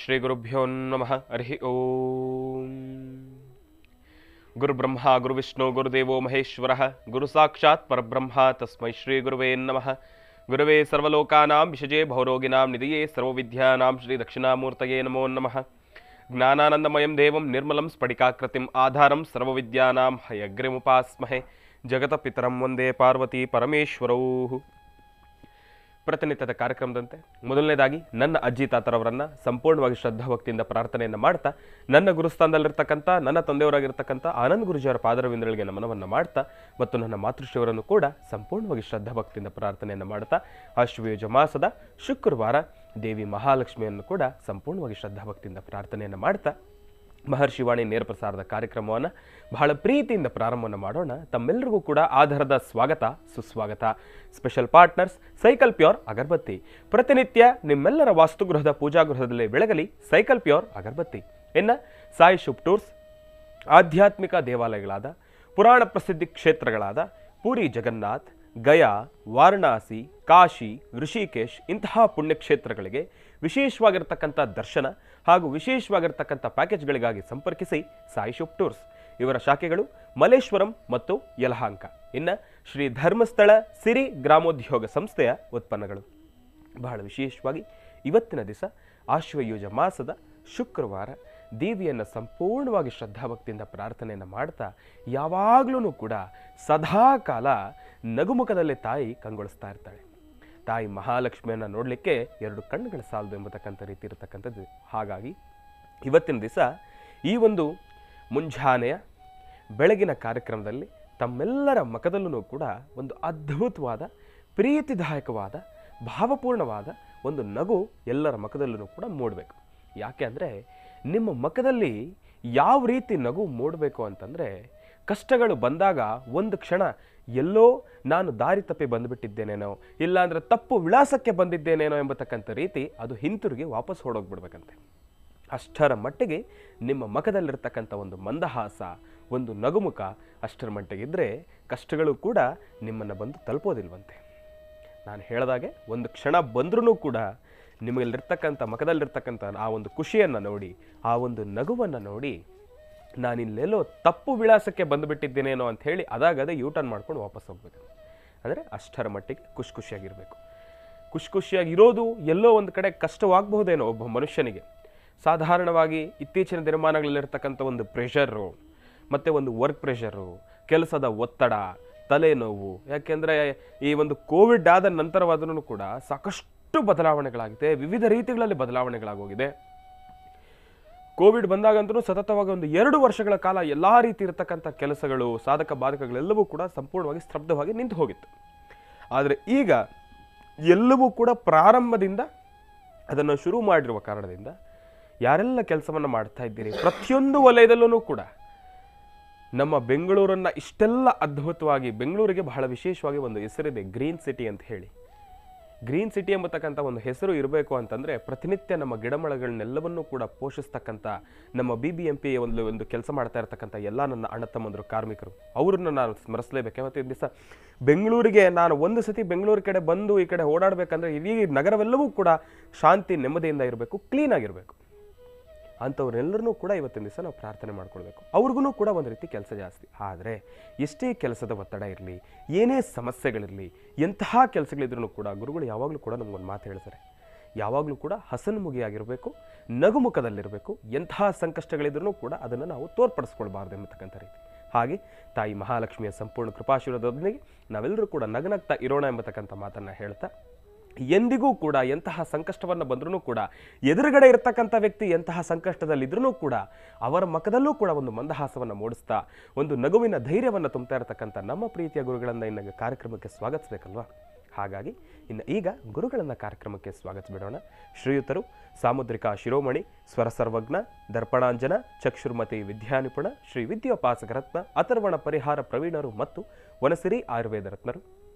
ಶ್ರೀ ಗುರುಭ್ಯೋ ನಮಃ. ಹರಿ ಓಂ. ಗುರುಬ್ರಹ್ಮ ಗುರುವಿಷ್ಣು ಗುರುದೇವೋ ಮಹೇಶ್ವರಃ. ಗುರು ಸಾಕ್ಷಾತ್ ಪರಬ್ರಹ್ಮ ತಸ್ಮೈ ಶ್ರೀ ಗುರುವೇ ನಮಃ. ಗುರವೇ ಸರ್ವಲೋಕಾನಾಂ ವಿಷಜೇ ಭವರೋಗಿನಾಂ ನಿಧಿಯೇ ಸರ್ವವಿದ್ಯಾನಾಂ ಶ್ರೀ ದಕ್ಷಿಣಾಮೂರ್ತಯೇ ನಮೋ ನಮಃ. ಜ್ಞಾನಾನಂದಮಯಂ ದೇವಂ ನಿರ್ಮಲಂ ಸ್ಫಟಿಕಾಕೃತಿಂ ಆಧಾರಂ ಸರ್ವವಿದ್ಯಾನಾಂ ಹಯಗ್ರಿಮುಪಾಸ್ಮಹೆ. ಜಗತಪಿತರಂ ವಂದೇ ಪಾರ್ವತಿ ಪರಮೇಶ್ವರೌ. ಪ್ರತಿನಿತ್ಯದ ಕಾರ್ಯಕ್ರಮದಂತೆ ಮೊದಲನೇದಾಗಿ ನನ್ನ ಅಜ್ಜಿ ತಾತರವರನ್ನು ಸಂಪೂರ್ಣವಾಗಿ ಶ್ರದ್ಧಾಭಕ್ತಿಯಿಂದ ಪ್ರಾರ್ಥನೆಯನ್ನು ಮಾಡ್ತಾ, ನನ್ನ ಗುರುಸ್ಥಾನದಲ್ಲಿರ್ತಕ್ಕಂಥ ನನ್ನ ತಂದೆಯವರಾಗಿರ್ತಕ್ಕಂಥ ಆನಂದ್ ಗುರುಜಿಯವರ ಪಾದರವಿಂದಗಳಿಗೆ ನಮನವನ್ನು ಮಾಡ್ತಾ, ಮತ್ತು ನನ್ನ ಮಾತೃಶ್ರೀಯವರನ್ನು ಕೂಡ ಸಂಪೂರ್ಣವಾಗಿ ಶ್ರದ್ಧಾಭಕ್ತಿಯಿಂದ ಪ್ರಾರ್ಥನೆಯನ್ನು ಮಾಡ್ತಾ, ಆಶ್ವಯುಜ ಮಾಸದ ಶುಕ್ರವಾರ ದೇವಿ ಮಹಾಲಕ್ಷ್ಮಿಯನ್ನು ಕೂಡ ಸಂಪೂರ್ಣವಾಗಿ ಶ್ರದ್ಧಾಭಕ್ತಿಯಿಂದ ಪ್ರಾರ್ಥನೆಯನ್ನು ಮಾಡ್ತಾ, ಮಹರ್ಷಿವಾಣಿ ನೇರ ಪ್ರಸಾರದ ಕಾರ್ಯಕ್ರಮವನ್ನು ಬಹಳ ಪ್ರೀತಿಯಿಂದ ಪ್ರಾರಂಭವನ್ನು ಮಾಡೋಣ. ತಮ್ಮೆಲ್ಲರಿಗೂ ಕೂಡ ಆಧಾರದ ಸ್ವಾಗತ ಸುಸ್ವಾಗತ. ಸ್ಪೆಷಲ್ ಪಾರ್ಟ್ನರ್ಸ್ ಸೈಕಲ್ ಪ್ಯೂರ್ ಅಗರಬತ್ತಿ. ಪ್ರತಿನಿತ್ಯ ನಿಮ್ಮೆಲ್ಲರ ವಾಸ್ತುಗೃಹದ ಪೂಜಾಗೃಹದಲ್ಲಿ ಬೆಳಗಲಿ ಸೈಕಲ್ ಪ್ಯೂರ್ ಅಗರಬತ್ತಿ. ಇನ್ನು ಸಾಯಿ ಶುಭ್ ಟೂರ್ಸ್, ಆಧ್ಯಾತ್ಮಿಕ ದೇವಾಲಯಗಳಾದ ಪುರಾಣ ಪ್ರಸಿದ್ಧಿ ಕ್ಷೇತ್ರಗಳಾದ ಪೂರಿ ಜಗನ್ನಾಥ್, ಗಯಾ, ವಾರಣಾಸಿ, ಕಾಶಿ, ಋಷಿಕೇಶ್ ಇಂತಹ ಪುಣ್ಯಕ್ಷೇತ್ರಗಳಿಗೆ ವಿಶೇಷವಾಗಿರ್ತಕ್ಕಂಥ ದರ್ಶನ ಹಾಗೂ ವಿಶೇಷವಾಗಿರ್ತಕ್ಕಂಥ ಪ್ಯಾಕೇಜ್ಗಳಿಗಾಗಿ ಸಂಪರ್ಕಿಸಿ ಸಾಯಿ ಶುಭ್ ಟೂರ್ಸ್. ಇವರ ಶಾಖೆಗಳು ಮಲ್ಲೇಶ್ವರಂ ಮತ್ತು ಯಲಹಾಂಕ. ಇನ್ನು ಶ್ರೀ ಧರ್ಮಸ್ಥಳ ಸಿರಿ ಗ್ರಾಮೋದ್ಯೋಗ ಸಂಸ್ಥೆಯ ಉತ್ಪನ್ನಗಳು. ಬಹಳ ವಿಶೇಷವಾಗಿ ಇವತ್ತಿನ ದಿವಸ ಆಶ್ವಯುಜ ಮಾಸದ ಶುಕ್ರವಾರ ದೇವಿಯನ್ನು ಸಂಪೂರ್ಣವಾಗಿ ಶ್ರದ್ಧಾಭಕ್ತಿಯಿಂದ ಪ್ರಾರ್ಥನೆಯನ್ನು ಮಾಡ್ತಾ, ಯಾವಾಗಲೂ ಕೂಡ ಸದಾಕಾಲ ನಗುಮುಖದಲ್ಲಿ ತಾಯಿ ಕಂಗೊಳಿಸ್ತಾ ಇರ್ತಾಳೆ. ತಾಯಿ ಮಹಾಲಕ್ಷ್ಮಿಯನ್ನು ನೋಡಲಿಕ್ಕೆ ಎರಡು ಕಣ್ಣುಗಳ ಸಾಲದು ಎಂಬತಕ್ಕಂಥ ರೀತಿ ಇರತಕ್ಕಂಥದ್ದು. ಹಾಗಾಗಿ ಇವತ್ತಿನ ದಿವಸ ಈ ಒಂದು ಮುಂಜಾನೆಯ ಬೆಳಗಿನ ಕಾರ್ಯಕ್ರಮದಲ್ಲಿ ತಮ್ಮೆಲ್ಲರ ಮುಖದಲ್ಲೂ ಕೂಡ ಒಂದು ಅದ್ಭುತವಾದ, ಪ್ರೀತಿದಾಯಕವಾದ, ಭಾವಪೂರ್ಣವಾದ ಒಂದು ನಗು ಎಲ್ಲರ ಮುಖದಲ್ಲೂ ಕೂಡ ಮೂಡಬೇಕು. ಯಾಕೆ ಅಂದರೆ ನಿಮ್ಮ ಮುಖದಲ್ಲಿ ಯಾವ ರೀತಿ ನಗು ಮೂಡಬೇಕು ಅಂತಂದರೆ, ಕಷ್ಟಗಳು ಬಂದಾಗ ಒಂದು ಕ್ಷಣ ಎಲ್ಲೋ ನಾನು ದಾರಿ ತಪ್ಪಿ ಬಂದುಬಿಟ್ಟಿದ್ದೇನೇನೋ, ಇಲ್ಲಾಂದರೆ ತಪ್ಪು ವಿಳಾಸಕ್ಕೆ ಬಂದಿದ್ದೇನೇನೋ ಎಂಬತಕ್ಕಂಥ ರೀತಿ ಅದು ಹಿಂತಿರುಗಿ ವಾಪಸ್ ಹೊಡೋಗ್ಬಿಡ್ಬೇಕಂತೆ. ಅಷ್ಟರ ಮಟ್ಟಿಗೆ ನಿಮ್ಮ ಮುಖದಲ್ಲಿರ್ತಕ್ಕಂಥ ಒಂದು ಮಂದಹಾಸ, ಒಂದು ನಗುಮುಖ ಅಷ್ಟರ ಮಟ್ಟಿಗಿದ್ದರೆ ಕಷ್ಟಗಳು ಕೂಡ ನಿಮ್ಮನ್ನು ಬಂದು ತಲುಪೋದಿಲ್ವಂತೆ. ನಾನು ಹೇಳಿದಾಗೆ ಒಂದು ಕ್ಷಣ ಬಂದ್ರೂ ಕೂಡ ನಿಮಗಲ್ಲಿರ್ತಕ್ಕಂಥ ಮುಖದಲ್ಲಿರ್ತಕ್ಕಂಥ ಆ ಒಂದು ಖುಷಿಯನ್ನು ನೋಡಿ, ಆ ಒಂದು ನಗುವನ್ನು ನೋಡಿ, ನಾನಿಲ್ಲೆಲ್ಲೋ ತಪ್ಪು ವಿಳಾಸಕ್ಕೆ ಬಂದುಬಿಟ್ಟಿದ್ದೇನೇನೋ ಅಂತ ಹೇಳಿ ಅದಾಗದೇ ಯೂಟರ್ನ್ ಮಾಡ್ಕೊಂಡು ವಾಪಸ್ ಹೋಗ್ಬೇಕು. ಅಂದರೆ ಅಷ್ಟರ ಮಟ್ಟಿಗೆ ಖುಷಿಯಾಗಿರಬೇಕು. ಖುಷಿಯಾಗಿರೋದು ಎಲ್ಲೋ ಒಂದು ಕಡೆ ಕಷ್ಟವಾಗಬಹುದೇನೋ ಒಬ್ಬ ಮನುಷ್ಯನಿಗೆ. ಸಾಧಾರಣವಾಗಿ ಇತ್ತೀಚಿನ ದಿನಮಾನಗಳಲ್ಲಿರ್ತಕ್ಕಂಥ ಒಂದು ಪ್ರೆಷರು, ಮತ್ತು ಒಂದು ವರ್ಕ್ ಪ್ರೆಷರು, ಕೆಲಸದ ಒತ್ತಡ, ತಲೆನೋವು. ಯಾಕೆಂದರೆ ಈ ಒಂದು ಕೋವಿಡ್ ಆದ ನಂತರವಾದ್ರೂ ಕೂಡ ಸಾಕಷ್ಟು ಬದಲಾವಣೆಗಳಾಗಿದೆ, ವಿವಿಧ ರೀತಿಗಳಲ್ಲಿ ಬದಲಾವಣೆಗಳಾಗೋಗಿದೆ. ಕೋವಿಡ್ ಬಂದಾಗಂತೂ ಸತತವಾಗಿ ಒಂದು 2 ವರ್ಷಗಳ ಕಾಲ ಎಲ್ಲ ರೀತಿ ಇರತಕ್ಕಂಥ ಕೆಲಸಗಳು, ಸಾಧಕ ಬಾಧಕಗಳೆಲ್ಲವೂ ಕೂಡ ಸಂಪೂರ್ಣವಾಗಿ ಸ್ತಬ್ಧವಾಗಿ ನಿಂತು ಹೋಗಿತ್ತು. ಆದರೆ ಈಗ ಎಲ್ಲವೂ ಕೂಡ ಪ್ರಾರಂಭದಿಂದ ಅದನ್ನು ಶುರು ಮಾಡಿರುವ ಕಾರಣದಿಂದ ಯಾರೆಲ್ಲ ಕೆಲಸವನ್ನು ಮಾಡ್ತಾ ಇದ್ದೀರಿ, ಪ್ರತಿಯೊಂದು ವಲಯದಲ್ಲೂ ಕೂಡ ನಮ್ಮ ಬೆಂಗಳೂರನ್ನು ಇಷ್ಟೆಲ್ಲ ಅದ್ಭುತವಾಗಿ, ಬೆಂಗಳೂರಿಗೆ ಬಹಳ ವಿಶೇಷವಾಗಿ ಒಂದು ಹೆಸರಿದೆ, ಗ್ರೀನ್ ಸಿಟಿ ಅಂತ ಹೇಳಿ. ಗ್ರೀನ್ ಸಿಟಿ ಎಂಬತಕ್ಕಂಥ ಒಂದು ಹೆಸರು ಇರಬೇಕು ಅಂತಂದರೆ ಪ್ರತಿನಿತ್ಯ ನಮ್ಮ ಗಿಡಮರಗಳನ್ನೆಲ್ಲವನ್ನೂ ಕೂಡ ಪೋಷಿಸ್ತಕ್ಕಂಥ ನಮ್ಮ BBMP ಒಂದು ಕೆಲಸ ಮಾಡ್ತಾ ಇರ್ತಕ್ಕಂಥ ಎಲ್ಲ ನನ್ನ ಅಣ್ಣ ತಮ್ಮಂದರು ಕಾರ್ಮಿಕರು, ಅವರನ್ನು ನಾನು ಸ್ಮರಿಸಲೇಬೇಕು. ಮತ್ತು ಈ ದಿವಸ ಬೆಂಗಳೂರಿಗೆ ನಾನು ಒಂದು ಸತಿ ಬೆಂಗಳೂರು ಕಡೆ ಬಂದು ಈ ಕಡೆ ಓಡಾಡಬೇಕಂದ್ರೆ ಇಡೀ ನಗರವೆಲ್ಲವೂ ಕೂಡ ಶಾಂತಿ ನೆಮ್ಮದಿಯಿಂದ ಇರಬೇಕು, ಕ್ಲೀನಾಗಿರಬೇಕು. ಅಂಥವ್ರೆಲ್ಲರೂ ಕೂಡ ಇವತ್ತಿನ ದಿವಸ ನಾವು ಪ್ರಾರ್ಥನೆ ಮಾಡ್ಕೊಳ್ಬೇಕು. ಅವ್ರಿಗೂ ಕೂಡ ಒಂದು ರೀತಿ ಕೆಲಸ ಜಾಸ್ತಿ. ಆದರೆ ಎಷ್ಟೇ ಕೆಲಸದ ಒತ್ತಡ ಇರಲಿ, ಏನೇ ಸಮಸ್ಯೆಗಳಿರಲಿ, ಎಂತಹ ಕೆಲಸಗಳಿದ್ರೂ ಕೂಡ ಗುರುಗಳು ಯಾವಾಗಲೂ ಕೂಡ ನಮಗೊಂದು ಮಾತು ಹೇಳ್ತಾರೆ, ಯಾವಾಗಲೂ ಕೂಡ ಹಸನ್ಮುಖಿಯಾಗಿರಬೇಕು, ನಗುಮುಖದಲ್ಲಿರಬೇಕು. ಎಂತಹ ಸಂಕಷ್ಟಗಳಿದ್ರೂ ಕೂಡ ಅದನ್ನು ನಾವು ತೋರ್ಪಡಿಸ್ಕೊಳ್ಬಾರ್ದು ಎಂಬತಕ್ಕಂಥ ರೀತಿ. ಹಾಗೆ ತಾಯಿ ಮಹಾಲಕ್ಷ್ಮಿಯ ಸಂಪೂರ್ಣ ಕೃಪಾಶೀರ್ವಾದದೊಂದಿಗೆ ನಾವೆಲ್ಲರೂ ಕೂಡ ನಗನಗ್ತಾ ಇರೋಣ ಎಂಬತಕ್ಕಂಥ ಮಾತನ್ನು ಹೇಳ್ತಾ, ಎಂದಿಗೂ ಕೂಡ ಎಂತಹ ಸಂಕಷ್ಟವನ್ನು ಬಂದ್ರೂ ಕೂಡ ಎದುರುಗಡೆ ಇರತಕ್ಕಂಥ ವ್ಯಕ್ತಿ ಎಂತಹ ಸಂಕಷ್ಟದಲ್ಲಿದ್ರೂ ಕೂಡ ಅವರ ಮುಖದಲ್ಲೂ ಕೂಡ ಒಂದು ಮಂದಹಾಸವನ್ನು ಮೂಡಿಸ್ತಾ, ಒಂದು ನಗುವಿನ ಧೈರ್ಯವನ್ನು ತುಂಬ್ತಾ ಇರತಕ್ಕಂಥ ನಮ್ಮ ಪ್ರೀತಿಯ ಗುರುಗಳನ್ನು ಇನ್ನು ಕಾರ್ಯಕ್ರಮಕ್ಕೆ ಸ್ವಾಗತಿಸಬೇಕಲ್ವಾ. ಹಾಗಾಗಿ ಈಗ ಗುರುಗಳನ್ನು ಕಾರ್ಯಕ್ರಮಕ್ಕೆ ಸ್ವಾಗತಿಸಿಬಿಡೋಣ. ಶ್ರೀಯುತರು ಸಾಮುದ್ರಿಕಾ ಶಿರೋಮಣಿ, ಸ್ವರ ಸರ್ವಜ್ಞ, ದರ್ಪಣಾಂಜನ, ಚಕ್ಷುರ್ಮತಿ ವಿದ್ಯಾನಿಪುಣ, ಶ್ರೀ ವಿದ್ಯೋಪಾಸಕ ರತ್ನ, ಅಥರ್ವಣ ಪರಿಹಾರ ಪ್ರವೀಣರು ಮತ್ತು ವನಸಿರಿ ಆಯುರ್ವೇದ ರತ್ನರು,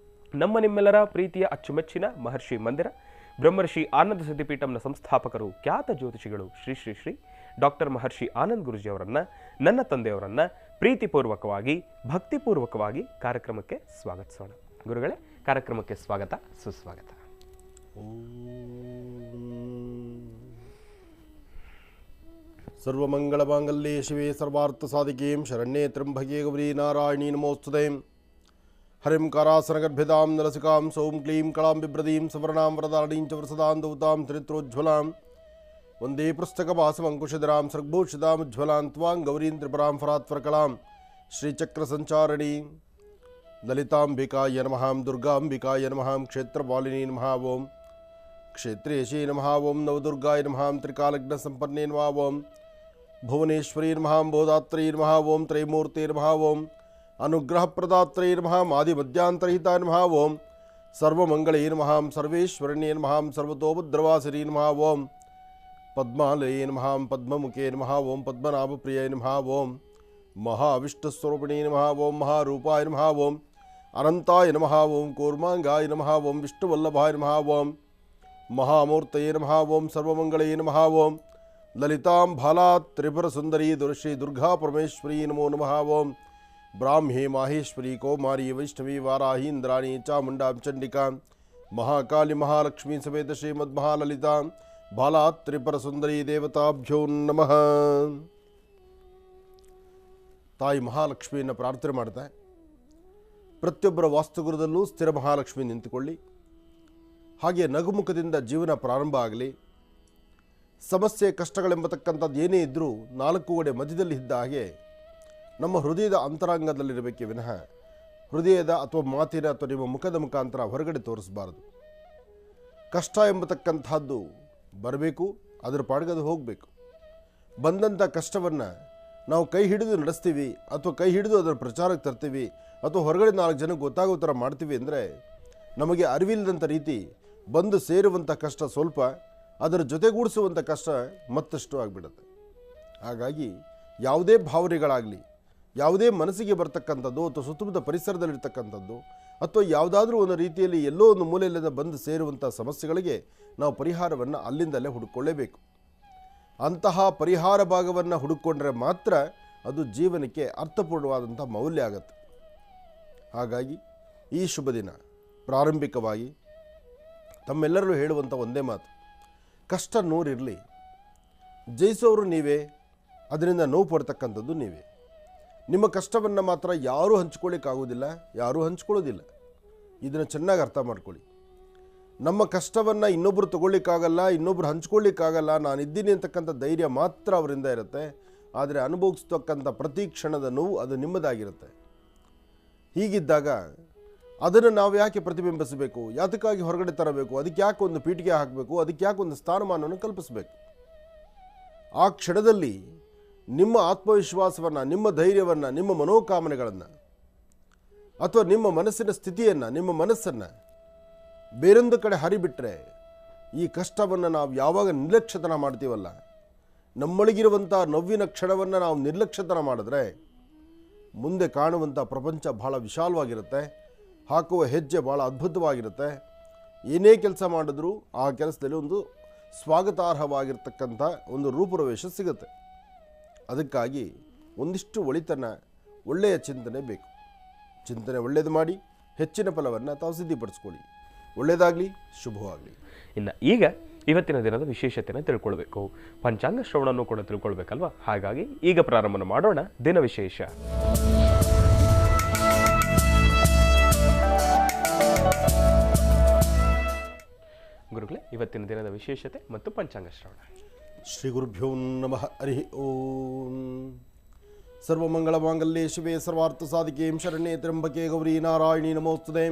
ನಮ್ಮ ನಿಮ್ಮೆಲ್ಲರ ಪ್ರೀತಿಯ ಅಚ್ಚುಮೆಚ್ಚಿನ ಮಹರ್ಷಿ ಮಂದಿರ ಬ್ರಹ್ಮರ್ಷಿ ಆನಂದ ಸಿದ್ಧಿಪೀಠಂನ ಸಂಸ್ಥಾಪಕರು, ಖ್ಯಾತ ಜ್ಯೋತಿಷಿಗಳು ಶ್ರೀ ಶ್ರೀ ಶ್ರೀ ಡಾಕ್ಟರ್ ಮಹರ್ಷಿ ಆನಂದ್ ಗುರುಜಿಯವರನ್ನು, ನನ್ನ ತಂದೆಯವರನ್ನು ಪ್ರೀತಿಪೂರ್ವಕವಾಗಿ, ಭಕ್ತಿಪೂರ್ವಕವಾಗಿ ಕಾರ್ಯಕ್ರಮಕ್ಕೆ ಸ್ವಾಗತಿಸೋಣ. ಗುರುಗಳೇ, ಕಾರ್ಯಕ್ರಮಕ್ಕೆ ಸ್ವಾಗತ ಸುಸ್ವಾಗತ. ಸರ್ವಮಂಗಳಮಾಂಗಲ್ಯೆ ಶಿವೆ ಸರ್ವಾರ್ಥಸಾಧಿಕೀಂ ಶರಣ್ಯೇ ತ್ರ್ಯಂಬಕೆ ಗೌರಿ ನಾರಾಯಣೀ ನಮೋಸ್ತುತೆ. ಹರಿಂ ಕಾರಾಸನಗರ್ಭಿದಾಂ ನರಸಿಕಾಂ ಸೌಂ ಕ್ಲೀಂ ಕಳಾಂ ಬಿಭ್ರದೀಂ ಸವರ್ಣಾಂ ವರದಾರಣೀಂ ಚ ವರಸದಾಂ ದೌತಾಂ ಚರಿತ್ರೋಜ್ವಲಾಂ ವಂದೇ ಪುಸ್ತಕವಾಸಮಂಕುಶಧರಾಂ ಸರ್ಗಭೂಷಿತಾಮುಜ್ವಲಾಂ ತ್ವಾಂ ಗೌರೀಂ ತ್ರಿಪುರಾಂ ಫರಾತ್ವರಕಲಾಂ ಶ್ರೀಚಕ್ರಸಂಚಾರಣಿ ಲಲಿತಾಂಬಿಕಾಯ ನಮಃ ದುರ್ಗಾಂಬಿಕಾಯ ನಮಃ ಕ್ಷೇತ್ರಪಾಲಿನಿ ನಮಃ ಓಂ ಕ್ಷೇತ್ರೇಶೇ ನಮಃ ಓಂ ನವದುರ್ಗಾಯ ನಮಃ ತ್ರಿಕಾಲಗ್ನಸಂಪನ್ನೇ ನಮಃ ಓಂ ಭುವನೇಶ್ವರಿ ನಮಃ ಬೋಧಾತ್ರೈ ನಮಃ ಓಂ ತ್ರೈಮೂರ್ತಿ ನಮಃ ಓಂ ಅನುಗ್ರಹಪ್ರದಾತ್ರೈ ನಮಃ ಆದಿಮಧ್ಯಾಂತರಹಿತಾಯ ನಮಃ ಓಂ ಸರ್ವಮಂಗಳೇ ನಮಃ ಸರ್ವೇಶ್ವರಣ್ಯೇ ನಮಃ ಸರ್ವತೋಪದ್ರವಾಸಿನೇ ನಮಃ ಓಂ ಪದ್ಮಾಲಯೇ ನಮಃ ಪದ್ಮಮುಖೇ ನಮಃ ಓಂ ಪದ್ಮನಾಭಪ್ರಿಯೇ ನಮಃ ಓಂ ಮಹಾವಿಷ್ಣುಸ್ವರೂಪಿಣೇ ನಮಃ ಓಂ ಮಹಾರೂಪಾಯ ನಮಃ ಓಂ ಅನಂತಾಯ ನಮಃ ಓಂ ಕೂರ್ಮಾಂಗಾಯ ನಮಃ ಓಂ ವಿಷ್ಣುವಲ್ಲಭಾಯ ನಮಃ ಓಂ ಮಹಾಮೂರ್ತಯೇ ನಮಃ ಓಂ ಸರ್ವಮಂಗಳೇ ನಮಃ ಓಂ ಲಲಿತಾಂ ಬಾಲಾ ತ್ರಿಪುರಸುಂದರಿ ದುರ್ಶ್ರೀ ದುರ್ಗಾ ಪರಮೇಶ್ವರಿ ನಮೋ ನಮಃ ಓಂ ಬ್ರಾಹ್ಮೇ ಮಾಹೇಶ್ವರಿ ಕೌಮಾರಿ ವೈಷ್ಣವಿ ವಾರಾಹಿ ಇಂದ್ರಾಣಿ ಚಾಮುಂಡಾ ಚಂಡಿಕಾ ಮಹಾಕಾಲಿ ಮಹಾಲಕ್ಷ್ಮೀ ಸಮೇತ ಶ್ರೀಮದ್ಮಹಾಲಲಿತಾ ಬಾಲಾ ತ್ರಿಪುರಸುಂದರಿ ದೇವತಾಭ್ಯೋ ನಮಃ. ತಾಯಿ ಮಹಾಲಕ್ಷ್ಮಿಯನ್ನು ಪ್ರಾರ್ಥನೆ ಮಾಡ್ತಾ ಪ್ರತಿಯೊಬ್ಬರ ವಾಸ್ತುಗೃಹದಲ್ಲೂ ಸ್ಥಿರ ಮಹಾಲಕ್ಷ್ಮಿ ನಿಂತುಕೊಳ್ಳಿ. ಹಾಗೆ ನಗುಮುಖದಿಂದ ಜೀವನ ಪ್ರಾರಂಭ ಆಗಲಿ. ಸಮಸ್ಯೆ ಕಷ್ಟಗಳೆಂಬತಕ್ಕಂಥದ್ದು ಏನೇ ಇದ್ದರೂ ನಾಲ್ಕು ಗೋಡೆ ಮಧ್ಯದಲ್ಲಿ ಇದ್ದ ಹಾಗೆ ನಮ್ಮ ಹೃದಯದ ಅಂತರಾಂಗದಲ್ಲಿರಬೇಕೇ ವಿನಃ ಹೃದಯದ ಅಥವಾ ಮಾತಿನ ಅಥವಾ ನಿಮ್ಮ ಮುಖದ ಮುಖಾಂತರ ಹೊರಗಡೆ ತೋರಿಸಬಾರದು. ಕಷ್ಟ ಎಂಬತಕ್ಕಂಥದ್ದು ಬರಬೇಕು, ಅದರ ಪಾಡಿಗೆ ಅದು ಹೋಗಬೇಕು. ಬಂದಂಥ ಕಷ್ಟವನ್ನು ನಾವು ಕೈ ಹಿಡಿದು ನಡೆಸ್ತೀವಿ ಅಥವಾ ಕೈ ಹಿಡಿದು ಅದರ ಪ್ರಚಾರಕ್ಕೆ ತರ್ತೀವಿ ಅಥವಾ ಹೊರಗಡೆ 4 ಜನಕ್ಕೆ ಗೊತ್ತಾಗೋ ಥರ ಮಾಡ್ತೀವಿ ಅಂದರೆ ನಮಗೆ ಅರಿವಿಲ್ಲದಂಥ ರೀತಿ ಬಂದು ಸೇರುವಂಥ ಕಷ್ಟ ಸ್ವಲ್ಪ, ಅದರ ಜೊತೆಗೂಡಿಸುವಂಥ ಕಷ್ಟ ಮತ್ತಷ್ಟು ಆಗಿಬಿಡುತ್ತೆ. ಹಾಗಾಗಿ ಯಾವುದೇ ಭಾವನೆಗಳಾಗಲಿ, ಯಾವುದೇ ಮನಸ್ಸಿಗೆ ಬರ್ತಕ್ಕಂಥದ್ದು ಅಥವಾ ಸುತ್ತಮುತ್ತ ಪರಿಸರದಲ್ಲಿರ್ತಕ್ಕಂಥದ್ದು ಅಥವಾ ಯಾವುದಾದ್ರೂ ಒಂದು ರೀತಿಯಲ್ಲಿ ಎಲ್ಲೋ ಒಂದು ಮೂಲೆಯಿಂದ ಬಂದು ಸೇರುವಂಥ ಸಮಸ್ಯೆಗಳಿಗೆ ನಾವು ಪರಿಹಾರವನ್ನು ಅಲ್ಲಿಂದಲೇ ಹುಡುಕೊಳ್ಳೇಬೇಕು. ಅಂತಹ ಪರಿಹಾರ ಭಾಗವನ್ನು ಹುಡುಕೊಂಡ್ರೆ ಮಾತ್ರ ಅದು ಜೀವನಕ್ಕೆ ಅರ್ಥಪೂರ್ಣವಾದಂಥ ಮೌಲ್ಯ ಆಗುತ್ತೆ. ಹಾಗಾಗಿ ಈ ಶುಭ ದಿನ ಪ್ರಾರಂಭಿಕವಾಗಿ ತಮ್ಮೆಲ್ಲರಲ್ಲೂ ಹೇಳುವಂಥ ಒಂದೇ ಮಾತು, ಕಷ್ಟ 100 ಇರಲಿ, ಜಯಿಸೋರು ನೀವೇ, ಅದರಿಂದ ನೋವು ಪಡ್ತಕ್ಕಂಥದ್ದು ನೀವೇ. ನಿಮ್ಮ ಕಷ್ಟವನ್ನು ಮಾತ್ರ ಯಾರೂ ಹಂಚ್ಕೊಳ್ಳಿಕ್ಕಾಗೋದಿಲ್ಲ, ಯಾರೂ ಹಂಚ್ಕೊಳ್ಳೋದಿಲ್ಲ. ಇದನ್ನು ಚೆನ್ನಾಗಿ ಅರ್ಥ ಮಾಡ್ಕೊಳ್ಳಿ. ನಮ್ಮ ಕಷ್ಟವನ್ನು ಇನ್ನೊಬ್ಬರು ತಗೊಳ್ಳಿಕ್ಕಾಗಲ್ಲ, ಇನ್ನೊಬ್ಬರು ಹಂಚ್ಕೊಳ್ಳಿಕ್ಕಾಗಲ್ಲ. ನಾನಿದ್ದೀನಿ ಅಂತಕ್ಕಂಥ ಧೈರ್ಯ ಮಾತ್ರ ಅವರಿಂದ ಇರುತ್ತೆ. ಆದರೆ ಅನುಭವಿಸ್ತಕ್ಕಂಥ ಪ್ರತಿ ಕ್ಷಣದ ನೋವು ಅದು ನಿಮ್ಮದಾಗಿರುತ್ತೆ. ಹೀಗಿದ್ದಾಗ ಅದನ್ನು ನಾವು ಯಾಕೆ ಪ್ರತಿಬಿಂಬಿಸಬೇಕು, ಯಾತಕ್ಕಾಗಿ ಹೊರಗಡೆ ತರಬೇಕು, ಅದಕ್ಕೆ ಯಾಕೆ ಒಂದು ಪೀಠಿಗೆ ಹಾಕಬೇಕು, ಅದಕ್ಕೆ ಯಾಕೆ ಒಂದು ಸ್ಥಾನಮಾನವನ್ನು ಕಲ್ಪಿಸಬೇಕು. ಆ ಕ್ಷಣದಲ್ಲಿ ನಿಮ್ಮ ಆತ್ಮವಿಶ್ವಾಸವನ್ನು, ನಿಮ್ಮ ಧೈರ್ಯವನ್ನು, ನಿಮ್ಮ ಮನೋಕಾಮನೆಗಳನ್ನು ಅಥವಾ ನಿಮ್ಮ ಮನಸ್ಸಿನ ಸ್ಥಿತಿಯನ್ನು, ನಿಮ್ಮ ಮನಸ್ಸನ್ನು ಬೇರೊಂದು ಕಡೆ ಹರಿಬಿಟ್ರೆ ಈ ಕಷ್ಟವನ್ನು ನಾವು ಯಾವಾಗ ನಿರ್ಲಕ್ಷ್ಯತನ ಮಾಡ್ತೀವಲ್ಲ, ನಮ್ಮೊಳಗಿರುವಂಥ ನೋವಿನ ಕ್ಷಣವನ್ನು ನಾವು ನಿರ್ಲಕ್ಷ್ಯತನ ಮಾಡಿದ್ರೆ ಮುಂದೆ ಕಾಣುವಂಥ ಪ್ರಪಂಚ ಬಹಳ ವಿಶಾಲವಾಗಿರುತ್ತೆ. ಹಾಕುವ ಹೆಜ್ಜೆ ಭಾಳ ಅದ್ಭುತವಾಗಿರುತ್ತೆ. ಏನೇ ಕೆಲಸ ಮಾಡಿದ್ರೂ ಆ ಕೆಲಸದಲ್ಲಿ ಒಂದು ಸ್ವಾಗತಾರ್ಹವಾಗಿರ್ತಕ್ಕಂಥ ಒಂದು ರೂಪುರವೇಶ ಸಿಗುತ್ತೆ. ಅದಕ್ಕಾಗಿ ಒಂದಿಷ್ಟು ಒಳಿತನ, ಒಳ್ಳೆಯ ಚಿಂತನೆ ಬೇಕು. ಚಿಂತನೆ ಒಳ್ಳೆಯದು ಮಾಡಿ ಹೆಚ್ಚಿನ ಫಲವನ್ನು ತಾವು ಸಿದ್ಧಿಪಡಿಸ್ಕೊಳ್ಳಿ. ಒಳ್ಳೆಯದಾಗಲಿ, ಶುಭವಾಗಲಿ. ಇನ್ನು ಈಗ ಇವತ್ತಿನ ದಿನದ ವಿಶೇಷತೆಯನ್ನು ತಿಳ್ಕೊಳ್ಬೇಕು, ಪಂಚಾಂಗ ಶ್ರವಣವನ್ನು ಕೂಡ ತಿಳ್ಕೊಳ್ಬೇಕಲ್ವಾ? ಹಾಗಾಗಿ ಈಗ ಪ್ರಾರಂಭ ಮಾಡೋಣ ದಿನ ವಿಶೇಷ. ಗುರುಗಳೇ, ಇವತ್ತಿನ ದಿನದ ವಿಶೇಷತೆ ಮತ್ತು ಪಂಚಾಂಗ ಶ್ರವಣ. ಶ್ರೀ ಗುರುಭ್ಯೋ ನಮಃ. ಹರಿ ಓಂ. ಸರ್ವಮಂಗಳಮಾಂಗಲ್ಯೆ ಶಿವೆ ಸರ್ವಾರ್ಥಸಾಧಿಕೀಂ ಶರಣ್ಯೇ ತ್ರ್ಯಂಬಕೆ ಗೌರಿ ನಾರಾಯಣೀ ನಮೋಸ್ತುತೆ.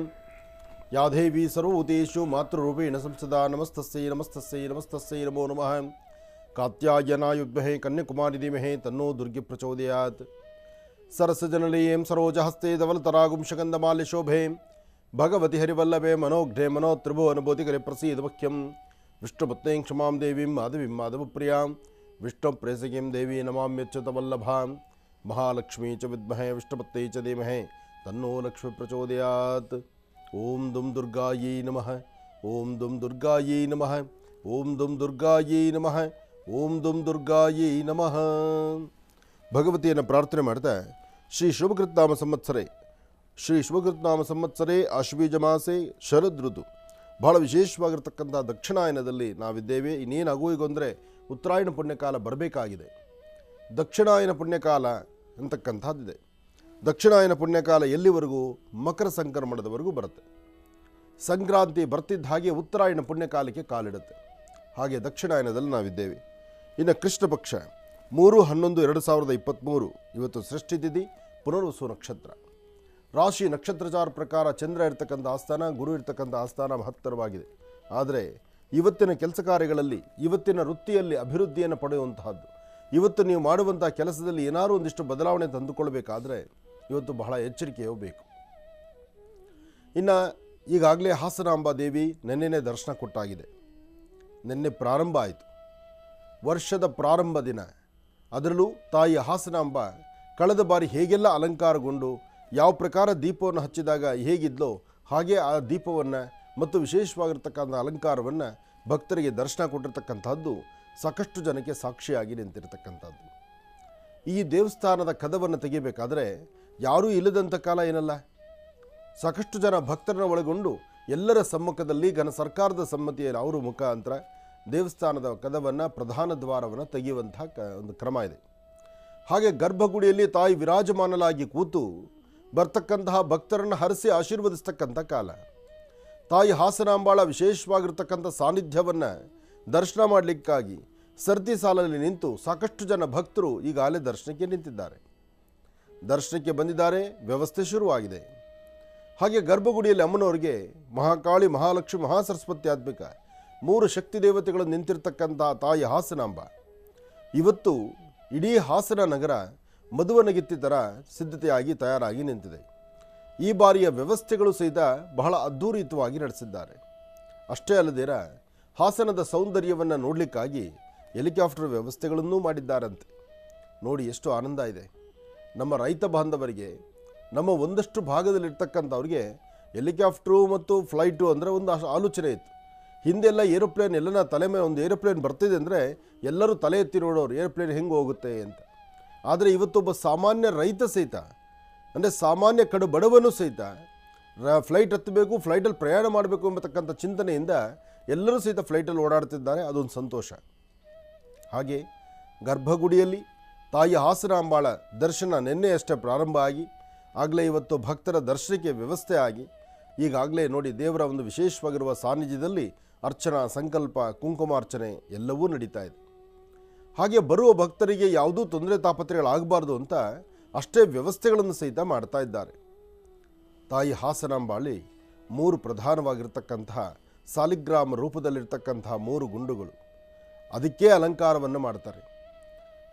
ಯಾ ದೇವಿ ಸರ್ವಭೂತೇಷು ಮಾತೃರೂಪೇಣ ಸಂಸ್ಥಿತಾ ನಮಸ್ತಸ್ಯೈ ನಮಸ್ತಸ್ಯೈ ನಮಸ್ತಸ್ಯೈ ನಮೋ ನಮಃ. ಕಾತ್ಯಾಯನಾಯ ವಿದ್ಮಹೇ ಕನ್ಯಾಕುಮಾರಿ ಧೀಮಹಿ ತನ್ನೋ ದುರ್ಗಿ ಪ್ರಚೋದಯಾತ್. ಸರಸಜನಲೀಯಂ ಸರೋಜಹಸ್ತೆ ಧವಲತರಾಗುಂಶಗಂಧಮಾಲ್ಯ ಶೋಭೆ ಭಗವತಿ ಹರಿವಲ್ಲಭೆ ಮನೋಘ್ನೆ ಮನೋತ್ರಿಭುವನಭೂತಿಕರೆ ಪ್ರಸೀದ ಮುಖ್ಯಂ. ವಿಷ್ಣುಪತ್ನೀಂ ಕ್ಷಮಾಂ ದೇವೀಂ ಮಾಧವೀಂ ಮಾಧವಪ್ರಿಯಾಂ ವಿಷ್ಣುಪ್ರೇಸಕೀಂ ದೇವಿ ನಮಾಮ್ಯಚ್ಯುತವಲ್ಲಭಾಂ. ಮಹಾಲಕ್ಷ್ಮೀ ಚ ವಿದ್ಮಹೇ ವಿಷ್ಣುಪತ್ನೈ ಚ ಧೀಮಹಿ ತನ್ನೋ ಲಕ್ಷ್ಮೀ ಪ್ರಚೋದಯಾತ್. ಓಂ ದುಂ ದುರ್ಗಾಯೈ ನಮಃ. ಓಂ ದುಂ ದುರ್ಗಾಯೈ ನಮಃ. ಓಂ ದುಂ ದುರ್ಗಾಯೈ ನಮಃ. ಓಂ ದುಂ ದುರ್ಗಾಯೈ ನಮಃ. ಭಗವತಿಯನ್ನು ಪ್ರಾರ್ಥನೆ ಮಾಡ್ತಾ ಶ್ರೀ ಶುಭಕೃತ್ನಾಮ ಸಂವತ್ಸರೇ ಆಶ್ವೀಜ ಮಾಸೆ ಶರದ್ ಋತು ಭಾಳ ವಿಶೇಷವಾಗಿರ್ತಕ್ಕಂಥ ದಕ್ಷಿಣಾಯನದಲ್ಲಿ ನಾವಿದ್ದೇವೆ. ಇನ್ನೇನು ಆಗೋಯಿಗೂ ಅಂದರೆ ಉತ್ತರಾಯಣ ಪುಣ್ಯಕಾಲ ಬರಬೇಕಾಗಿದೆ. ದಕ್ಷಿಣಾಯನ ಪುಣ್ಯಕಾಲ ಅಂತಕ್ಕಂಥದ್ದಿದೆ. ದಕ್ಷಿಣಾಯನ ಪುಣ್ಯಕಾಲ ಎಲ್ಲಿವರೆಗೂ? ಮಕರ ಸಂಕ್ರಮಣದವರೆಗೂ ಬರುತ್ತೆ. ಸಂಕ್ರಾಂತಿ ಬರ್ತಿದ್ದ ಹಾಗೆ ಉತ್ತರಾಯಣ ಪುಣ್ಯಕಾಲಕ್ಕೆ ಕಾಲಿಡುತ್ತೆ. ಹಾಗೆ ದಕ್ಷಿಣಾಯನದಲ್ಲಿ ನಾವಿದ್ದೇವೆ. ಇನ್ನು ಕೃಷ್ಣ ಪಕ್ಷ 3/11/2023 ಇವತ್ತು ಸೃಷ್ಟಿ ತಿಥಿ, ಪುನರ್ವಸು ನಕ್ಷತ್ರ. ರಾಶಿ ನಕ್ಷತ್ರಚಾರ ಪ್ರಕಾರ ಚಂದ್ರ ಇರ್ತಕ್ಕಂಥ ಆಸ್ಥಾನ, ಗುರು ಇರ್ತಕ್ಕಂಥ ಆಸ್ಥಾನ ಮಹತ್ತರವಾಗಿದೆ. ಆದರೆ ಇವತ್ತಿನ ಕೆಲಸ ಕಾರ್ಯಗಳಲ್ಲಿ, ಇವತ್ತಿನ ವೃತ್ತಿಯಲ್ಲಿ ಅಭಿವೃದ್ಧಿಯನ್ನು ಪಡೆಯುವಂತಹದ್ದು, ಇವತ್ತು ನೀವು ಮಾಡುವಂಥ ಕೆಲಸದಲ್ಲಿ ಏನಾದರೂ ಒಂದಿಷ್ಟು ಬದಲಾವಣೆ ತಂದುಕೊಳ್ಬೇಕಾದ್ರೆ ಇವತ್ತು ಬಹಳ ಎಚ್ಚರಿಕೆಯೂ ಬೇಕು. ಇನ್ನು ಈಗಾಗಲೇ ಹಾಸನಾಂಬಾ ದೇವಿ ನೆನ್ನೆನೇ ದರ್ಶನ ಕೊಟ್ಟಾಗಿದೆ. ನಿನ್ನೆ ಪ್ರಾರಂಭ ಆಯಿತು, ವರ್ಷದ ಪ್ರಾರಂಭ ದಿನ. ಅದರಲ್ಲೂ ತಾಯಿ ಹಾಸನಾಂಬ ಕಳೆದ ಬಾರಿ ಹೇಗೆಲ್ಲ ಅಲಂಕಾರಗೊಂಡು ಯಾವ ಪ್ರಕಾರ ದೀಪವನ್ನು ಹಚ್ಚಿದಾಗ ಹೇಗಿದ್ಲೋ ಹಾಗೆ ಆ ದೀಪವನ್ನು ಮತ್ತು ವಿಶೇಷವಾಗಿರ್ತಕ್ಕಂಥ ಅಲಂಕಾರವನ್ನು ಭಕ್ತರಿಗೆ ದರ್ಶನ ಕೊಟ್ಟಿರ್ತಕ್ಕಂಥದ್ದು ಸಾಕಷ್ಟು ಜನಕ್ಕೆ ಸಾಕ್ಷಿಯಾಗಿ ನಿಂತಿರ್ತಕ್ಕಂಥದ್ದು. ಈ ದೇವಸ್ಥಾನದ ಕದವನ್ನು ತೆಗಿಬೇಕಾದ್ರೆ ಯಾರೂ ಇಲ್ಲದಂಥ ಕಾಲ ಏನಲ್ಲ, ಸಾಕಷ್ಟು ಜನ ಭಕ್ತರನ್ನು ಒಳಗೊಂಡು ಎಲ್ಲರ ಸಮ್ಮುಖದಲ್ಲಿ ಘನ ಸರ್ಕಾರದ ಸಮ್ಮತಿಯಲ್ಲಿ ಅವರ ಮುಖಾಂತರ ದೇವಸ್ಥಾನದ ಕದವನ್ನು, ಪ್ರಧಾನ ದ್ವಾರವನ್ನು ತೆಗೆಯುವಂತಹ ಒಂದು ಕ್ರಮ ಇದೆ. ಹಾಗೆ ಗರ್ಭಗುಡಿಯಲ್ಲಿ ತಾಯಿ ವಿರಾಜಮಾನಲಾಗಿ ಕೂತು ಬರ್ತಕ್ಕಂತಹ ಭಕ್ತರನ್ನು ಹರಿಸಿ ಆಶೀರ್ವದಿಸ್ತಕ್ಕಂಥ ಕಾಲ. ತಾಯಿ ಹಾಸನಾಂಬಾಳ ವಿಶೇಷವಾಗಿರ್ತಕ್ಕಂಥ ಸಾನ್ನಿಧ್ಯವನ್ನು ದರ್ಶನ ಮಾಡಲಿಕ್ಕಾಗಿ ಸರತಿ ಸಾಲಲ್ಲಿ ನಿಂತು ಸಾಕಷ್ಟು ಜನ ಭಕ್ತರು ಈಗಾಗಲೇ ದರ್ಶನಕ್ಕೆ ನಿಂತಿದ್ದಾರೆ, ದರ್ಶನಕ್ಕೆ ಬಂದಿದ್ದಾರೆ. ವ್ಯವಸ್ಥೆ ಶುರುವಾಗಿದೆ. ಹಾಗೆ ಗರ್ಭಗುಡಿಯಲ್ಲಿ ಅಮ್ಮನವರಿಗೆ ಮಹಾಕಾಳಿ, ಮಹಾಲಕ್ಷ್ಮಿ, ಮಹಾಸರಸ್ವತ್ಯಾತ್ಮಿಕ 3 ಶಕ್ತಿ ದೇವತೆಗಳು ನಿಂತಿರ್ತಕ್ಕಂಥ ತಾಯಿ ಹಾಸನಾಂಬ ಇವತ್ತು ಇಡೀ ಹಾಸನ ನಗರ ಮದುವನಗಿತ್ತಿ ಥರ ಸಿದ್ಧತೆಯಾಗಿ ತಯಾರಾಗಿ ನಿಂತಿದೆ. ಈ ಬಾರಿಯ ವ್ಯವಸ್ಥೆಗಳು ಸಹಿತ ಬಹಳ ಅದ್ಧೂರಿತವಾಗಿ ನಡೆಸಿದ್ದಾರೆ. ಅಷ್ಟೇ ಅಲ್ಲದೇರ ಹಾಸನದ ಸೌಂದರ್ಯವನ್ನು ನೋಡಲಿಕ್ಕಾಗಿ ಹೆಲಿಕಾಪ್ಟರ್ ವ್ಯವಸ್ಥೆಗಳನ್ನೂ ಮಾಡಿದ್ದಾರಂತೆ. ನೋಡಿ ಎಷ್ಟು ಆನಂದ ಇದೆ. ನಮ್ಮ ರೈತ ಬಾಂಧವರಿಗೆ, ನಮ್ಮ ಒಂದಷ್ಟು ಭಾಗದಲ್ಲಿರ್ತಕ್ಕಂಥವ್ರಿಗೆ ಹೆಲಿಕಾಪ್ಟ್ರು ಮತ್ತು ಫ್ಲೈಟು ಅಂದರೆ ಒಂದು ಆಲೋಚನೆ ಇತ್ತು. ಹಿಂದೆಲ್ಲ ಏರೋಪ್ಲೇನ್ ಎಲ್ಲನ ತಲೆ ಮೇಲೆ ಒಂದು ಏರೋಪ್ಲೇನ್ ಬರ್ತಿದೆ ಅಂದರೆ ಎಲ್ಲರೂ ತಲೆ ಎತ್ತಿ ನೋಡೋರು ಏರೋಪ್ಲೇನ್ ಹೆಂಗೆ ಹೋಗುತ್ತೆ ಅಂತ. ಆದರೆ ಇವತ್ತೊಬ್ಬ ಸಾಮಾನ್ಯ ರೈತ ಸಹಿತ, ಅಂದರೆ ಸಾಮಾನ್ಯ ಕಡು ಬಡವನು ಸಹಿತ ಫ್ಲೈಟ್ ಹತ್ತಬೇಕು, ಫ್ಲೈಟಲ್ಲಿ ಪ್ರಯಾಣ ಮಾಡಬೇಕು ಎಂಬತಕ್ಕಂಥ ಚಿಂತನೆಯಿಂದ ಎಲ್ಲರೂ ಸಹಿತ ಫ್ಲೈಟಲ್ಲಿ ಓಡಾಡ್ತಿದ್ದಾರೆ. ಅದೊಂದು ಸಂತೋಷ. ಹಾಗೆ ಗರ್ಭಗುಡಿಯಲ್ಲಿ ತಾಯಿ ಹಾಸನಾಂಬಾಳ ದರ್ಶನ ನಿನ್ನೆಯಷ್ಟೇ ಪ್ರಾರಂಭ ಆಗಿ ಆಗಲೇ ಇವತ್ತು ಭಕ್ತರ ದರ್ಶನಕ್ಕೆ ವ್ಯವಸ್ಥೆ ಆಗಿ ಈಗಾಗಲೇ ನೋಡಿ ದೇವರ ಒಂದು ವಿಶೇಷವಾಗಿರುವ ಸಾನ್ನಿಧ್ಯದಲ್ಲಿ ಅರ್ಚನಾ, ಸಂಕಲ್ಪ, ಕುಂಕುಮಾರ್ಚನೆ ಎಲ್ಲವೂ ನಡೀತಾ ಇದೆ. ಹಾಗೆ ಬರುವ ಭಕ್ತರಿಗೆ ಯಾವುದೂ ತೊಂದರೆ ತಾಪತ್ರೆಗಳಾಗಬಾರ್ದು ಅಂತ ಅಷ್ಟೇ ವ್ಯವಸ್ಥೆಗಳನ್ನು ಸಹಿತ ಮಾಡ್ತಾ ಇದ್ದಾರೆ. ತಾಯಿ ಹಾಸನಾಂಬಾಳಿ 3 ಪ್ರಧಾನವಾಗಿರ್ತಕ್ಕಂತಹ ಸಾಲಿಗ್ರಾಮ ರೂಪದಲ್ಲಿರ್ತಕ್ಕಂತಹ 3 ಗುಂಡುಗಳು, ಅದಕ್ಕೆ ಅಲಂಕಾರವನ್ನು ಮಾಡ್ತಾರೆ.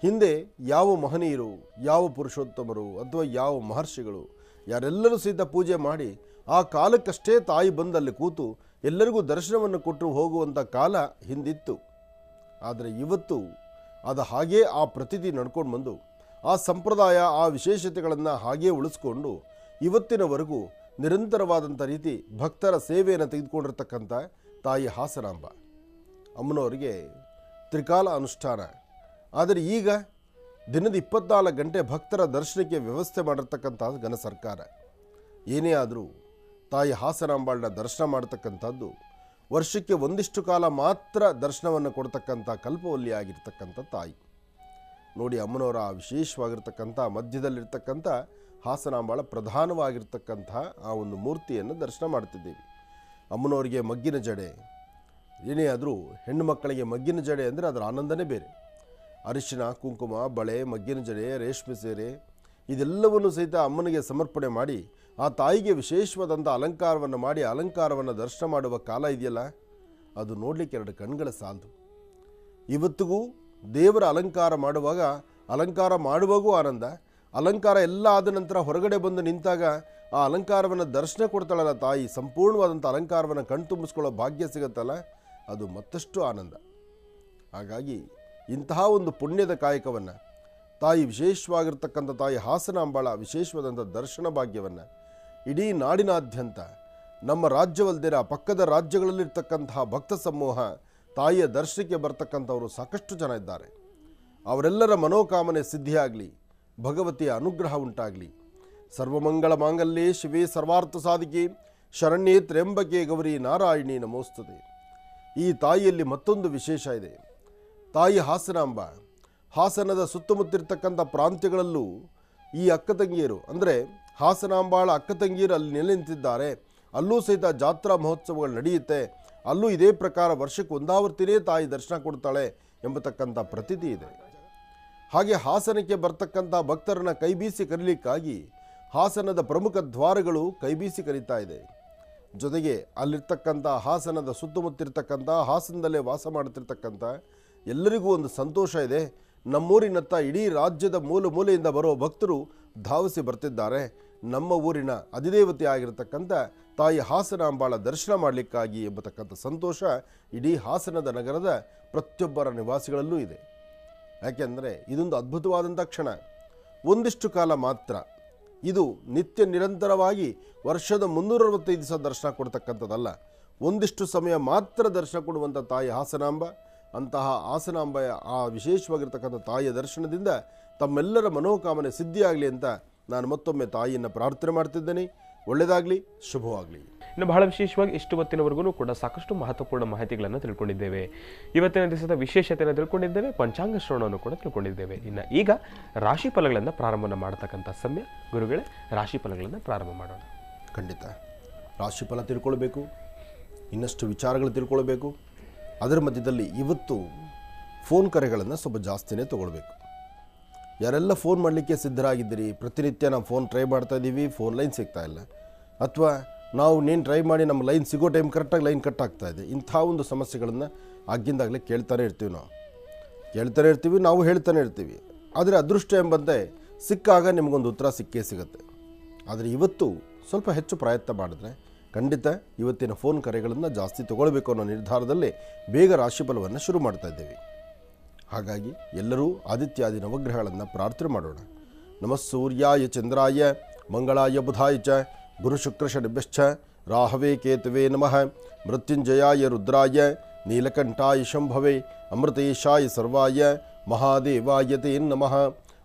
ಹಿಂದೆ ಯಾವ ಮಹನೀಯರು, ಯಾವ ಪುರುಷೋತ್ತಮರು ಅಥವಾ ಯಾವ ಮಹರ್ಷಿಗಳು ಯಾರೆಲ್ಲರೂ ಸಹಿತ ಪೂಜೆ ಮಾಡಿ ಆ ಕಾಲಕ್ಕಷ್ಟೇ ತಾಯಿ ಬಂದಲ್ಲಿ ಕೂತು ಎಲ್ಲರಿಗೂ ದರ್ಶನವನ್ನು ಕೊಟ್ಟು ಹೋಗುವಂಥ ಕಾಲ ಹಿಂದಿತ್ತು. ಆದರೆ ಇವತ್ತು ಅದು ಹಾಗೇ ಆ ಪ್ರತೀತಿ ನಡ್ಕೊಂಡು ಬಂದು ಆ ಸಂಪ್ರದಾಯ, ಆ ವಿಶೇಷತೆಗಳನ್ನು ಹಾಗೇ ಉಳಿಸ್ಕೊಂಡು ಇವತ್ತಿನವರೆಗೂ ನಿರಂತರವಾದಂಥ ರೀತಿ ಭಕ್ತರ ಸೇವೆಯನ್ನು ತೆಗೆದುಕೊಂಡಿರ್ತಕ್ಕಂಥ ತಾಯಿ ಹಾಸನಾಂಬ ಅಮ್ಮನವರಿಗೆ ತ್ರಿಕಾಲ ಅನುಷ್ಠಾನ. ಆದರೆ ಈಗ ದಿನದ 24 ಗಂಟೆ ಭಕ್ತರ ದರ್ಶನಕ್ಕೆ ವ್ಯವಸ್ಥೆ ಮಾಡಿರ್ತಕ್ಕಂಥ ಘನ ಸರ್ಕಾರ. ಏನೇ ಆದರೂ ತಾಯಿ ಹಾಸನಾಂಬಾಳನ್ನ ದರ್ಶನ ಮಾಡತಕ್ಕಂಥದ್ದು ವರ್ಷಕ್ಕೆ ಒಂದಿಷ್ಟು ಕಾಲ ಮಾತ್ರ ದರ್ಶನವನ್ನು ಕೊಡ್ತಕ್ಕಂಥ ಕಲ್ಪವಲ್ಲಿ ಆಗಿರ್ತಕ್ಕಂಥ ತಾಯಿ. ನೋಡಿ ಅಮ್ಮನವರ ವಿಶೇಷವಾಗಿರ್ತಕ್ಕಂಥ ಮಧ್ಯದಲ್ಲಿರ್ತಕ್ಕಂಥ ಹಾಸನಾಂಬಾಳ ಪ್ರಧಾನವಾಗಿರ್ತಕ್ಕಂಥ ಆ ಒಂದು ಮೂರ್ತಿಯನ್ನು ದರ್ಶನ ಮಾಡ್ತಿದ್ದೀವಿ. ಅಮ್ಮನವರಿಗೆ ಮಗ್ಗಿನ ಜಡೆ, ಏನೇ ಆದರೂ ಹೆಣ್ಣು ಮಕ್ಕಳಿಗೆ ಮಗ್ಗಿನ ಜಡೆ ಅಂದರೆ ಅದರ ಆನಂದನೇ ಬೇರೆ. ಅರಿಶಿನ, ಕುಂಕುಮ, ಬಳೆ, ಮಗ್ಗಿನ ಜಡೆ, ರೇಷ್ಮೆ ಸೀರೆ ಇದೆಲ್ಲವನ್ನು ಸಹಿತ ಅಮ್ಮನಿಗೆ ಸಮರ್ಪಣೆ ಮಾಡಿ ಆ ತಾಯಿಗೆ ವಿಶೇಷವಾದಂಥ ಅಲಂಕಾರವನ್ನು ಮಾಡಿ ಅಲಂಕಾರವನ್ನು ದರ್ಶನ ಮಾಡುವ ಕಾಲ ಇದೆಯಲ್ಲ, ಅದು ನೋಡಲಿಕ್ಕೆ 2 ಕಣ್ಗಳ ಸಾಲದು. ಇವತ್ತಿಗೂ ದೇವರ ಅಲಂಕಾರ ಮಾಡುವಾಗೂ ಆನಂದ, ಅಲಂಕಾರ ಎಲ್ಲ ಆದ ನಂತರ ಹೊರಗಡೆ ಬಂದು ನಿಂತಾಗ ಆ ಅಲಂಕಾರವನ್ನು ದರ್ಶನ ಕೊಡ್ತಾಳಲ್ಲ ತಾಯಿ, ಸಂಪೂರ್ಣವಾದಂಥ ಅಲಂಕಾರವನ್ನು ಕಣ್ತುಂಬಿಸ್ಕೊಳ್ಳೋ ಭಾಗ್ಯ ಸಿಗುತ್ತಲ್ಲ, ಅದು ಮತ್ತಷ್ಟು ಆನಂದ. ಹಾಗಾಗಿ ಇಂತಹ ಒಂದು ಪುಣ್ಯದ ಕಾಯಕವನ್ನು ತಾಯಿ ವಿಶೇಷವಾಗಿರ್ತಕ್ಕಂಥ ತಾಯಿ ಹಾಸನಾಂಬಾಳ ವಿಶೇಷವಾದಂಥ ದರ್ಶನ ಭಾಗ್ಯವನ್ನು ಇಡೀ ನಾಡಿನಾದ್ಯಂತ ನಮ್ಮ ರಾಜ್ಯವಲ್ಲದೆ ಪಕ್ಕದ ರಾಜ್ಯಗಳಲ್ಲಿರ್ತಕ್ಕಂತಹ ಭಕ್ತ ಸಮೂಹ ತಾಯಿಯ ದರ್ಶನಕ್ಕೆ ಬರ್ತಕ್ಕಂಥವರು ಸಾಕಷ್ಟು ಜನ ಇದ್ದಾರೆ. ಅವರೆಲ್ಲರ ಮನೋಕಾಮನೆ ಸಿದ್ಧಿಯಾಗಲಿ, ಭಗವತಿಯ ಅನುಗ್ರಹ ಉಂಟಾಗಲಿ. ಸರ್ವಮಂಗಳ ಮಾಂಗಲ್ಯೆ ಶಿವೇ ಸರ್ವಾರ್ಥ ಸಾಧಿಕೆ ಶರಣ್ಯೇ ತ್ರ್ಯಂಬಕೆ ಗೌರಿ ನಾರಾಯಣಿ ನಮೋಸ್ತುತೆ. ಈ ತಾಯಿಯಲ್ಲಿ ಮತ್ತೊಂದು ವಿಶೇಷ ಇದೆ. ತಾಯಿ ಹಾಸನಾಂಬ ಹಾಸನದ ಸುತ್ತಮುತ್ತಿರ್ತಕ್ಕಂಥ ಪ್ರಾಂತ್ಯಗಳಲ್ಲೂ ಈ ಅಕ್ಕ ತಂಗಿಯರು ಅಂದರೆ ಹಾಸನಾಂಬಾಳ ಅಕ್ಕ ತಂಗಿಯರು ಅಲ್ಲಿ ನೆಲೆ ನಿಂತಿದ್ದಾರೆ. ಅಲ್ಲೂ ಸಹಿತ ಜಾತ್ರಾ ಮಹೋತ್ಸವಗಳು ನಡೆಯುತ್ತೆ. ಅಲ್ಲೂ ಇದೇ ಪ್ರಕಾರ ವರ್ಷಕ್ಕೆ ಒಂದಾವರ್ತಿನೇ ತಾಯಿ ದರ್ಶನ ಕೊಡ್ತಾಳೆ ಎಂಬತಕ್ಕಂಥ ಪ್ರತೀತಿ ಇದೆ. ಹಾಗೆ ಹಾಸನಕ್ಕೆ ಬರ್ತಕ್ಕಂಥ ಭಕ್ತರನ್ನು ಕೈಬೀಸಿ ಕರೀಲಿಕ್ಕಾಗಿ ಹಾಸನದ ಪ್ರಮುಖ ದ್ವಾರಗಳು ಕೈಬೀಸಿ ಕರೀತಾ ಇದೆ. ಜೊತೆಗೆ ಅಲ್ಲಿರ್ತಕ್ಕಂಥ ಹಾಸನದ ಸುತ್ತಮುತ್ತಿರ್ತಕ್ಕಂಥ ಹಾಸನದಲ್ಲೇ ವಾಸ ಮಾಡ್ತಿರ್ತಕ್ಕಂಥ ಎಲ್ಲರಿಗೂ ಒಂದು ಸಂತೋಷ ಇದೆ. ನಮ್ಮೂರಿನತ್ತ ಇಡೀ ರಾಜ್ಯದ ಮೂಲೆ ಮೂಲೆಯಿಂದ ಬರೋ ಭಕ್ತರು ಧಾವಿಸಿ ಬರ್ತಿದ್ದಾರೆ. ನಮ್ಮ ಊರಿನ ಅಧಿದೇವತೆ ಆಗಿರತಕ್ಕಂಥ ತಾಯಿ ಹಾಸನಾಂಬಾಳ ದರ್ಶನ ಮಾಡಲಿಕ್ಕಾಗಿ ಎಂಬತಕ್ಕಂಥ ಸಂತೋಷ ಇಡೀ ಹಾಸನದ ನಗರದ ಪ್ರತಿಯೊಬ್ಬರ ನಿವಾಸಿಗಳಲ್ಲೂ ಇದೆ. ಯಾಕೆಂದರೆ ಇದೊಂದು ಅದ್ಭುತವಾದಂಥ ಕ್ಷಣ. ಒಂದಿಷ್ಟು ಕಾಲ ಮಾತ್ರ, ಇದು ನಿತ್ಯ ನಿರಂತರವಾಗಿ ವರ್ಷದ 365 ದಿವಸ ದರ್ಶನ ಕೊಡ್ತಕ್ಕಂಥದ್ದಲ್ಲ. ಒಂದಿಷ್ಟು ಸಮಯ ಮಾತ್ರ ದರ್ಶನ ಕೊಡುವಂಥ ತಾಯಿ ಹಾಸನಾಂಬ. ಅಂತಹ ಹಾಸನಾಂಬೆಯ ಆ ವಿಶೇಷವಾಗಿರ್ತಕ್ಕಂಥ ತಾಯಿಯ ದರ್ಶನದಿಂದ ತಮ್ಮೆಲ್ಲರ ಮನೋಕಾಮನೆ ಸಿದ್ಧಿಯಾಗಲಿ ಅಂತ ನಾನು ಮತ್ತೊಮ್ಮೆ ತಾಯಿಯನ್ನು ಪ್ರಾರ್ಥನೆ ಮಾಡ್ತಿದ್ದೇನೆ. ಒಳ್ಳೆಯದಾಗಲಿ, ಶುಭವಾಗಲಿ. ಇನ್ನು ಬಹಳ ವಿಶೇಷವಾಗಿ ಇಷ್ಟು ಹೊತ್ತಿನವರೆಗೂ ಕೂಡ ಸಾಕಷ್ಟು ಮಹತ್ವಪೂರ್ಣ ಮಾಹಿತಿಗಳನ್ನು ತಿಳ್ಕೊಂಡಿದ್ದೇವೆ. ಇವತ್ತಿನ ದಿವಸದ ವಿಶೇಷತೆಯನ್ನು ತಿಳ್ಕೊಂಡಿದ್ದೇವೆ, ಪಂಚಾಂಗ ಶ್ರವಣವನ್ನು ಕೂಡ ತಿಳ್ಕೊಂಡಿದ್ದೇವೆ. ಇನ್ನು ಈಗ ರಾಶಿ ಫಲಗಳನ್ನು ಪ್ರಾರಂಭ ಮಾಡತಕ್ಕಂಥ ಸಮಯ. ಗುರುಗಳೇ, ರಾಶಿ ಫಲಗಳನ್ನು ಪ್ರಾರಂಭ ಮಾಡೋಣ. ಖಂಡಿತ ರಾಶಿ ಫಲ ತಿಳ್ಕೊಳ್ಬೇಕು, ಇನ್ನಷ್ಟು ವಿಚಾರಗಳು ತಿಳ್ಕೊಳ್ಬೇಕು. ಅದರ ಮಧ್ಯದಲ್ಲಿ ಇವತ್ತು ಫೋನ್ ಕರೆಗಳನ್ನು ಸ್ವಲ್ಪ ಜಾಸ್ತಿನೇ ತೊಗೊಳ್ಬೇಕು. ಯಾರೆಲ್ಲ ಫೋನ್ ಮಾಡಲಿಕ್ಕೆ ಸಿದ್ಧರಾಗಿದ್ದೀರಿ, ಪ್ರತಿನಿತ್ಯ ನಾವು ಫೋನ್ ಟ್ರೈ ಮಾಡ್ತಾ ಇದ್ದೀವಿ, ಫೋನ್ ಲೈನ್ ಸಿಗ್ತಾ ಇಲ್ಲ, ಅಥವಾ ನಾವು ನೀನು ಟ್ರೈ ಮಾಡಿ ನಮ್ಮ ಲೈನ್ ಸಿಗೋ ಟೈಮ್ ಕರೆಕ್ಟಾಗಿ ಲೈನ್ ಕಟ್ ಆಗ್ತಾ ಇದೆ, ಇಂಥ ಒಂದು ಸಮಸ್ಯೆಗಳನ್ನು ಆಗಿಂದಾಗಲೇ ಕೇಳ್ತಾನೆ ಇರ್ತೀವಿ. ನಾವು ಹೇಳ್ತಾನೆ ಇರ್ತೀವಿ. ಆದರೆ ಅದೃಷ್ಟ ಎಂಬಂತೆ ಸಿಕ್ಕಾಗ ನಿಮಗೊಂದು ಉತ್ತರ ಸಿಕ್ಕೇ ಸಿಗುತ್ತೆ. ಆದರೆ ಇವತ್ತು ಸ್ವಲ್ಪ ಹೆಚ್ಚು ಪ್ರಯತ್ನ ಮಾಡಿದ್ರೆ ಖಂಡಿತ ಇವತ್ತಿನ ಫೋನ್ ಕರೆಗಳನ್ನು ಜಾಸ್ತಿ ತೊಗೊಳ್ಬೇಕು ಅನ್ನೋ ನಿರ್ಧಾರದಲ್ಲಿ ಬೇಗ ರಾಶಿಫಲವನ್ನು ಶುರು ಮಾಡ್ತಾ ಇದ್ದೇವೆ. ಹಾಗಾಗಿ ಎಲ್ಲರೂ ಆದಿತ್ಯಾದಿ ನವಗ್ರಹಗಳನ್ನು ಪ್ರಾರ್ಥನೆ ಮಾಡೋಣ. ನಮಃ ಸೂರ್ಯಾಯ ಚಂದ್ರಾಯ ಮಂಗಳಾಯ ಬುಧಾಯ ಚ ಗುರು ಶುಕ್ರ ಶನಿಭ್ಯಶ್ಚ ರಾಹವೇ ಕೇತುವೆ ನಮಃ. ಮೃತ್ಯುಂಜಯಾಯ ರುದ್ರಾಯ ನೀಲಕಂಠಾಯ ಶಂಭವೇ ಅಮೃತೇಶಾಯ ಸರ್ವಾಯ ಮಹಾದೇವಾಯ ತೇ ನಮಃ.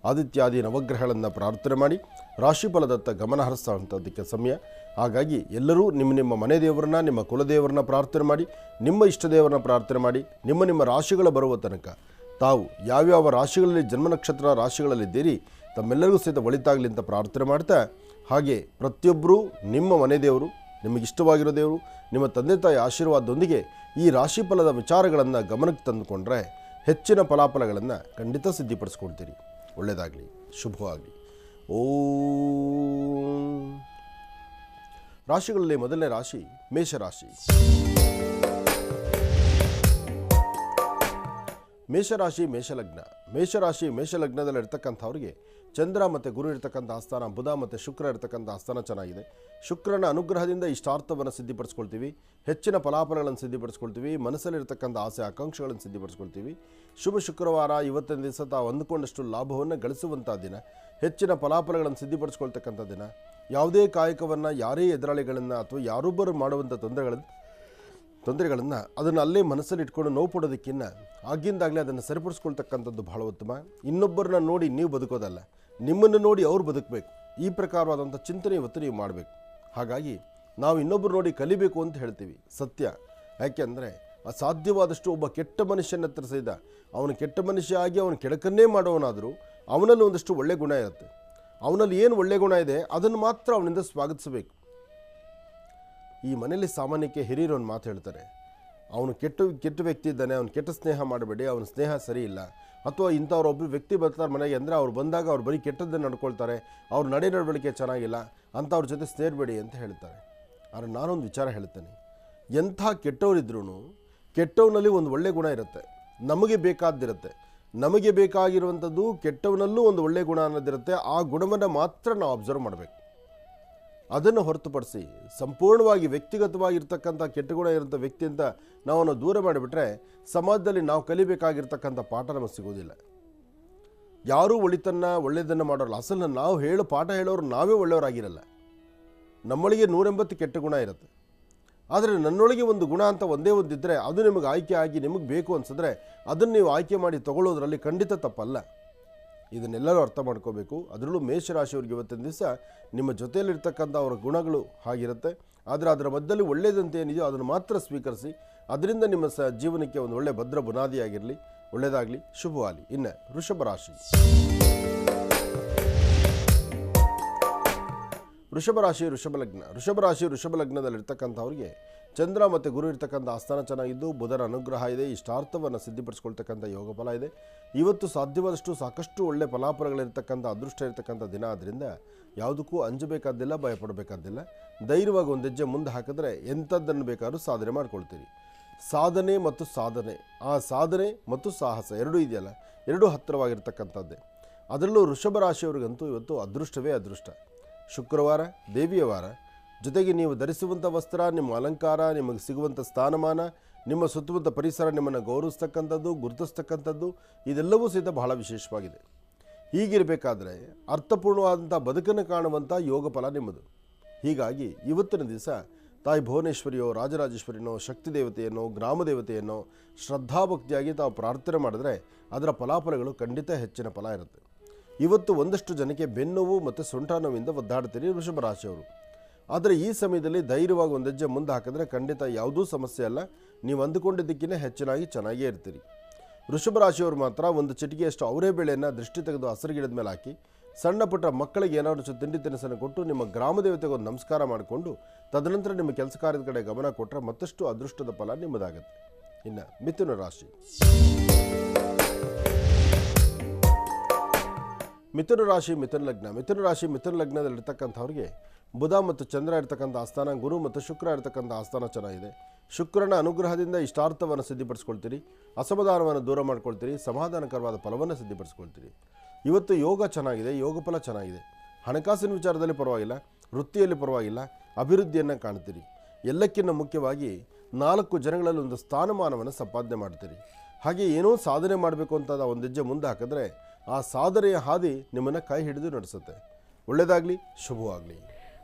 ಆದಿತ್ಯಾದಿ ನವಗ್ರಹಗಳನ್ನು ಪ್ರಾರ್ಥನೆ ಮಾಡಿ ರಾಶಿಫಲದತ್ತ ಗಮನ ಹರಿಸುವಂಥದ್ದಕ್ಕೆ ಸಮಯ. ಹಾಗಾಗಿ ಎಲ್ಲರೂ ನಿಮ್ಮ ಮನೆ ದೇವರನ್ನ, ನಿಮ್ಮ ಕುಲದೇವರನ್ನ ಪ್ರಾರ್ಥನೆ ಮಾಡಿ, ನಿಮ್ಮ ಇಷ್ಟ ದೇವರನ್ನ ಪ್ರಾರ್ಥನೆ ಮಾಡಿ, ನಿಮ್ಮ ರಾಶಿಗಳ ಬರುವ ತನಕ ತಾವು ಯಾವ್ಯಾವ ರಾಶಿಗಳಲ್ಲಿ ಜನ್ಮ ನಕ್ಷತ್ರ ರಾಶಿಗಳಲ್ಲಿದ್ದೀರಿ ತಮ್ಮೆಲ್ಲರಿಗೂ ಸಹಿತ ಒಳಿತಾಗಲಿ ಅಂತ ಪ್ರಾರ್ಥನೆ ಮಾಡ್ತಾ, ಹಾಗೆ ಪ್ರತಿಯೊಬ್ಬರೂ ನಿಮ್ಮ ಮನೆ ದೇವರು, ನಿಮಗೆ ಇಷ್ಟವಾಗಿರೋ ದೇವರು, ನಿಮ್ಮ ತಂದೆ ತಾಯಿ ಆಶೀರ್ವಾದದೊಂದಿಗೆ ಈ ರಾಶಿಫಲದ ವಿಚಾರಗಳನ್ನು ಗಮನಕ್ಕೆ ತಂದುಕೊಂಡ್ರೆ ಹೆಚ್ಚಿನ ಫಲಾಫಲಗಳನ್ನು ಖಂಡಿತ ಸಿದ್ಧಿಪಡಿಸ್ಕೊಳ್ತೀರಿ. ಒಳ್ಳೆಯದಾಗಲಿ, ಶುಭವಾಗಲಿ. ಓಂ. ರಾಶಿಗಳಲ್ಲಿ ಮೊದಲನೇ ರಾಶಿ ಮೇಷರಾಶಿ. ಮೇಷರಾಶಿ ಮೇಷಲಗ್ನ. ಮೇಷಲಗ್ನದಲ್ಲಿ ಇರ್ತಕ್ಕಂಥವ್ರಿಗೆ ಚಂದ್ರ ಮತ್ತು ಗುರು ಇರ್ತಕ್ಕಂಥ ಆಸ್ಥಾನ, ಬುಧ ಮತ್ತು ಶುಕ್ರ ಇರ್ತಕ್ಕಂಥ ಆಸ್ಥಾನ ಚೆನ್ನಾಗಿದೆ. ಶುಕ್ರನ ಅನುಗ್ರಹದಿಂದ ಇಷ್ಟಾರ್ಥವನ್ನು ಸಿದ್ಧಿಪಡಿಸ್ಕೊಳ್ತೀವಿ, ಹೆಚ್ಚಿನ ಫಲಾಫಲಗಳನ್ನು ಸಿದ್ಧಿಪಡಿಸ್ಕೊಳ್ತೀವಿ, ಮನಸ್ಸಲ್ಲಿರ್ತಕ್ಕಂಥ ಆಸೆ ಆಕಾಂಕ್ಷೆಗಳನ್ನು ಸಿದ್ಧಿಪಡಿಸ್ಕೊಳ್ತೀವಿ. ಶುಭ ಶುಕ್ರವಾರ ಇವತ್ತಿನ ದಿವಸ ತಾವು ಅಂದುಕೊಂಡಷ್ಟು ಲಾಭವನ್ನು ಗಳಿಸುವಂಥ ದಿನ, ಹೆಚ್ಚಿನ ಫಲಾಫಲಗಳನ್ನು ಸಿದ್ಧಿಪಡಿಸ್ಕೊಳ್ತಕ್ಕಂಥ ದಿನ. ಯಾವುದೇ ಕಾಯಕವನ್ನು, ಯಾರೇ ಎದುರಾಳಿಗಳನ್ನು ಅಥವಾ ಯಾರೊಬ್ಬರು ಮಾಡುವಂಥ ತೊಂದರೆಗಳನ್ನು ಅದನ್ನು ಅಲ್ಲೇ ಮನಸ್ಸಲ್ಲಿ ಇಟ್ಕೊಂಡು ನೋವು ಪಡೋದಕ್ಕಿಂತ ಆಗಿಂದಾಗಲೇ ಅದನ್ನು ಸರಿಪಡಿಸ್ಕೊಳ್ತಕ್ಕಂಥದ್ದು ಬಹಳ ಉತ್ತಮ. ಇನ್ನೊಬ್ಬರನ್ನ ನೋಡಿ ನೀವು ಬದುಕೋದಲ್ಲ, ನಿಮ್ಮನ್ನು ನೋಡಿ ಅವ್ರು ಬದುಕಬೇಕು. ಈ ಪ್ರಕಾರವಾದಂಥ ಚಿಂತನೆ ಇವತ್ತು ನೀವು ಮಾಡಬೇಕು. ಹಾಗಾಗಿ ನಾವು ಇನ್ನೊಬ್ಬರು ನೋಡಿ ಕಲಿಬೇಕು ಅಂತ ಹೇಳ್ತೀವಿ, ಸತ್ಯ. ಯಾಕೆಂದರೆ ಅಸಾಧ್ಯವಾದಷ್ಟು ಒಬ್ಬ ಕೆಟ್ಟ ಮನುಷ್ಯನ ಹತ್ರ ಸಹಿತ ಅವನು ಕೆಟ್ಟ ಮನುಷ್ಯ ಆಗಿ ಅವನು ಕೆಡಕನ್ನೇ ಮಾಡೋವನಾದರೂ ಅವನಲ್ಲಿ ಒಂದಷ್ಟು ಒಳ್ಳೆ ಗುಣ ಇರುತ್ತೆ. ಅವನಲ್ಲಿ ಏನು ಒಳ್ಳೆ ಗುಣ ಇದೆ ಅದನ್ನು ಮಾತ್ರ ಅವನಿಂದ ಸ್ವಾಗತಿಸಬೇಕು. ಈ ಮನೆಯಲ್ಲಿ ಸಾಮಾನ್ಯಕ್ಕೆ ಹಿರಿಯರು ಒಂದು ಮಾತು ಹೇಳ್ತಾರೆ, ಅವನು ಕೆಟ್ಟ ವ್ಯಕ್ತಿ ಇದ್ದಾನೆ, ಅವನು ಕೆಟ್ಟ ಸ್ನೇಹ ಮಾಡಬೇಡಿ, ಅವನ ಸ್ನೇಹ ಸರಿ ಇಲ್ಲ. ಅಥವಾ ಇಂಥವ್ರೊಬ್ಬರು ವ್ಯಕ್ತಿ ಬರ್ತಾರೆ ಮನೆಗೆ ಅಂದರೆ ಅವ್ರು ಬಂದಾಗ ಅವ್ರು ಬರೀ ಕೆಟ್ಟದ್ದನ್ನು ನಡ್ಕೊಳ್ತಾರೆ, ಅವ್ರ ನಡವಳಿಕೆ ಚೆನ್ನಾಗಿಲ್ಲ, ಅಂಥವ್ರ ಜೊತೆ ಸೇರಬೇಡಿ ಅಂತ ಹೇಳ್ತಾರೆ. ಆದರೆ ನಾನೊಂದು ವಿಚಾರ ಹೇಳ್ತೇನೆ, ಎಂಥ ಕೆಟ್ಟವರಿದ್ರೂ ಕೆಟ್ಟವನಲ್ಲಿ ಒಂದು ಒಳ್ಳೆ ಗುಣ ಇರುತ್ತೆ, ನಮಗೆ ಬೇಕಾದ್ದಿರುತ್ತೆ. ನಮಗೆ ಬೇಕಾಗಿರುವಂಥದ್ದು ಕೆಟ್ಟವನಲ್ಲೂ ಒಂದು ಒಳ್ಳೆ ಗುಣ ಅನ್ನೋದಿರುತ್ತೆ. ಆ ಗುಣವನ್ನು ಮಾತ್ರ ನಾವು ಅಬ್ಸರ್ವ್ ಮಾಡಬೇಕು. ಅದನ್ನು ಹೊರತುಪಡಿಸಿ ಸಂಪೂರ್ಣವಾಗಿ ವ್ಯಕ್ತಿಗತವಾಗಿರ್ತಕ್ಕಂಥ ಕೆಟ್ಟ ಗುಣ ಇರೋಂಥ ವ್ಯಕ್ತಿ ಅಂತ ನಾವು ದೂರ ಮಾಡಿಬಿಟ್ರೆ ಸಮಾಜದಲ್ಲಿ ನಾವು ಕಲಿಬೇಕಾಗಿರ್ತಕ್ಕಂಥ ಪಾಠ ನಮಗೆ ಸಿಗೋದಿಲ್ಲ. ಯಾರೂ ಒಳ್ಳೆಯದನ್ನು ಮಾಡೋಲ್ಲ. ಅಸಲು ನಾವು ಪಾಠ ಹೇಳೋರು ನಾವೇ ಒಳ್ಳೆಯವರಾಗಿರಲ್ಲ. ನಮ್ಮೊಳಗೆ 180 ಕೆಟ್ಟ ಗುಣ ಇರುತ್ತೆ. ಆದರೆ ನನ್ನೊಳಗೆ ಒಂದು ಗುಣ ಅಂತ ಒಂದೇ ಒಂದಿದ್ದರೆ ಅದು ನಿಮಗೆ ಆಯ್ಕೆ ಆಗಿ ನಿಮಗೆ ಬೇಕು ಅನಿಸಿದ್ರೆ ಅದನ್ನು ನೀವು ಆಯ್ಕೆ ಮಾಡಿ ತಗೊಳ್ಳೋದ್ರಲ್ಲಿ ಖಂಡಿತ ತಪ್ಪಲ್ಲ. ಇದನ್ನೆಲ್ಲರೂ ಅರ್ಥ ಮಾಡ್ಕೋಬೇಕು. ಅದರಲ್ಲೂ ಮೇಷರಾಶಿಯವರಿಗೆ ಇವತ್ತಿನ ದಿವಸ ನಿಮ್ಮ ಜೊತೆಯಲ್ಲಿರ್ತಕ್ಕಂಥ ಅವರ ಗುಣಗಳು ಹಾಗಿರುತ್ತೆ. ಆದರೆ ಅದರ ಮಧ್ಯದಲ್ಲಿ ಒಳ್ಳೆಯದಂತ ಏನಿದೆಯೋ ಅದನ್ನು ಮಾತ್ರ ಸ್ವೀಕರಿಸಿ, ಅದರಿಂದ ನಿಮ್ಮ ಜೀವನಕ್ಕೆ ಒಂದು ಒಳ್ಳೆಯ ಭದ್ರ ಬುನಾದಿಯಾಗಿರಲಿ. ಒಳ್ಳೆಯದಾಗಲಿ, ಶುಭವಾಗಲಿ. ಇನ್ನು ವೃಷಭ ರಾಶಿ. ವೃಷಭ ರಾಶಿ ವೃಷಭ ಲಗ್ನ. ವೃಷಭ ರಾಶಿ ವೃಷಭ ಲಗ್ನದಲ್ಲಿರ್ತಕ್ಕಂಥವ್ರಿಗೆ ಚಂದ್ರ ಮತ್ತು ಗುರು ಇರ್ತಕ್ಕಂಥ ಆಸ್ಥಾನ ಚೆನ್ನಾಗಿದ್ದು ಬುಧನ ಅನುಗ್ರಹ ಇದೆ. ಇಷ್ಟಾರ್ಥವನ್ನು ಸಿದ್ಧಿಪಡಿಸ್ಕೊಳ್ತಕ್ಕಂಥ ಯೋಗ ಫಲ ಇದೆ. ಇವತ್ತು ಸಾಧ್ಯವಾದಷ್ಟು ಸಾಕಷ್ಟು ಒಳ್ಳೆ ಫಲಾಫಲಗಳಿರ್ತಕ್ಕಂಥ ಅದೃಷ್ಟ ಇರತಕ್ಕಂಥ ದಿನ. ಆದ್ದರಿಂದ ಯಾವುದಕ್ಕೂ ಅಂಜಬೇಕಾದ್ದಿಲ್ಲ, ಭಯಪಡಬೇಕಾದ್ದಿಲ್ಲ. ಧೈರ್ಯವಾಗಿ ಒಂದು ಹೆಜ್ಜೆ ಮುಂದೆ ಹಾಕಿದ್ರೆ ಎಂಥದ್ದನ್ನು ಬೇಕಾದ್ರೂ ಸಾಧನೆ ಮಾಡ್ಕೊಳ್ತೀರಿ. ಸಾಧನೆ ಮತ್ತು ಸಾಧನೆ, ಆ ಸಾಧನೆ ಮತ್ತು ಸಾಹಸ ಎರಡೂ ಇದೆಯಲ್ಲ, ಎರಡೂ ಹತ್ತಿರವಾಗಿರ್ತಕ್ಕಂಥದ್ದೇ. ಅದರಲ್ಲೂ ವೃಷಭ ರಾಶಿಯವರಿಗಂತೂ ಇವತ್ತು ಅದೃಷ್ಟವೇ ಅದೃಷ್ಟ. ಶುಕ್ರವಾರ, ದೇವಿಯ ವಾರ. ಜೊತೆಗೆ ನೀವು ಧರಿಸುವಂಥ ವಸ್ತ್ರ, ನಿಮ್ಮ ಅಲಂಕಾರ, ನಿಮಗೆ ಸಿಗುವಂಥ ಸ್ಥಾನಮಾನ, ನಿಮ್ಮ ಸುತ್ತಮುತ್ತ ಪರಿಸರ ನಿಮ್ಮನ್ನು ಗೌರವಿಸ್ತಕ್ಕಂಥದ್ದು, ಗುರುತಿಸ್ತಕ್ಕಂಥದ್ದು, ಇದೆಲ್ಲವೂ ಸಹಿತ ಬಹಳ ವಿಶೇಷವಾಗಿದೆ. ಹೀಗಿರಬೇಕಾದ್ರೆ ಅರ್ಥಪೂರ್ಣವಾದಂಥ ಬದುಕನ್ನು ಕಾಣುವಂಥ ಯೋಗ ಫಲ ನಿಮ್ಮದು. ಹೀಗಾಗಿ ಇವತ್ತಿನ ದಿವಸ ತಾಯಿ ಭುವನೇಶ್ವರಿಯೋ, ರಾಜರಾಜೇಶ್ವರಿನೋ, ಶಕ್ತಿ ದೇವತೆಯನ್ನೋ, ಗ್ರಾಮ ದೇವತೆಯನ್ನೋ ಶ್ರದ್ಧಾಭಕ್ತಿಯಾಗಿ ತಾವು ಪ್ರಾರ್ಥನೆ ಮಾಡಿದ್ರೆ ಅದರ ಫಲಾಫಲಗಳು ಖಂಡಿತ ಹೆಚ್ಚಿನ ಫಲ ಇರುತ್ತೆ. ಇವತ್ತು ಒಂದಷ್ಟು ಜನಕ್ಕೆ ಬೆನ್ನೋವು ಮತ್ತು ಸೊಂಟ ನೋವಿಂದ ಒದ್ದಾಡ್ತೀರಿ ವೃಷಭ ರಾಶಿಯವರು. ಆದರೆ ಈ ಸಮಯದಲ್ಲಿ ಧೈರ್ಯವಾಗಿ ಒಂದು ಹೆಜ್ಜೆ ಮುಂದೆ ಹಾಕಿದ್ರೆ ಖಂಡಿತ ಯಾವುದೂ ಸಮಸ್ಯೆ ಅಲ್ಲ. ನೀವು ಅಂದುಕೊಂಡಿದ್ದಕ್ಕಿಂತ ಹೆಚ್ಚಿನಾಗಿ ಚೆನ್ನಾಗೇ ಇರ್ತೀರಿ. ವೃಷಭ ರಾಶಿಯವರು ಮಾತ್ರ ಒಂದು ಚಿಟಿಕೆಯಷ್ಟು ಅವರೇ ಬೆಳೆಯನ್ನು ದೃಷ್ಟಿ ತೆಗೆದು ಹಸಿರು ಗಿಡದ ಮೇಲೆ ಹಾಕಿ ಸಣ್ಣ ಪುಟ್ಟ ಮಕ್ಕಳಿಗೆ ಏನಾದರೂ ತಿಂಡಿ ತಿನಿಸನ್ನು ಕೊಟ್ಟು ನಿಮ್ಮ ಗ್ರಾಮ ದೇವತೆಗೆ ಒಂದು ನಮಸ್ಕಾರ ಮಾಡಿಕೊಂಡು ತದನಂತರ ನಿಮ್ಮ ಕೆಲಸ ಕಾರ್ಯದ ಕಡೆ ಗಮನ ಕೊಟ್ಟರೆ ಮತ್ತಷ್ಟು ಅದೃಷ್ಟದ ಫಲ ನಿಮ್ಮದಾಗುತ್ತೆ. ಇನ್ನು ಮಿಥುನ ರಾಶಿ. ಮಿಥುನ ರಾಶಿ ಮಿಥುನ ಲಗ್ನ. ಮಿಥುನ ರಾಶಿ ಮಿಥುನ ಲಗ್ನದಲ್ಲಿರ್ತಕ್ಕಂಥವ್ರಿಗೆ ಬುಧ ಮತ್ತು ಚಂದ್ರ ಇರ್ತಕ್ಕಂಥ ಆಸ್ಥಾನ, ಗುರು ಮತ್ತು ಶುಕ್ರ ಇರ್ತಕ್ಕಂಥ ಆಸ್ಥಾನ ಚೆನ್ನಾಗಿದೆ. ಶುಕ್ರನ ಅನುಗ್ರಹದಿಂದ ಇಷ್ಟಾರ್ಥವನ್ನು ಸಿದ್ಧಿಪಡಿಸ್ಕೊಳ್ತೀರಿ, ಅಸಮಾಧಾನವನ್ನು ದೂರ ಮಾಡ್ಕೊಳ್ತೀರಿ, ಸಮಾಧಾನಕರವಾದ ಫಲವನ್ನು ಸಿದ್ಧಿಪಡಿಸ್ಕೊಳ್ತೀರಿ. ಇವತ್ತು ಯೋಗ ಚೆನ್ನಾಗಿದೆ, ಯೋಗ ಫಲ ಚೆನ್ನಾಗಿದೆ. ಹಣಕಾಸಿನ ವಿಚಾರದಲ್ಲಿ ಪರವಾಗಿಲ್ಲ, ವೃತ್ತಿಯಲ್ಲಿ ಪರವಾಗಿಲ್ಲ, ಅಭಿವೃದ್ಧಿಯನ್ನು ಕಾಣ್ತೀರಿ. ಎಲ್ಲಕ್ಕಿಂತ ಮುಖ್ಯವಾಗಿ 4 ಜನಗಳಲ್ಲಿ ಒಂದು ಸ್ಥಾನಮಾನವನ್ನು ಸಂಪಾದನೆ ಮಾಡ್ತೀರಿ. ಹಾಗೆ ಏನೋ ಸಾಧನೆ ಮಾಡಬೇಕು ಅಂತ ಒಂದು ಹೆಜ್ಜೆ ಮುಂದೆ ಹಾಕಿದ್ರೆ ಆ ಸಾಧನೆಯ ಹಾದಿ ನಿಮ್ಮನ್ನು ಕೈ ಹಿಡಿದು ನಡೆಸುತ್ತೆ. ಒಳ್ಳೆಯದಾಗಲಿ, ಶುಭವಾಗಲಿ.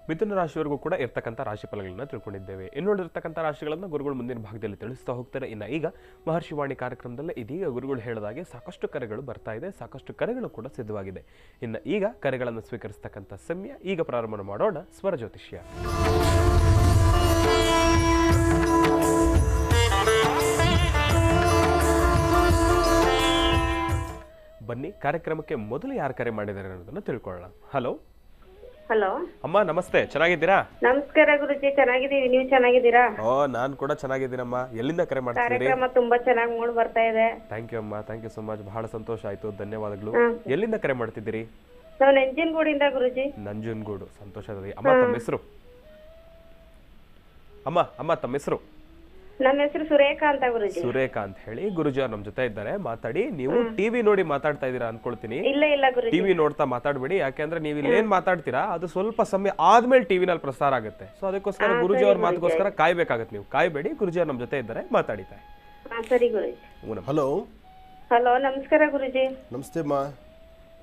ಮಿಥುನ ರಾಶಿಯವರೆಗೂ ಕೂಡ ಇರ್ತಕ್ಕಂಥ ರಾಶಿ ಫಲಗಳನ್ನ ತಿಳ್ಕೊಂಡಿದ್ದೇವೆ. ಇನ್ನುಳಿದಿರ್ತಕ್ಕಂಥ ರಾಶಿಗಳನ್ನು ಗುರುಗಳು ಮುಂದಿನ ಭಾಗದಲ್ಲಿ ತಿಳಿಸ್ತಾ ಹೋಗ್ತಾರೆ. ಇನ್ನು ಈಗ ಮಹರ್ಷಿವಾಣಿ ಕಾರ್ಯಕ್ರಮದಲ್ಲಿ ಇದೀಗ ಗುರುಗಳು ಹೇಳಿದಾಗೆ ಸಾಕಷ್ಟು ಕರೆಗಳು ಬರ್ತಾ ಇದೆ, ಸಾಕಷ್ಟು ಕರೆಗಳು ಕೂಡ ಸಿದ್ಧವಾಗಿದೆ. ಇನ್ನು ಈಗ ಕರೆಗಳನ್ನು ಸ್ವೀಕರಿಸ್ತಕ್ಕಂಥ ಸಮಯ. ಈಗ ಪ್ರಾರಂಭ ಮಾಡೋಣ ಸ್ವರ ಜ್ಯೋತಿಷ್ಯ. ಬನ್ನಿ ಕಾರ್ಯಕ್ರಮಕ್ಕೆ ಮೊದಲು ಯಾರು ಕರೆ ಮಾಡಿದ್ದಾರೆ ಅನ್ನೋದನ್ನ ತಿಳ್ಕೊಳ್ಳೋಣ. ಹಲೋ ಹಲೋ ಅಮ್ಮ, ನಮಸ್ತೆ. ಚೆನ್ನಾಗಿದ್ದೀರಾ? ನಮಸ್ಕಾರ ಗುರುಜಿ, ಚೆನ್ನಾಗಿದ್ದೀವಿ. ನೀವು ಚೆನ್ನಾಗಿದ್ದೀರಾ? ಓ, ನಾನು ಕೂಡ ಚೆನ್ನಾಗಿದ್ದೀನಮ್ಮ. ಎಲ್ಲಿಂದ ಕರೆ ಮಾಡ್ತಿದ್ದೀರಿ? ಕಾರ್ಯಕ್ರಮ ತುಂಬಾ ಚೆನ್ನಾಗಿ ಮೂಡ್ ಬರ್ತಾ ಇದೆ. ಥ್ಯಾಂಕ್ ಯು ಅಮ್ಮ, ಥ್ಯಾಂಕ್ ಯು ಸೊ ಮಚ್. ಬಹಳ ಸಂತೋಷ ಆಯ್ತು, ಧನ್ಯವಾದಗಳು. ಎಲ್ಲಿಂದ ಕರೆ ಮಾಡ್ತಿದ್ದೀರಿ? ನಾವು ನಂಜನಗೂಡಿಂದ ಗುರುಜಿ. ನಂಜನಗೂಡು, ಸಂತೋಷದಲ್ಲಿ. ಅಮ್ಮ ತಮ್ಮ ಹೆಸರು? ಅಮ್ಮ ತಮ್ಮ ಹೆಸರು? ನಮ್ಮ ಹೆಸರು ಸುರೇಖಾ ಅಂತ ಗುರುಜಿ. ಸುರೇಖಾ ಅಂತ ಹೇಳಿ. ಗುರುಜಿ ಅವ್ರು ನಮ್ ಜೊತೆ ಇದ್ದಾರೆ, ಮಾತಾಡಿ. ನೀವು ಟಿವಿ ನೋಡಿ ಮಾತಾಡ್ತಾ ಇದ್ದೀರಾ ಅನ್ಕೊಳ್ತೀನಿ. ಇಲ್ಲ ಗುರುಜಿ, ಟಿವಿ ನೋಡ್ತಾ ಮಾತಾಡ್ಬೇಡಿ. ಯಾಕೆಂದ್ರೆ ನೀವು ಇಲ್ಲೇನ್ ಮಾತಾಡ್ತೀರಾ ಅದು ಸ್ವಲ್ಪ ಸಮಯ ಆದ್ಮೇಲೆ ಟಿವಿನಲ್ಲಿ ಪ್ರಸಾರ ಆಗುತ್ತೆ. ಸೊ ಅದಕ್ಕೋಸ್ಕರ ಗುರುಜಿ ಅವ್ರ ಮಾತುಗೋಸ್ಕರ ಕಾಯ್ಬೇಕಾಗತ್ತೆ. ನೀವು ಕಾಯ್ಬೇಡಿ. ಗುರುಜಿ ಅವ್ರು ನಮ್ ಜೊತೆ ಇದ್ದಾರೆ, ಮಾತಾಡಿತಾ. ಸರಿ ಗುರುಜಿ. ಹಲೋ ಹಲೋ, ನಮಸ್ಕಾರ ಗುರುಜಿ. ನಮಸ್ತೆ ಅಮ್ಮ.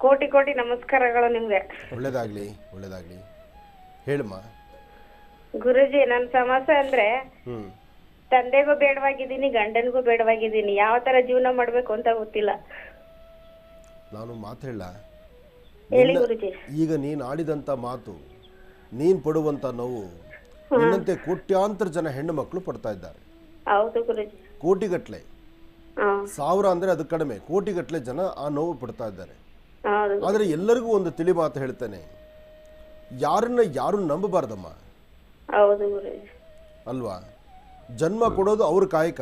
ಕೋಟಿ ಕೋಟಿ ನಮಸ್ಕಾರಗಳು ನಿಮ್ಗೆ. ಒಳ್ಳೆಯದಾಗಲಿ, ಒಳ್ಳೆಯದಾಗಲಿ. ಹೇಳಮ್ಮ ಗುರುಜಿ. ನನ್ನ ಸಮಸ್ಯೆ ಅಂದ್ರೆ ತಂದೆಗೂ ಬೇಡವಾಗಿದ್ದೀನಿ, ಗಂಡನಿಗೂ ಬೇಡವಾಗಿದ್ದೀನಿ. ಯಾವ ತರ ಜೀವನ ಮಾಡ್ಬೇಕು ಅಂತ ಗೊತ್ತಿಲ್ಲ. ನಾನು ಮಾತು ಹೇಳ, ಹೇಳಿ ಗುರುಜಿ. ಈಗ ನೀನು ಆಡಿದಂಥ ಮಾತು, ನೀನು ಪಡುವಂಥ ನೋವು ನಿನ್ನಂತೆ ಕೋಟ್ಯಾಂತರ ಜನ ಹೆಣ್ಣು ಮಕ್ಕಳು ಪಡ್ತಾ ಇದ್ದಾರೆ. ಹೌದು ಗುರುಜಿ. ಕೋಟಿಗಟ್ಟಲೆ, ಸಾವಿರ ಅಂದರೆ ಅದು ಕಡಿಮೆ, ಕೋಟಿಗಟ್ಟಲೆ ಜನ ಆ ನೋವು ಪಡ್ತಾ ಇದ್ದಾರೆ. ಆದರೆ ಎಲ್ಲರಿಗೂ ಒಂದು ತಿಳಿ ಮಾತು ಹೇಳ್ತೇನೆ, ಯಾರು ನಂಬಬಾರ್ದಮ್ಮ. ಹೌದು ಗುರುಜಿ. ಅಲ್ವಾ? ಜನ್ಮ ಕೊಡೋದು ಅವ್ರ ಕಾಯಕ.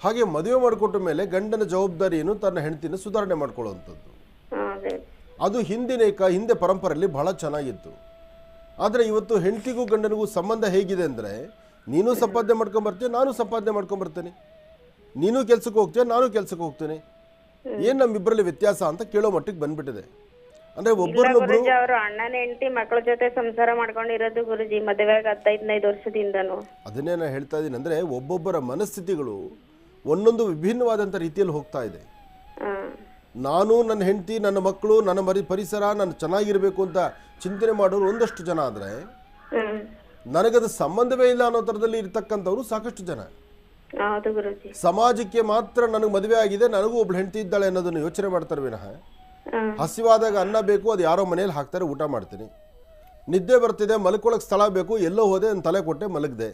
ಹಾಗೆ ಮದುವೆ ಮಾಡಿಕೊಟ್ಟ ಮೇಲೆ ಗಂಡನ ಜವಾಬ್ದಾರಿಯನ್ನು ತನ್ನ ಹೆಂಡತಿನ ಸುಧಾರಣೆ ಮಾಡ್ಕೊಳ್ಳುವಂಥದ್ದು. ಅದು ಹಿಂದೆ ಪರಂಪರೆಯಲ್ಲಿ ಬಹಳ ಚೆನ್ನಾಗಿತ್ತು. ಆದರೆ ಇವತ್ತು ಹೆಂಡತಿಗೂ ಗಂಡನಿಗೂ ಸಂಬಂಧ ಹೇಗಿದೆ ಅಂದರೆ, ನೀನು ಸಂಪಾದನೆ ಮಾಡ್ಕೊಂಬರ್ತೀಯ, ನಾನು ಸಂಪಾದನೆ ಮಾಡ್ಕೊಂಬರ್ತೇನೆ, ನೀನು ಕೆಲ್ಸಕ್ಕೆ ಹೋಗ್ತೀಯ, ನಾನು ಕೆಲ್ಸಕ್ಕೆ ಹೋಗ್ತೇನೆ, ಏನು ನಮ್ಮಿಬ್ಬರಲ್ಲಿ ವ್ಯತ್ಯಾಸ ಅಂತ ಕೇಳೋ ಮಟ್ಟಿಗೆ ಬಂದ್ಬಿಟ್ಟಿದೆ. ಅಂದ್ರೆ ಒಬ್ಬರನ್ನೊಬ್ರು ಅವರು ಅಣ್ಣನ ಹೆಂಡತಿ ಮಕ್ಕಳ ಜೊತೆ ಸಂಸಾರ ಮಾಡ್ಕೊಂಡಿರೋದು ಗುರುಜಿ, ಮದುವೆಗೆ 15 ವರ್ಷದಿಂದನೂ. ಅದನ್ನೇ ನಾನು ಹೇಳ್ತಾ ಇದ್ದೀನಿ. ಅಂದ್ರೆ ಒಬ್ಬೊಬ್ಬರ ಮನಸ್ಥಿತಿಗಳು ಒಂದೊಂದು ವಿಭಿನ್ನವಾದಂಥ ರೀತಿಯಲ್ಲಿ ಹೋಗ್ತಾ ಇದೆ. ನಾನು, ನನ್ನ ಹೆಂಡತಿ, ನನ್ನ ಮಕ್ಕಳು, ನನ್ನ ಪರಿಸರ, ನಾನು ಚೆನ್ನಾಗಿರ್ಬೇಕು ಅಂತ ಚಿಂತನೆ ಮಾಡೋರು ಒಂದಷ್ಟು ಜನ ಆದರೆ, ನನಗದು ಸಂಬಂಧವೇ ಇಲ್ಲ ಅನ್ನೋ ಥರದಲ್ಲಿ ಇರ್ತಕ್ಕಂಥವ್ರು ಸಾಕಷ್ಟು ಜನ. ಸಮಾಜಕ್ಕೆ ಮಾತ್ರ ನನಗೆ ಮದುವೆ ಆಗಿದೆ, ನನಗೂ ಒಬ್ಳು ಹೆಂಡತಿ ಇದ್ದಾಳೆ ಅನ್ನೋದನ್ನು ಯೋಚನೆ ಮಾಡ್ತಾರೆ ವಿನಃ, ಹಸಿವಾದಾಗ ಅನ್ನ ಬೇಕು, ಅದು ಯಾರೋ ಮನೇಲಿ ಹಾಕ್ತಾರೆ, ಊಟ ಮಾಡ್ತೀನಿ. ನಿದ್ದೆ ಬರ್ತಿದೆ, ಮಲ್ಕೊಳ್ಳೋಕೆ ಸ್ಥಳ ಬೇಕು, ಎಲ್ಲೋ ಹೋದೆ, ನನ್ನ ತಲೆ ಕೊಟ್ಟೆ ಮಲಗಿದೆ.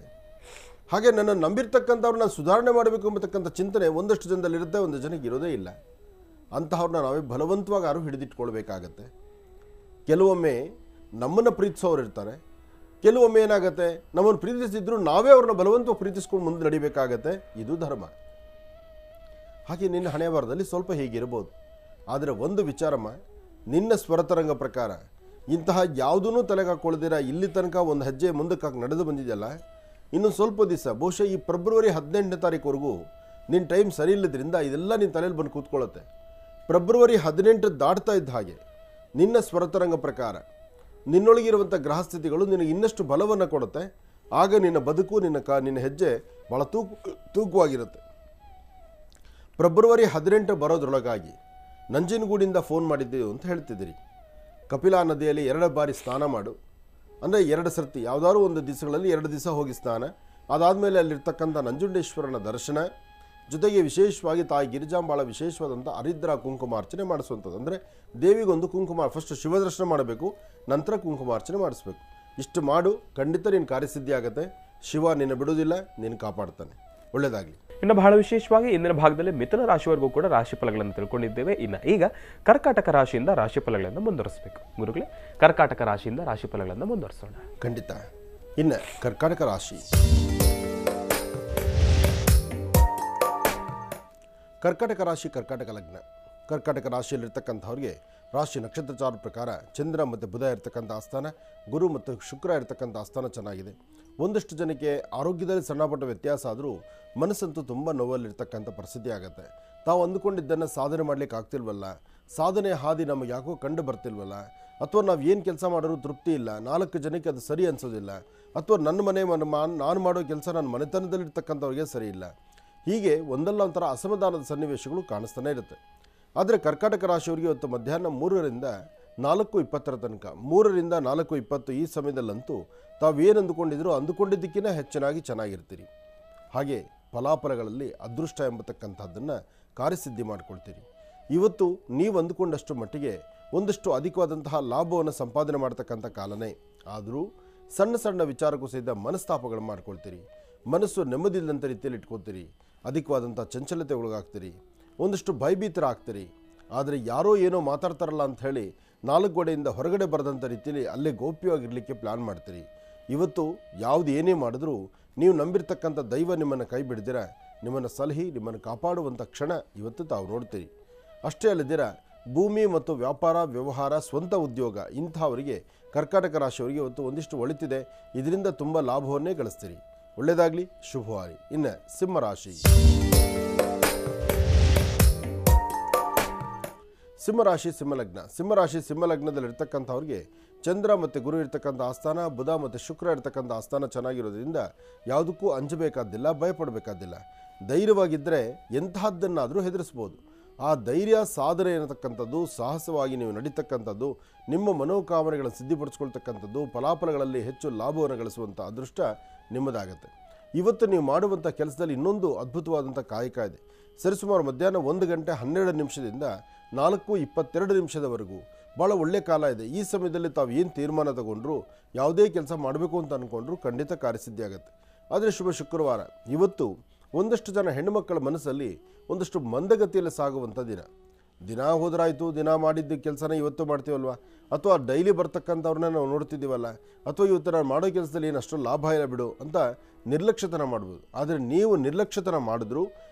ಹಾಗೆ ನನ್ನ ನಂಬಿರ್ತಕ್ಕಂಥವ್ರು ನಾನು ಸುಧಾರಣೆ ಮಾಡಬೇಕು ಎಂಬತಕ್ಕಂಥ ಚಿಂತನೆ ಒಂದಷ್ಟು ಜನದಲ್ಲಿರುತ್ತೆ, ಒಂದು ಜನಕ್ಕೆ ಇರೋದೇ ಇಲ್ಲ. ಅಂತಹವ್ರನ್ನ ನಾವೇ ಬಲವಂತವಾಗಿ ಯಾರು ಹಿಡಿದಿಟ್ಕೊಳ್ಬೇಕಾಗತ್ತೆ. ಕೆಲವೊಮ್ಮೆ ನಮ್ಮನ್ನು ಪ್ರೀತಿಸೋರು ಇರ್ತಾರೆ, ಕೆಲವೊಮ್ಮೆ ಏನಾಗುತ್ತೆ ನಮ್ಮನ್ನು ಪ್ರೀತಿಸಿದ್ರು ನಾವೇ ಅವ್ರನ್ನ ಬಲವಂತವಾಗಿ ಪ್ರೀತಿಸ್ಕೊಂಡು ಮುಂದೆ ನಡಿಬೇಕಾಗತ್ತೆ. ಇದು ಧರ್ಮ. ಹಾಗೆ ನಿನ್ನ ಹಣೆ ಬರದಲ್ಲಿ ಸ್ವಲ್ಪ ಹೀಗಿರ್ಬೋದು. ಆದರೆ ಒಂದು ವಿಚಾರಮ್ಮ, ನಿನ್ನ ಸ್ವರತರಂಗ ಪ್ರಕಾರ ಇಂತಹ ಯಾವುದೂ ತಲೆಗೆ ಹಾಕ್ಕೊಳ್ದಿರ ಇಲ್ಲಿ ತನಕ ಒಂದು ಹೆಜ್ಜೆ ಮುಂದಕ್ಕೆ ಹಾಕಿ ನಡೆದು ಬಂದಿದೆಯಲ್ಲ, ಇನ್ನೊಂದು ಸ್ವಲ್ಪ ದಿವಸ ಬಹುಶಃ ಈ ಫೆಬ್ರವರಿ 18ನೇ ತಾರೀಕುವರೆಗೂ ನಿನ್ನ ಟೈಮ್ ಸರಿ ಇಲ್ಲದ್ರಿಂದ ಇದೆಲ್ಲ ನಿನ್ನ ತಲೆಯಲ್ಲಿ ಬಂದು ಕೂತ್ಕೊಳ್ಳುತ್ತೆ. ಫೆಬ್ರವರಿ 18 ದಾಟ್ತಾ ಇದ್ದ ಹಾಗೆ ನಿನ್ನ ಸ್ವರತರಂಗ ಪ್ರಕಾರ ನಿನ್ನೊಳಗಿರುವಂಥ ಗ್ರಹಸ್ಥಿತಿಗಳು ನಿನಗೆ ಇನ್ನಷ್ಟು ಬಲವನ್ನು ಕೊಡುತ್ತೆ. ಆಗ ನಿನ್ನ ಬದುಕು ನಿನ್ನ ಹೆಜ್ಜೆ ಭಾಳ ತೂಕವಾಗಿರುತ್ತೆ. ಫೆಬ್ರವರಿ 18 ಬರೋದ್ರೊಳಗಾಗಿ ನಂಜನಗೂಡಿಂದ ಫೋನ್ ಮಾಡಿದ್ದೀವಿ ಅಂತ ಹೇಳ್ತಿದ್ದೀರಿ. ಕಪಿಲಾ ನದಿಯಲ್ಲಿ 2 ಬಾರಿ ಸ್ನಾನ ಮಾಡು, ಅಂದರೆ 2 ಸರ್ತಿ ಯಾವುದಾದ್ರು ಒಂದು ದಿವಸಗಳಲ್ಲಿ 2 ದಿವಸ ಹೋಗಿ ಸ್ನಾನ. ಅದಾದಮೇಲೆ ಅಲ್ಲಿರ್ತಕ್ಕಂಥ ನಂಜುಂಡೇಶ್ವರನ ದರ್ಶನ, ಜೊತೆಗೆ ವಿಶೇಷವಾಗಿ ತಾಯಿ ಗಿರಿಜಾಂಬಾಳ ವಿಶೇಷವಾದಂಥ ಹರಿದ್ರ ಕುಂಕುಮಾರ್ಚನೆ ಮಾಡಿಸುವಂಥದ್ದು. ಅಂದರೆ ದೇವಿಗೊಂದು ಕುಂಕುಮ, ಫಸ್ಟ್ ಶಿವದರ್ಶನ ಮಾಡಬೇಕು, ನಂತರ ಕುಂಕುಮಾರ್ಚನೆ ಮಾಡಿಸ್ಬೇಕು. ಇಷ್ಟು ಮಾಡು, ಖಂಡಿತ ನಿನ್ನ ಕಾರ್ಯಸಿದ್ಧಿ ಆಗುತ್ತೆ. ಶಿವ ನಿನ್ನ ಬಿಡುವುದಿಲ್ಲ, ನಿನ್ನ ಕಾಪಾಡ್ತಾನೆ. ಒಳ್ಳೆಯದಾಗಲಿ. ಇನ್ನು ಬಹಳ ವಿಶೇಷವಾಗಿ ಇಂದಿನ ಭಾಗದಲ್ಲಿ ಮಿಥುನ ರಾಶಿವರೆಗೂ ಕೂಡ ರಾಶಿ ಫಲಗಳನ್ನು ತಿಳ್ಕೊಂಡಿದ್ದೇವೆ. ಇನ್ನು ಈಗ ಕರ್ಕಾಟಕ ರಾಶಿಯಿಂದ ರಾಶಿ ಫಲಗಳನ್ನು ಮುಂದುವರಿಸಬೇಕು. ಗುರುಗಳೇ, ಕರ್ಕಾಟಕ ರಾಶಿಯಿಂದ ರಾಶಿ ಫಲಗಳನ್ನು ಮುಂದುವರಿಸೋಣ. ಖಂಡಿತ. ಇನ್ನು ಕರ್ಕಾಟಕ ರಾಶಿ, ಕರ್ಕಾಟಕ ರಾಶಿ, ಕರ್ಕಾಟಕ ಲಗ್ನ. ಕರ್ಕಾಟಕ ರಾಶಿಯಲ್ಲಿರ್ತಕ್ಕಂಥವ್ರಿಗೆ ರಾಶಿ ನಕ್ಷತ್ರಚಾರ ಪ್ರಕಾರ ಚಂದ್ರ ಮತ್ತು ಬುಧ ಇರತಕ್ಕಂಥ ಆಸ್ಥಾನ, ಗುರು ಮತ್ತು ಶುಕ್ರ ಇರತಕ್ಕಂಥ ಆಸ್ಥಾನ ಚೆನ್ನಾಗಿದೆ. ಒಂದಷ್ಟು ಜನಕ್ಕೆ ಆರೋಗ್ಯದಲ್ಲಿ ಸಣ್ಣಪಟ್ಟ ವ್ಯತ್ಯಾಸ ಆದರೂ ಮನಸ್ಸಂತೂ ತುಂಬ ನೋವಲ್ಲಿರ್ತಕ್ಕಂಥ ಪರಿಸ್ಥಿತಿ ಆಗುತ್ತೆ. ತಾವು ಅಂದುಕೊಂಡಿದ್ದನ್ನು ಸಾಧನೆ ಮಾಡಲಿಕ್ಕೆ ಆಗ್ತಿಲ್ವಲ್ಲ, ಸಾಧನೆ ಹಾದಿ ನಮಗೆ ಯಾಕೋ ಕಂಡು ಬರ್ತಿಲ್ವಲ್ಲ, ಅಥವಾ ನಾವು ಏನು ಕೆಲಸ ಮಾಡೋರು ತೃಪ್ತಿ ಇಲ್ಲ, 4 ಜನಕ್ಕೆ ಅದು ಸರಿ ಅನಿಸೋದಿಲ್ಲ, ಅಥವಾ ನಾನು ಮಾಡೋ ಕೆಲಸ ನನ್ನ ಮನೆತನದಲ್ಲಿರ್ತಕ್ಕಂಥವ್ರಿಗೆ ಸರಿ ಇಲ್ಲ. ಹೀಗೆ ಒಂದಲ್ಲ ಒಂಥರ ಅಸಮಾಧಾನದ ಸನ್ನಿವೇಶಗಳು ಕಾಣಿಸ್ತಾನೆ ಇರುತ್ತೆ. ಆದರೆ ಕರ್ಕಾಟಕ ರಾಶಿಯವರಿಗೆ ಇವತ್ತು ಮಧ್ಯಾಹ್ನ 3ರಿಂದ 4:20 ತನಕ, 3ರಿಂದ 4:20 ಈ ಸಮಯದಲ್ಲಂತೂ ತಾವೇನು ಅಂದುಕೊಂಡಿದ್ದಕ್ಕಿಂತ ಹೆಚ್ಚಿನಾಗಿ ಚೆನ್ನಾಗಿರ್ತೀರಿ. ಹಾಗೆ ಫಲಾಫಲಗಳಲ್ಲಿ ಅದೃಷ್ಟ ಎಂಬತಕ್ಕಂಥದ್ದನ್ನು ಕಾರ್ಯಸಿದ್ಧಿ ಮಾಡಿಕೊಳ್ತೀರಿ. ಇವತ್ತು ನೀವು ಅಂದುಕೊಂಡಷ್ಟು ಮಟ್ಟಿಗೆ ಒಂದಷ್ಟು ಅಧಿಕವಾದಂತಹ ಲಾಭವನ್ನು ಸಂಪಾದನೆ ಮಾಡ್ತಕ್ಕಂಥ ಕಾಲನೇ. ಆದರೂ ಸಣ್ಣ ಸಣ್ಣ ವಿಚಾರಕ್ಕೂ ಸಹಿತ ಮನಸ್ತಾಪಗಳು ಮಾಡ್ಕೊಳ್ತೀರಿ. ಮನಸ್ಸು ನೆಮ್ಮದಿಲ್ಲಂಥ ರೀತಿಯಲ್ಲಿ ಇಟ್ಕೊಳ್ತೀರಿ. ಅಧಿಕವಾದಂಥ ಚಂಚಲತೆ ಒಳಗಾಗ್ತೀರಿ. ಒಂದಷ್ಟು ಭಯಭೀತರಾಗ್ತೀರಿ. ಆದರೆ ಯಾರೋ ಏನೋ ಮಾತಾಡ್ತಾರಲ್ಲ ಅಂಥೇಳಿ 4 ಗೋಡೆಯಿಂದ ಹೊರಗಡೆ ಬರೆದಂಥ ರೀತಿಯಲ್ಲಿ ಅಲ್ಲೇ ಗೌಪ್ಯವಾಗಿರಲಿಕ್ಕೆ ಪ್ಲ್ಯಾನ್ ಮಾಡ್ತೀರಿ. ಇವತ್ತು ಯಾವುದು ಏನೇ ಮಾಡಿದ್ರೂ ನೀವು ನಂಬಿರ್ತಕ್ಕಂಥ ದೈವ ನಿಮ್ಮನ್ನು ಕೈ ಬಿಡ್ದಿರ ನಿಮ್ಮನ್ನು ಸಲಹಿ ನಿಮ್ಮನ್ನು ಕಾಪಾಡುವಂಥ ಕ್ಷಣ ಇವತ್ತು ತಾವು ನೋಡ್ತೀರಿ. ಅಷ್ಟೇ ಅಲ್ಲದಿರ ಭೂಮಿ ಮತ್ತು ವ್ಯಾಪಾರ ವ್ಯವಹಾರ ಸ್ವಂತ ಉದ್ಯೋಗ ಇಂಥವರಿಗೆ ಕರ್ಕಾಟಕ ರಾಶಿಯವರಿಗೆ ಇವತ್ತು ಒಂದಿಷ್ಟು ಒಳಿತಿದೆ. ಇದರಿಂದ ತುಂಬ ಲಾಭವನ್ನೇ ಗಳಿಸ್ತೀರಿ. ಒಳ್ಳೆಯದಾಗಲಿ, ಶುಭವಾಗಲಿ. ಇನ್ನು ಸಿಂಹರಾಶಿ, ಸಿಂಹರಾಶಿ ಸಿಂಹಲಗ್ನ. ಸಿಂಹರಾಶಿ ಸಿಂಹಲಗ್ನದಲ್ಲಿರ್ತಕ್ಕಂಥವ್ರಿಗೆ ಚಂದ್ರ ಮತ್ತು ಗುರು ಇರ್ತಕ್ಕಂಥ ಆಸ್ಥಾನ, ಬುಧ ಮತ್ತು ಶುಕ್ರ ಇರ್ತಕ್ಕಂಥ ಆಸ್ಥಾನ ಚೆನ್ನಾಗಿರೋದ್ರಿಂದ ಯಾವುದಕ್ಕೂ ಅಂಜಬೇಕಾದ್ದಿಲ್ಲ, ಭಯಪಡಬೇಕಾದ್ದಿಲ್ಲ. ಧೈರ್ಯವಾಗಿದ್ದರೆ ಎಂತಹದ್ದನ್ನಾದರೂ ಹೆದರಿಸ್ಬೋದು. ಆ ಧೈರ್ಯ ಸಾಧನೆ ಅನ್ನತಕ್ಕಂಥದ್ದು, ಸಾಹಸವಾಗಿ ನೀವು ನಡೀತಕ್ಕಂಥದ್ದು, ನಿಮ್ಮ ಮನೋಕಾಮನೆಗಳನ್ನು ಸಿದ್ಧಿಪಡಿಸ್ಕೊಳ್ತಕ್ಕಂಥದ್ದು, ಫಲಾಫಲಗಳಲ್ಲಿ ಹೆಚ್ಚು ಲಾಭವನ್ನು ಗಳಿಸುವಂಥ ಅದೃಷ್ಟ ನಿಮ್ಮದಾಗತ್ತೆ. ಇವತ್ತು ನೀವು ಮಾಡುವಂಥ ಕೆಲಸದಲ್ಲಿ ಇನ್ನೊಂದು ಅದ್ಭುತವಾದಂಥ ಕಾಯಕ ಇದೆ. ಸರಿಸುಮಾರು ಮಧ್ಯಾಹ್ನ 1:12 4:22 ಭಾಳ ಒಳ್ಳೆಯ ಕಾಲ ಇದೆ. ಈ ಸಮಯದಲ್ಲಿ ತಾವು ಏನು ತೀರ್ಮಾನ ತಗೊಂಡ್ರು, ಯಾವುದೇ ಕೆಲಸ ಮಾಡಬೇಕು ಅಂತ ಅಂದ್ಕೊಂಡ್ರು ಖಂಡಿತ ಕಾರ್ಯಸಿದ್ಧಿ ಆಗುತ್ತೆ. ಆದರೆ ಶುಭ ಶುಕ್ರವಾರ. ಇವತ್ತು ಒಂದಷ್ಟು ಜನ ಹೆಣ್ಣುಮಕ್ಕಳ ಮನಸ್ಸಲ್ಲಿ ಒಂದಷ್ಟು ಮಂದಗತಿಯಲ್ಲಿ ಸಾಗುವಂಥ ದಿನ ಹೋದ್ರಾಯ್ತು, ದಿನ ಮಾಡಿದ್ದ ಕೆಲಸನ ಇವತ್ತು ಮಾಡ್ತೀವಲ್ವ, ಅಥವಾ ಡೈಲಿ ಬರ್ತಕ್ಕಂಥವ್ರನ್ನ ನಾವು ನೋಡ್ತಿದ್ದೀವಲ್ಲ, ಅಥವಾ ಇವತ್ತು ನಾನು ಮಾಡೋ ಕೆಲಸದಲ್ಲಿ ಏನು ಅಷ್ಟು ಲಾಭ ಇಲ್ಲ ಬಿಡು ಅಂತ ನಿರ್ಲಕ್ಷ್ಯತನ ಮಾಡ್ಬೋದು. ಆದರೆ ನೀವು ನಿರ್ಲಕ್ಷ್ಯತನ ಮಾಡಿದ್ರೂ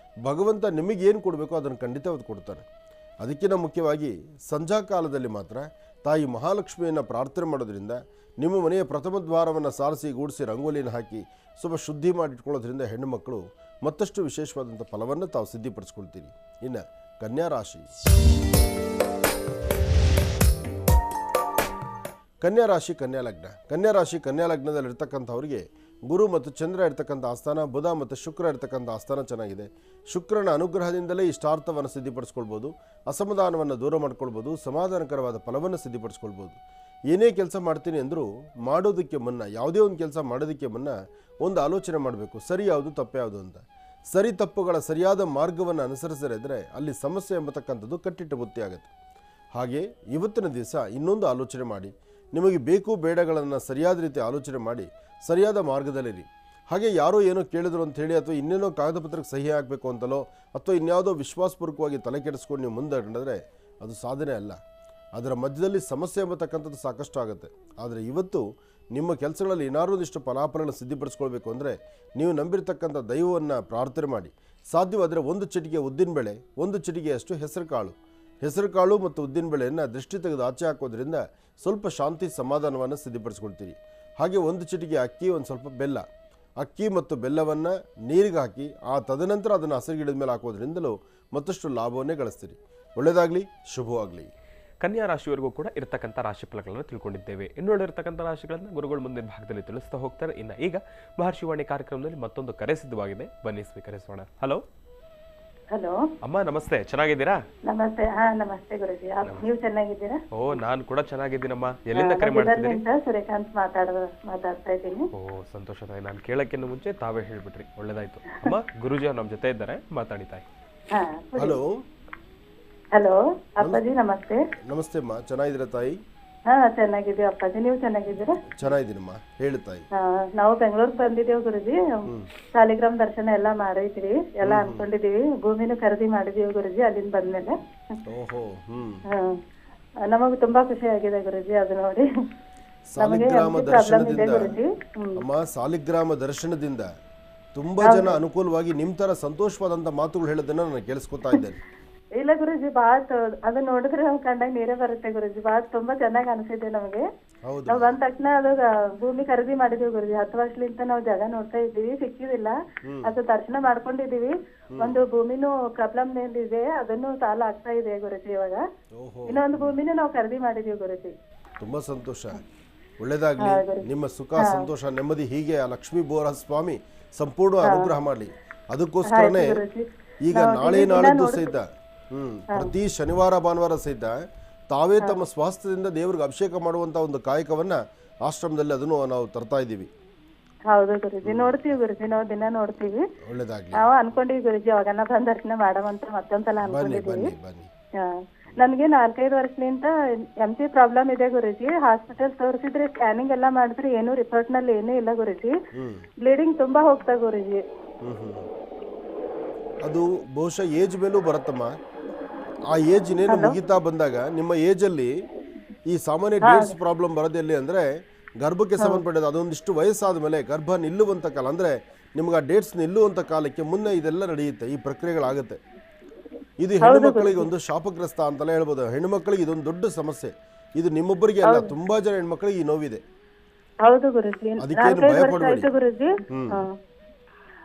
ಭಗವಂತ ನಿಮಗೇನು ಕೊಡಬೇಕೋ ಅದನ್ನು ಖಂಡಿತ ಅವತ್ತು ಕೊಡ್ತಾನೆ. ಅದಕ್ಕಿಂತ ಮುಖ್ಯವಾಗಿ ಸಂಧ್ಯಾ ಕಾಲದಲ್ಲಿ ಮಾತ್ರ ತಾಯಿ ಮಹಾಲಕ್ಷ್ಮಿಯನ್ನು ಪ್ರಾರ್ಥನೆ ಮಾಡೋದ್ರಿಂದ, ನಿಮ್ಮ ಮನೆಯ ಪ್ರಥಮ ದ್ವಾರವನ್ನು ಸಾರಿಸಿ ಗೂಡಿಸಿ ರಂಗೋಲಿಯನ್ನು ಹಾಕಿ ಸ್ವಲ್ಪ ಶುದ್ಧಿ ಮಾಡಿಟ್ಕೊಳ್ಳೋದ್ರಿಂದ ಹೆಣ್ಣು ಮಕ್ಕಳು ಮತ್ತಷ್ಟು ವಿಶೇಷವಾದಂಥ ಫಲವನ್ನು ತಾವು ಸಿದ್ಧಿಪಡಿಸ್ಕೊಳ್ತೀರಿ. ಇನ್ನು ಕನ್ಯಾ ರಾಶಿ, ಕನ್ಯಾ ರಾಶಿ ಕನ್ಯಾ ಲಗ್ನ. ಕನ್ಯಾ ರಾಶಿ ಕನ್ಯಾ ಲಗ್ನದಲ್ಲಿರ್ತಕ್ಕಂಥವ್ರಿಗೆ ಗುರು ಮತ್ತು ಚಂದ್ರ ಇರ್ತಕ್ಕಂಥ ಆಸ್ಥಾನ, ಬುಧ ಮತ್ತು ಶುಕ್ರ ಇರ್ತಕ್ಕಂಥ ಆಸ್ಥಾನ ಚೆನ್ನಾಗಿದೆ. ಶುಕ್ರನ ಅನುಗ್ರಹದಿಂದಲೇ ಇಷ್ಟಾರ್ಥವನ್ನು ಸಿದ್ಧಿಪಡಿಸ್ಕೊಳ್ಬೋದು, ಅಸಮಾಧಾನವನ್ನು ದೂರ ಮಾಡ್ಕೊಳ್ಬೋದು, ಸಮಾಧಾನಕರವಾದ ಫಲವನ್ನು ಸಿದ್ಧಿಪಡಿಸ್ಕೊಳ್ಬೋದು. ಏನೇ ಕೆಲಸ ಮಾಡ್ತೀನಿ ಅಂದರೂ ಮಾಡೋದಕ್ಕೆ ಮುನ್ನ, ಯಾವುದೇ ಒಂದು ಕೆಲಸ ಮಾಡೋದಕ್ಕೆ ಮುನ್ನ ಒಂದು ಆಲೋಚನೆ ಮಾಡಬೇಕು, ಸರಿ ಯಾವುದು ತಪ್ಪು ಯಾವುದು ಅಂತ. ಸರಿ ತಪ್ಪುಗಳ ಸರಿಯಾದ ಮಾರ್ಗವನ್ನು ಅನುಸರಿಸದಿದ್ದರೆ ಅಲ್ಲಿ ಸಮಸ್ಯೆ ಎಂಬತಕ್ಕಂಥದ್ದು ಕಟ್ಟಿಟ್ಟ ಬುತ್ತಿ ಆಗುತ್ತೆ. ಹಾಗೆ ಇವತ್ತಿನ ದಿವಸ ಇನ್ನೊಂದು ಆಲೋಚನೆ ಮಾಡಿ, ನಿಮಗೆ ಬೇಕು ಬೇಡಗಳನ್ನು ಸರಿಯಾದ ರೀತಿ ಆಲೋಚನೆ ಮಾಡಿ ಸರಿಯಾದ ಮಾರ್ಗದಲ್ಲಿರಿ. ಹಾಗೆ ಯಾರೋ ಏನೋ ಕೇಳಿದ್ರು ಅಂತ ಹೇಳಿ ಅಥವಾ ಇನ್ನೇನೋ ಕಾಗದ ಪತ್ರಕ್ಕೆ ಸಹಿ ಹಾಕಬೇಕು ಅಂತಲೋ ಅಥವಾ ಇನ್ಯಾವುದೋ ವಿಶ್ವಾಸಪೂರ್ವಕವಾಗಿ ತಲೆ ಕೆಡಿಸ್ಕೊಂಡು ನೀವು ಮುಂದೆ ನಡೆದ್ರೆ ಅದು ಸಾಧನೆ ಅಲ್ಲ. ಅದರ ಮಧ್ಯದಲ್ಲಿ ಸಮಸ್ಯೆ ಎಂಬತಕ್ಕಂಥದ್ದು ಸಾಕಷ್ಟು ಆಗುತ್ತೆ. ಆದರೆ ಇವತ್ತು ನಿಮ್ಮ ಕೆಲಸಗಳಲ್ಲಿ ಏನಾದರೂ ಒಂದಿಷ್ಟು ಫಲಾಫಲಗಳನ್ನು ಸಿದ್ಧಿಪಡಿಸ್ಕೊಳ್ಬೇಕು ಅಂದರೆ ನೀವು ನಂಬಿರ್ತಕ್ಕಂಥ ದೈವವನ್ನು ಪ್ರಾರ್ಥನೆ ಮಾಡಿ. ಸಾಧ್ಯವಾದರೆ ಒಂದು ಚಿಟಿಕೆ ಉದ್ದಿನಬೇಳೆ, ಒಂದು ಚಿಟಿಕೆಯಷ್ಟು ಹೆಸರುಕಾಳು ಮತ್ತು ಉದ್ದಿನಬೇಳೆಯನ್ನು ದೃಷ್ಟಿ ತೆಗೆದು ಆಚೆ ಹಾಕೋದ್ರಿಂದ ಸ್ವಲ್ಪ ಶಾಂತಿ ಸಮಾಧಾನವನ್ನು ಸಿದ್ಧಿಪಡಿಸ್ಕೊಳ್ತೀರಿ. ಹಾಗೆ ಒಂದು ಚಿಟಿಕೆ ಅಕ್ಕಿ, ಒಂದು ಸ್ವಲ್ಪ ಬೆಲ್ಲ, ಅಕ್ಕಿ ಮತ್ತು ಬೆಲ್ಲವನ್ನು ನೀರಿಗೆ ಹಾಕಿ ತದನಂತರ ಅದನ್ನು ಹಸಿರು ಗಿಡದ ಮೇಲೆ ಹಾಕೋದ್ರಿಂದಲೂ ಮತ್ತಷ್ಟು ಲಾಭವನ್ನೇ ಗಳಿಸ್ತೀರಿ. ಒಳ್ಳೆಯದಾಗಲಿ, ಶುಭವಾಗಲಿ. ಕನ್ಯಾ ರಾಶಿಯವರೆಗೂ ಕೂಡ ಇರತಕ್ಕಂಥ ರಾಶಿ ಫಲಗಳನ್ನು ತಿಳ್ಕೊಂಡಿದ್ದೇವೆ. ಇನ್ನುಳಿದಿರತಕ್ಕಂಥ ರಾಶಿಗಳನ್ನು ಗುರುಗಳು ಮುಂದಿನ ಭಾಗದಲ್ಲಿ ತಿಳಿಸ್ತಾ ಹೋಗ್ತಾರೆ. ಇನ್ನು ಈಗ ಮಹರ್ಷಿವಾಣಿ ಕಾರ್ಯಕ್ರಮದಲ್ಲಿ ಮತ್ತೊಂದು ಕರೆ ಸಿದ್ಧವಾಗಿದೆ, ಬನ್ನಿ ಸ್ವೀಕರಿಸೋಣ. ಹಲೋ ಹಲೋ ಅಮ್ಮ, ನಮಸ್ತೆ. ಚೆನ್ನಾಗಿದ್ದೀರಾ? ನಮಸ್ತೆ. ನಮಸ್ತೆ ಗುರುಜಿ, ನೀವು ಚೆನ್ನಾಗಿದ್ದೀರಾ? ಓ, ನಾನು ಕೂಡ ಚೆನ್ನಾಗಿದ್ದೀನಮ್ಮ. ಎಲ್ಲಿಂದ ಕರೆ ಮಾಡ್ತಿದ್ದೀರಿ? ಸೂರ್ಯಕಾಂತ್ ಮಾತಾಡ್ತಾ ಇದ್ದೀನಿ. ಓ, ಸಂತೋಷ ತಾಯಿ. ನಾನು ಕೇಳಕ್ಕಿಂತ ಮುಂಚೆ ತಾವೇ ಹೇಳ್ಬಿಟ್ರಿ, ಒಳ್ಳೇದಾಯ್ತು. ಅಮ್ಮ, ಗುರುಜಿ ಅವ್ರು ನಮ್ಮ ಜೊತೆ ಇದ್ದಾರೆ, ಮಾತಾಡಿ ತಾಯಿ. ಹಲೋ ಹಲೋ ಅಪ್ಪಾಜಿ, ನಮಸ್ತೆ. ನಮಸ್ತೆ ಅಮ್ಮ, ಚೆನ್ನಾಗಿದ್ದೀರಾ ತಾಯಿ? ಚೆನ್ನಾಗಿದ್ದೀವಿ ಅಪ್ಪಾಜಿ, ನೀವು ಚೆನ್ನಾಗಿದ್ದೀರಾ? ಚೆನ್ನಾಗಿದ್ದೀನಮ್ಮ, ಹೇಳಿ ತಾಯಿ. ನಾವು ಬೆಂಗಳೂರಿಗೆ ಬಂದಿದ್ದೇವೆ ಗುರುಜಿ. ಸಾಲಿಗ್ರಾಮ ದರ್ಶನ ಎಲ್ಲ ಮಾಡಿದ್ವಿ, ಎಲ್ಲ ಅನ್ಕೊಂಡಿದೀವಿ. ಭೂಮಿನೂ ಖರೀದಿ ಮಾಡಿದೀವಿ ಗುರುಜಿ ಅಲ್ಲಿಂದ ಬಂದ್ಮೇಲೆ. ಓಹೋ, ನಮಗ್ ತುಂಬಾ ಖುಷಿ ಆಗಿದೆ ಗುರುಜಿ ಅದು ನೋಡಿ. ಸಾಲಿಗ್ರಾಮ ದರ್ಶನದಿಂದ ಅಮ್ಮ, ಸಾಲಿಗ್ರಾಮ ದರ್ಶನದಿಂದ ತುಂಬಾ ಜನ ಅನುಕೂಲವಾಗಿ ನಿಮ್ ತರ ಸಂತೋಷವಾದಂತ ಮಾತುಗಳು ಹೇಳೋದನ್ನ ನಾನು ಕೇಳಿಸ್ಕೊತಾ ಇದ್ದೇನೆ. ಇಲ್ಲ ಗುರುಜಿ, ಬಾತ್ ಅದನ್ನ ನೋಡಿದ್ರೆ ನಮ್ ಕಣ್ಣಾಗ ನೀರೇ ಬರುತ್ತೆ ಗುರುಜಿ. ಬಾತ್ ತುಂಬಾ ಚೆನ್ನಾಗಿ ಅನ್ಸಿದೆ ನಮಗೆ. ನಾವ್ ಬಂದ ತಕ್ಷಣ ಅದು ಭೂಮಿ ಖರೀದಿ ಮಾಡಿದೀವಿ ಗುರುಜಿ. 10 ವರ್ಷಲಿಂದ ನಾವು ಜಾಗ ನೋಡ್ತಾ ಇದ್ದೀವಿ, ಸಿಕ್ಕಿದಿಲ್ಲ. ಅದು ದರ್ಶನ ಮಾಡ್ಕೊಂಡಿದೀವಿ. ಒಂದು ಭೂಮಿನೂ ಪ್ರಾಬ್ಲಮ್ ಇದೆ, ಅದನ್ನು ಸಾಲ ಆಗ್ತಾ ಇದೆ ಗುರುಜಿ. ಇವಾಗ ಇನ್ನೊಂದು ಭೂಮಿನೂ ನಾವು ಖರೀದಿ ಮಾಡಿದೀವಿ ಗುರುಜಿ. ತುಂಬಾ ಸಂತೋಷ, ಒಳ್ಳೇದಾಗ್ಲಿ. ನಿಮ್ಮ ಸುಖ, ಸಂತೋಷ, ನೆಮ್ಮದಿ ಹೀಗೆ ಆ ಲಕ್ಷ್ಮೀ ಬೋರ ಸ್ವಾಮಿ ಸಂಪೂರ್ಣ ಅನುಗ್ರಹ ಮಾಡ್ಲಿ. ಅದಕ್ಕೋಸ್ಕರನೇ ಈಗ ನಾಳಿದ್ದು ಸಹಿತ ಪ್ರತಿ ಶನಿವಾರ ಭಾನುವಾರ ಸಹಿತ ತಾವೇ ತಮ್ಮ ಸ್ವಾಸ್ಥ್ಯದಿಂದ ದೇವರಿಗೆ ಅಭಿಷೇಕ ಮಾಡುವಂತ ಒಂದು ಕಾಯಕವನ್ನ ಆಶ್ರಮದಲ್ಲಿ ಅದನ್ನು ನಾವು ತರ್ತಾ ಇದ್ದೀವಿ. ಹೌದು ಗುರುಜಿ, ನೋಡ್ತೀವಿ ಗುರುಜಿ, ನಾವು ದಿನ ನೋಡ್ತೀವಿ. ಒಳ್ಳೇದಾಗ್ಲಿ. ನಾವು ಅನ್ಕೊಂಡಿವಿ ಗುರುಜಿ ಅವಾಗನ್ನ ಬಂದ ದರ್ಶನ ಮಾಡವಂತ ಮತ್ತೊಂದ್ಸಲ ಅನ್ಕೊಂಡಿದೀವಿ. ನನ್ಗೆ 4-5 ವರ್ಷದಿಂದ MT ಪ್ರಾಬ್ಲಮ್ ಇದೆ ಗುರುಜಿ. ಹಾಸ್ಪಿಟಲ್ ತೋರಿಸಿದ್ರೆ ಸ್ಕ್ಯಾನಿಂಗ್ ಎಲ್ಲ ಮಾಡಿದ್ರೆ ಏನು ರಿಪೋರ್ಟ್ ನಲ್ಲಿ ಏನೂ ಇಲ್ಲ ಗುರುಜಿ. ಬ್ಲೀಡಿಂಗ್ ತುಂಬಾ ಹೋಗ್ತಾ ಗುರುಜಿ. ಅದು ಬಹುಶಃ ಏಜ್ ಮೇಲೂ ಬರುತ್ತಮ್ಮ. ಆ ಏಜ್ ಇನ್ನೇನು ಮುಗಿತಾ ಬಂದಾಗ ನಿಮ್ಮ ಏಜ್ ಅಲ್ಲಿ ಈ ಸಾಮಾನ್ಯ ಡೇಟ್ಸ್ ಪ್ರಾಬ್ಲಮ್ ಬರೋದೆಲ್ಲಿ ಅಂದ್ರೆ ಗರ್ಭಕ್ಕೆ ಸಂಬಂಧಪಟ್ಟದ್ದು. ಅದೊಂದಿಷ್ಟು ವಯಸ್ಸಾದ ಮೇಲೆ ಗರ್ಭ ನಿಲ್ಲುವಂತ ಕಾಲ ಅಂದ್ರೆ ನಿಮ್ಗೆ ಆ ಡೇಟ್ಸ್ ನಿಲ್ಲುವಂತ ಕಾಲಕ್ಕೆ ಮುನ್ನೆ ಇದೆಲ್ಲ ನಡೆಯುತ್ತೆ, ಈ ಪ್ರಕ್ರಿಯೆಗಳಾಗುತ್ತೆ. ಇದು ಹೆಣ್ಣು ಮಕ್ಕಳಿಗೆ ಒಂದು ಶಾಪಗ್ರಸ್ತ ಅಂತೆಲ್ಲ ಹೇಳ್ಬೋದು. ಹೆಣ್ಣು ಮಕ್ಕಳಿಗೆ ಇದೊಂದು ದೊಡ್ಡ ಸಮಸ್ಯೆ. ಇದು ನಿಮ್ಮೊಬ್ಬರಿಗೆ ಅಲ್ಲ, ತುಂಬಾ ಜನ ಹೆಣ್ಮಕ್ಳಿಗೆ ಈ ನೋವಿದೆ. ಅದಕ್ಕೇನು ಭಯ ಪಡಬೇಡಿ.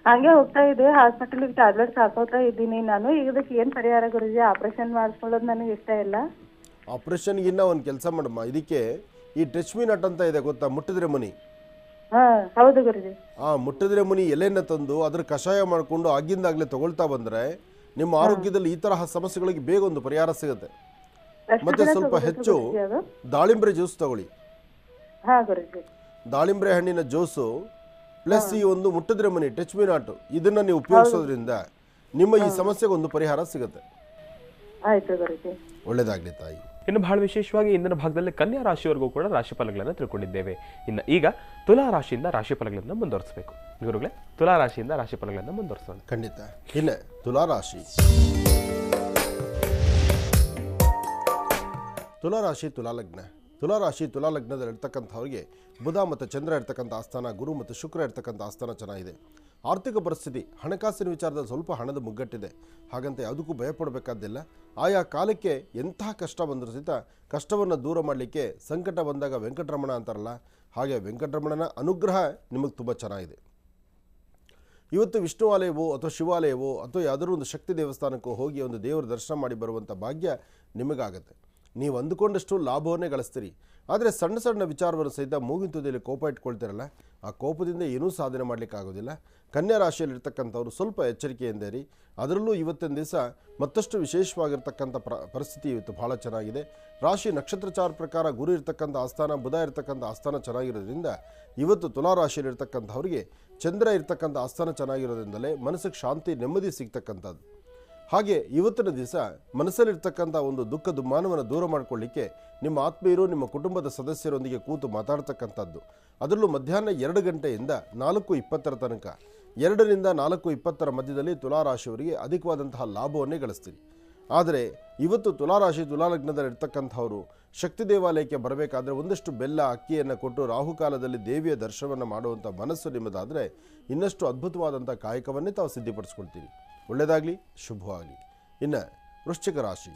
ಹಂಗೆ ಹೋಗ್ತಾ ಇದೆ ಹಾಸ್ಪಿಟಲ್, ಟ್ಯಾಬ್ಲೆಟ್ಸ್ ಹಾಕೋತಾ ಇದ್ದೀನಿ ನಾನು. ಇದಕ್ಕೆ ಏನ್ ಪರಿಹಾರ ಗುರುಜಿ? ಆಪರೇಷನ್ ಮಾಡಿಸ್ಕೊಳ್ಳೋದು ನನಗೆ ಇಷ್ಟ ಇಲ್ಲ. ಆಪರೇಷನ್ಗಿನ್ನ ಒಂದು ಕೆಲಸ ಮಾಡಮ್ಮ, ಇದಕ್ಕೆ ಈ ಟಚ್ ಮೀ ನಟ್ ಅಂತ ಇದೆ ಗೊತ್ತಾ, ಮುಟ್ಟಿದ್ರೆ ಮುನಿ. ಹೌದು ಗುರುಜಿ. ಮುಟ್ಟಿದ್ರೆ ಮುನಿ ಎಲೆನ ತಂದು ಅದ್ರ ಕಷಾಯ ಮಾಡಿಕೊಂಡು ಆಗಿಂದಾಗ್ಲೇ ತಗೊಳ್ತಾ ಬಂದ್ರೆ ನಿಮ್ಮ ಆರೋಗ್ಯದಲ್ಲಿ ಈ ತರಹ ಸಮಸ್ಯೆಗಳಿಗೆ ಬೇಗ ಒಂದು ಪರಿಹಾರ ಸಿಗುತ್ತೆ. ಮತ್ತೆ ಸ್ವಲ್ಪ ಹೆಚ್ಚು ದಾಳಿಂಬ್ರೆ ಜ್ಯೂಸ್ ತಗೊಳ್ಳಿ. ದಾಳಿಂಬ್ರೆ ಹಣ್ಣಿನ ಜ್ಯೂಸು ಪ್ಲಸ್ ಈ ಒಂದು ಮುಟ್ಟಿದ್ರೆ ಮನಿ ಟಚ್ ಮೀ ನಾಟ್ ಇದನ್ನ ನೀವು ಉಪಯೋಗಿಸೋದ್ರಿಂದ ನಿಮ್ಮ ಈ ಸಮಸ್ಯೆಗೆ ಒಂದು ಪರಿಹಾರ ಸಿಗುತ್ತೆ. ಒಳ್ಳೇದಾಗ್ಲಿ ತಾಯಿ. ಇನ್ನು ಬಹಳ ವಿಶೇಷವಾಗಿ ಇಂದಿನ ಭಾಗದಲ್ಲಿ ಕನ್ಯಾ ರಾಶಿಯವರೆಗೂ ಕೂಡ ರಾಶಿ ಫಲಗಳನ್ನು ತಿಳ್ಕೊಂಡಿದ್ದೇವೆ. ಇನ್ನು ಈಗ ತುಲಾ ರಾಶಿಯಿಂದ ರಾಶಿ ಫಲಗಳನ್ನು ಮುಂದುವರಿಸಬೇಕು. ಗುರುಗಳೇ, ತುಲಾ ರಾಶಿಯಿಂದ ರಾಶಿ ಫಲಗಳನ್ನು ಮುಂದುವರಿಸೋಣ. ಖಂಡಿತ. ಇನ್ನು ತುಲಾ ರಾಶಿ, ತುಲಾ ರಾಶಿ, ತುಲಾ ಲಗ್ನ. ತುಲಾ ರಾಶಿ, ತುಲಾ ಲಗ್ನದಲ್ಲಿ ಇರ್ತಕ್ಕಂಥವ್ರಿಗೆ ಬುಧ ಮತ್ತು ಚಂದ್ರ ಇರ್ತಕ್ಕಂಥ ಆಸ್ಥಾನ, ಗುರು ಮತ್ತು ಶುಕ್ರ ಇರ್ತಕ್ಕಂಥ ಆಸ್ಥಾನ ಚೆನ್ನಾಗಿದೆ. ಆರ್ಥಿಕ ಪರಿಸ್ಥಿತಿ, ಹಣಕಾಸಿನ ವಿಚಾರದಲ್ಲಿ ಸ್ವಲ್ಪ ಹಣದ ಮುಗ್ಗಟ್ಟಿದೆ. ಹಾಗಂತ ಯಾವುದಕ್ಕೂ ಭಯಪಡಬೇಕಾದ್ದಿಲ್ಲ. ಆಯಾ ಕಾಲಕ್ಕೆ ಎಂತಹ ಕಷ್ಟ ಬಂದರೂ ಸಹಿತ ಕಷ್ಟವನ್ನು ದೂರ ಮಾಡಲಿಕ್ಕೆ ಸಂಕಟ ಬಂದಾಗ ವೆಂಕಟರಮಣ ಅಂತಾರಲ್ಲ, ಹಾಗೆ ವೆಂಕಟರಮಣನ ಅನುಗ್ರಹ ನಿಮಗೆ ತುಂಬ ಚೆನ್ನಾಗಿದೆ. ಇವತ್ತು ವಿಷ್ಣು ಆಲಯವೋ ಅಥವಾ ಶಿವಾಲಯವೋ ಅಥವಾ ಯಾವುದಾದ್ರೂ ಒಂದು ಶಕ್ತಿ ದೇವಸ್ಥಾನಕ್ಕೋ ಹೋಗಿ ಒಂದು ದೇವರ ದರ್ಶನ ಮಾಡಿ ಬರುವಂಥ ಭಾಗ್ಯ ನಿಮಗಾಗತ್ತೆ. ನೀವು ಅಂದುಕೊಂಡಷ್ಟು ಲಾಭವನ್ನೇ ಗಳಿಸ್ತೀರಿ. ಆದರೆ ಸಣ್ಣ ಸಣ್ಣ ವಿಚಾರವನ್ನು ಸಹಿತ ಮೂಗಿನ ತುದಿಯಲ್ಲಿ ಕೋಪ ಇಟ್ಕೊಳ್ತಿರಲ್ಲ, ಆ ಕೋಪದಿಂದ ಏನೂ ಸಾಧನೆ ಮಾಡಲಿಕ್ಕಾಗೋದಿಲ್ಲ. ಕನ್ಯಾ ರಾಶಿಯಲ್ಲಿರ್ತಕ್ಕಂಥವ್ರು ಸ್ವಲ್ಪ ಎಚ್ಚರಿಕೆಯಿಂದ ಇರಿ. ಅದರಲ್ಲೂ ಇವತ್ತಿನ ದಿವಸ ಮತ್ತಷ್ಟು ವಿಶೇಷವಾಗಿರ್ತಕ್ಕಂಥ ಪರಿಸ್ಥಿತಿ ಇವತ್ತು ಭಾಳ ಚೆನ್ನಾಗಿದೆ. ರಾಶಿ ನಕ್ಷತ್ರಚಾರ ಪ್ರಕಾರ ಗುರು ಇರ್ತಕ್ಕಂಥ ಆಸ್ಥಾನ, ಬುಧ ಇರ್ತಕ್ಕಂಥ ಆಸ್ಥಾನ ಚೆನ್ನಾಗಿರೋದ್ರಿಂದ ಇವತ್ತು ತುಲಾ ರಾಶಿಯಲ್ಲಿರ್ತಕ್ಕಂಥವ್ರಿಗೆ ಚಂದ್ರ ಇರ್ತಕ್ಕಂಥ ಆಸ್ಥಾನ ಚೆನ್ನಾಗಿರೋದ್ರಿಂದಲೇ ಮನಸ್ಸಿಗೆ ಶಾಂತಿ, ನೆಮ್ಮದಿ ಸಿಗ್ತಕ್ಕಂಥದ್ದು. ಹಾಗೆ ಇವತ್ತಿನ ದಿವಸ ಮನಸ್ಸಲ್ಲಿರ್ತಕ್ಕಂಥ ಒಂದು ದುಃಖ ದುಮ್ಮಾನವನ್ನು ದೂರ ಮಾಡಿಕೊಳ್ಳಿಕ್ಕೆ ನಿಮ್ಮ ಆತ್ಮೀಯರು ನಿಮ್ಮ ಕುಟುಂಬದ ಸದಸ್ಯರೊಂದಿಗೆ ಕೂತು ಮಾತಾಡ್ತಕ್ಕಂಥದ್ದು, ಅದರಲ್ಲೂ ಮಧ್ಯಾಹ್ನ 2 ಗಂಟೆಯಿಂದ 4:20 ತನಕ 2ರಿಂದ 4:20 ಮಧ್ಯದಲ್ಲಿ ತುಲಾರಾಶಿಯವರಿಗೆ ಅಧಿಕವಾದಂತಹ ಲಾಭವನ್ನೇ ಗಳಿಸ್ತೀರಿ. ಆದರೆ ಇವತ್ತು ತುಲಾರಾಶಿ ತುಲಾಲಗ್ನದಲ್ಲಿರ್ತಕ್ಕಂಥವರು ಶಕ್ತಿ ದೇವಾಲಯಕ್ಕೆ ಬರಬೇಕಾದ್ರೆ ಒಂದಷ್ಟು ಬೆಲ್ಲ ಅಕ್ಕಿಯನ್ನು ಕೊಟ್ಟು ರಾಹುಕಾಲದಲ್ಲಿ ದೇವಿಯ ದರ್ಶನವನ್ನು ಮಾಡುವಂಥ ಮನಸ್ಸು ನಿಮ್ಮದಾದರೆ ಇನ್ನಷ್ಟು ಅದ್ಭುತವಾದಂಥ ಕಾಯಕವನ್ನೇ ತಾವು ಸಿದ್ಧಿಪಡಿಸ್ಕೊಳ್ತೀರಿ. ಒಳ್ಳೆಯದಾಗಲಿ, ಶುಭವಾಗಲಿ. ಇನ್ನು ವೃಶ್ಚಿಕ ರಾಶಿ.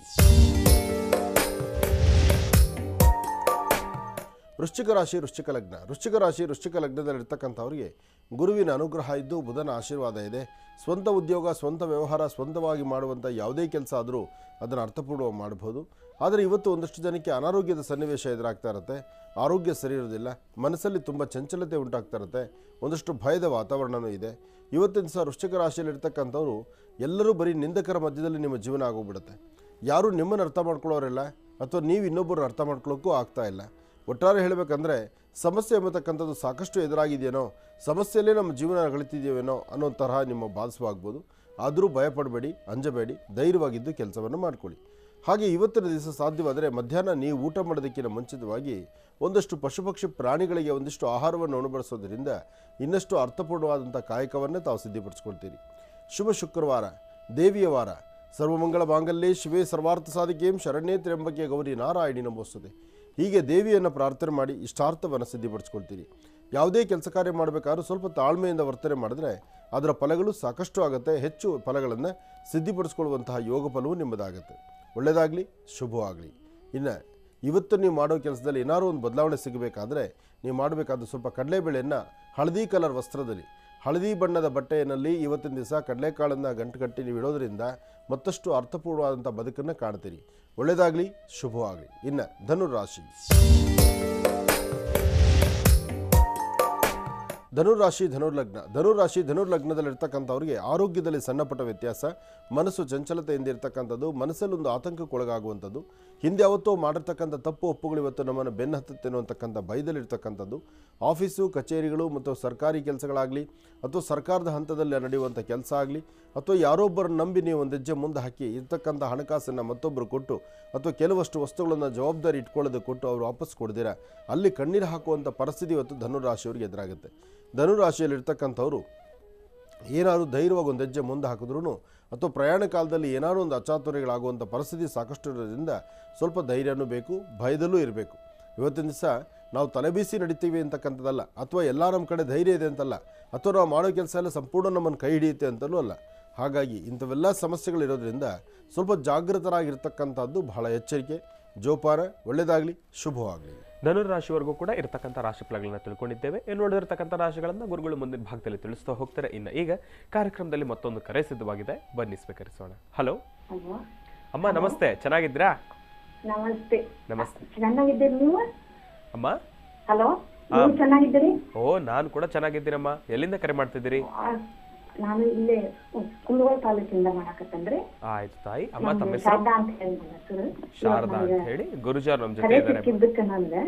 ವೃಶ್ಚಿಕ ರಾಶಿ ವೃಶ್ಚಿಕ ಲಗ್ನ. ವೃಶ್ಚಿಕ ರಾಶಿ ವೃಶ್ಚಿಕ ಲಗ್ನದಲ್ಲಿರ್ತಕ್ಕಂಥವ್ರಿಗೆ ಗುರುವಿನ ಅನುಗ್ರಹ ಇದ್ದು ಬುಧನ ಆಶೀರ್ವಾದ ಇದೆ. ಸ್ವಂತ ಉದ್ಯೋಗ, ಸ್ವಂತ ವ್ಯವಹಾರ, ಸ್ವಂತವಾಗಿ ಮಾಡುವಂಥ ಯಾವುದೇ ಕೆಲಸ ಆದರೂ ಅದನ್ನು ಅರ್ಥಪೂರ್ಣವಾಗಿ ಮಾಡ್ಬೋದು. ಆದರೆ ಇವತ್ತು ಒಂದಷ್ಟು ಜನಕ್ಕೆ ಅನಾರೋಗ್ಯದ ಸನ್ನಿವೇಶ ಎದುರಾಗ್ತಾ ಇರುತ್ತೆ. ಆರೋಗ್ಯ ಸರಿ ಇರೋದಿಲ್ಲ, ಮನಸ್ಸಲ್ಲಿ ತುಂಬ ಚಂಚಲತೆ ಉಂಟಾಗ್ತಾ ಇರುತ್ತೆ, ಒಂದಷ್ಟು ಭಯದ ವಾತಾವರಣವೂ ಇದೆ. ಇವತ್ತಿನ ದಿವಸ ವೃಶ್ಚಿಕ ರಾಶಿಯಲ್ಲಿರ್ತಕ್ಕಂಥವ್ರು ಎಲ್ಲರೂ ಬರೀ ನಿಂದಕರ ಮಧ್ಯದಲ್ಲಿ ನಿಮ್ಮ ಜೀವನ ಆಗೋಗ್ಬಿಡುತ್ತೆ. ಯಾರೂ ನಿಮ್ಮನ್ನು ಅರ್ಥ ಮಾಡ್ಕೊಳ್ಳೋರಿಲ್ಲ ಅಥವಾ ನೀವು ಇನ್ನೊಬ್ಬರನ್ನ ಅರ್ಥ ಮಾಡ್ಕೊಳ್ಳೋಕ್ಕೂ ಆಗ್ತಾ ಇಲ್ಲ. ಒಟ್ಟಾರೆ ಹೇಳಬೇಕಂದ್ರೆ ಸಮಸ್ಯೆ ಎಂಬತಕ್ಕಂಥದ್ದು ಸಾಕಷ್ಟು ಎದುರಾಗಿದೆಯೇನೋ, ಸಮಸ್ಯೆಯಲ್ಲೇ ನಮ್ಮ ಜೀವನ ಕಳಿತಿದ್ದೀವೇನೋ ಅನ್ನೋ ತರಹ ನಿಮ್ಮ ಭಾಸವಾಗ್ಬೋದು. ಆದರೂ ಭಯಪಡಬೇಡಿ, ಅಂಜಬೇಡಿ, ಧೈರ್ಯವಾಗಿದ್ದು ಕೆಲಸವನ್ನು ಮಾಡಿಕೊಳ್ಳಿ. ಹಾಗೆ ಇವತ್ತಿನ ದಿವಸ ಸಾಧ್ಯವಾದರೆ ಮಧ್ಯಾಹ್ನ ನೀವು ಊಟ ಮಾಡೋದಕ್ಕಿಂತ ಮುಂಚಿತವಾಗಿ ಒಂದಷ್ಟು ಪಶುಪಕ್ಷಿ ಪ್ರಾಣಿಗಳಿಗೆ ಒಂದಿಷ್ಟು ಆಹಾರವನ್ನು ಉಣಬಡಿಸೋದ್ರಿಂದ ಇನ್ನಷ್ಟು ಅರ್ಥಪೂರ್ಣವಾದಂಥ ಕಾಯಕವನ್ನೇ ತಾವು ಸಿದ್ಧಪಡಿಸ್ಕೊಳ್ತೀರಿ. ಶುಭ ಶುಕ್ರವಾರ, ದೇವಿಯ ವಾರ. ಸರ್ವಮಂಗಳ ಮಾಂಗಲ್ಯೇ ಶಿವೇ ಸರ್ವಾರ್ಥ ಸಾಧಿಕೆಯಂ ಶರಣ್ಯೇ ತ್ರ್ಯಂಬಕೆ ಗೌರಿ ನಾರಾಯಣಿ ನಮೋಸ್ತುತೆ. ಹೀಗೆ ದೇವಿಯನ್ನು ಪ್ರಾರ್ಥನೆ ಮಾಡಿ ಇಷ್ಟಾರ್ಥವನ್ನು ಸಿದ್ಧಪಡಿಸ್ಕೊಳ್ತೀರಿ. ಯಾವುದೇ ಕೆಲಸ ಕಾರ್ಯ ಮಾಡಬೇಕಾದ್ರೂ ಸ್ವಲ್ಪ ತಾಳ್ಮೆಯಿಂದ ವರ್ತನೆ ಮಾಡಿದ್ರೆ ಅದರ ಫಲಗಳು ಸಾಕಷ್ಟು ಆಗುತ್ತೆ. ಹೆಚ್ಚು ಫಲಗಳನ್ನು ಸಿದ್ಧಪಡಿಸ್ಕೊಳ್ಳುವಂತಹ ಯೋಗ ಫಲವೂ ನಿಮ್ಮದಾಗುತ್ತೆ. ಒಳ್ಳೆಯದಾಗಲಿ, ಶುಭವಾಗಲಿ. ಇನ್ನು ಇವತ್ತು ನೀವು ಮಾಡೋ ಕೆಲಸದಲ್ಲಿ ಏನಾದರೂ ಒಂದು ಬದಲಾವಣೆ ಸಿಗಬೇಕಾದ್ರೆ ನೀವು ಮಾಡಬೇಕಾದ ಸ್ವಲ್ಪ ಕಡಲೆಬೇಳೆಯನ್ನು ಹಳದಿ ಕಲರ್ ವಸ್ತ್ರದಲ್ಲಿ, ಹಳದಿ ಬಣ್ಣದ ಬಟ್ಟೆಯಲ್ಲಿ ಇವತ್ತಿನ ದಿವಸ ಕಡಲೆಕಾಳನ್ನು ಗಂಟು ಕಟ್ಟಿ ನೀವು ಇಡೋದ್ರಿಂದ ಮತ್ತಷ್ಟು ಅರ್ಥಪೂರ್ಣವಾದಂಥ ಬದುಕನ್ನು ಕಾಣ್ತೀರಿ. ಒಳ್ಳೆಯದಾಗಲಿ, ಶುಭವಾಗಲಿ. ಇನ್ನು ಧನುರಾಶಿ. ಧನುರಾಶಿ ಧನುರ್ಲಗ್ನ. ಧನುರಾಶಿ ಧನುರ್ಲಗ್ನದಲ್ಲಿರ್ತಕ್ಕಂಥವ್ರಿಗೆ ಆರೋಗ್ಯದಲ್ಲಿ ಸಣ್ಣಪುಟ್ಟ ವ್ಯತ್ಯಾಸ, ಮನಸ್ಸು ಚಂಚಲತೆಯಿಂದ ಇರ್ತಕ್ಕಂಥದ್ದು, ಮನಸ್ಸಲ್ಲೊಂದು ಆತಂಕಕ್ಕೊಳಗಾಗುವಂಥದ್ದು, ಹಿಂದೆ ಯಾವತ್ತೋ ಮಾಡಿರ್ತಕ್ಕಂಥ ತಪ್ಪು ಒಪ್ಪುಗಳು ಇವತ್ತು ನಮ್ಮನ್ನು ಬೆನ್ನು ಹತ್ತುತ್ತೆ ಅನ್ನುವಂತಕ್ಕಂಥ ಭಯದಲ್ಲಿರ್ತಕ್ಕಂಥದ್ದು, ಆಫೀಸು ಕಚೇರಿಗಳು ಮತ್ತು ಸರ್ಕಾರಿ ಕೆಲಸಗಳಾಗಲಿ ಅಥವಾ ಸರ್ಕಾರದ ಹಂತದಲ್ಲಿ ನಡೆಯುವಂಥ ಕೆಲಸ ಆಗಲಿ ಅಥವಾ ಯಾರೊಬ್ಬರನ್ನು ನಂಬಿ ನೀವು ಒಂದು ಹೆಜ್ಜೆ ಮುಂದೆ ಹಾಕಿ ಇರ್ತಕ್ಕಂಥ ಹಣಕಾಸನ್ನು ಮತ್ತೊಬ್ಬರು ಕೊಟ್ಟು ಅಥವಾ ಕೆಲವಷ್ಟು ವಸ್ತುಗಳನ್ನು ಜವಾಬ್ದಾರಿ ಇಟ್ಕೊಳ್ಳೋದು ಕೊಟ್ಟು ಅವರು ವಾಪಸ್ ಕೊಡ್ದಿರ ಅಲ್ಲಿ ಕಣ್ಣೀರು ಹಾಕುವಂಥ ಪರಿಸ್ಥಿತಿ ಇವತ್ತು ಧನುರಾಶಿಯವರಿಗೆ ಎದುರಾಗುತ್ತೆ. ಧನುರಾಶಿಯಲ್ಲಿರ್ತಕ್ಕಂಥವ್ರು ಏನಾದರೂ ಧೈರ್ಯವಾಗಿ ಒಂದು ಹೆಜ್ಜೆ ಮುಂದೆ ಹಾಕಿದ್ರೂ ಅಥವಾ ಪ್ರಯಾಣ ಕಾಲದಲ್ಲಿ ಏನಾದರೂ ಒಂದು ಅಚಾತುರ್ಯಗಳಾಗುವಂಥ ಪರಿಸ್ಥಿತಿ ಸಾಕಷ್ಟು ಇರೋದ್ರಿಂದ ಸ್ವಲ್ಪ ಧೈರ್ಯನೂ ಬೇಕು, ಭಯದಲ್ಲೂ ಇರಬೇಕು. ಇವತ್ತಿನ ದಿವಸ ನಾವು ತಲೆಬೀಸಿ ನಡಿತೀವಿ ಅಂತಕ್ಕಂಥದ್ದಲ್ಲ, ಅಥವಾ ಎಲ್ಲ ನಮ್ಮ ಕಡೆ ಧೈರ್ಯ ಇದೆ ಅಂತಲ್ಲ, ಅಥವಾ ನಾವು ಮಾಡೋ ಕೆಲಸ ಎಲ್ಲ ಸಂಪೂರ್ಣ ನಮ್ಮನ್ನು ಕೈ ಹಿಡಿಯುತ್ತೆ ಅಂತಲೂ ಅಲ್ಲ. ಹಾಗಾಗಿ ಇಂಥವೆಲ್ಲ ಸಮಸ್ಯೆಗಳಿರೋದ್ರಿಂದ ಸ್ವಲ್ಪ ಜಾಗೃತರಾಗಿರ್ತಕ್ಕಂಥದ್ದು ಬಹಳ ಎಚ್ಚರಿಕೆ, ಜೋಪಾನ. ಒಳ್ಳೆಯದಾಗಲಿ, ಶುಭವಾಗಲಿ. ಧನುರಾಶಿವರೆಗೂ ಕೂಡ ಇರತಕ್ಕಂಥ ರಾಶಿ ಫಲಗಳನ್ನ ತಿಳ್ಕೊಂಡಿದ್ದೇವೆ. ಇನ್ನು ನೋಡಿರ್ತಕ್ಕಂಥ ರಾಶಿಗಳನ್ನು ಗುರುಗಳು ಮುಂದಿನ ಭಾಗದಲ್ಲಿ ತಿಳಿಸ್ತಾ ಹೋಗ್ತಾರೆ. ಇನ್ನು ಈಗ ಕಾರ್ಯಕ್ರಮದಲ್ಲಿ ಮತ್ತೊಂದು ಕರೆ ಸಿದ್ಧವಾಗಿದೆ, ಬನ್ನಿ ಸ್ವೀಕರಿಸೋಣ. ಹಲೋ ಅಮ್ಮ, ನಮಸ್ತೆ, ಚೆನ್ನಾಗಿದ್ದೀರಾ? ನಮಸ್ತೆ. ನಮಸ್ತೆ, ಚೆನ್ನಾಗಿದ್ದೀರಿ ನೀವು? ಅಮ್ಮ ಹಲೋ, ನೀವು ಚೆನ್ನಾಗಿದ್ದೀರಿ? ಓ, ನಾನು ಕೂಡ ಚೆನ್ನಾಗಿದ್ದೀನಮ್ಮ. ಎಲ್ಲಿಂದ ಕರೆ ಮಾಡ್ತಿದ್ದೀರಿ? ನಾನು ಇಲ್ಲೇ ಕುಂದಗೋಳ ತಾಲೂಕಿಂದ ಮಾಡಕತ್ತೇನ್ರಿ. ಆಯ್ತು ತಾಯಿ. ಅಮ್ಮ, ತಮ್ಮ ಹೆಸರು? ಶಾರದಾ ಅಂತ ಹೇಳಿ ನನ್ನ ಹೆಸರು. ಶಾರದಾ ಅಂತ ಹೇಳಿ. ಗುರುಜಿ ಅವ್ರು ನಮ್ಮ ಜೊತೆ ಇದ್ದಾರೆ. ಸಿಕ್ಕಿದ್ದಕ್ಕೆ ನಂಗೆ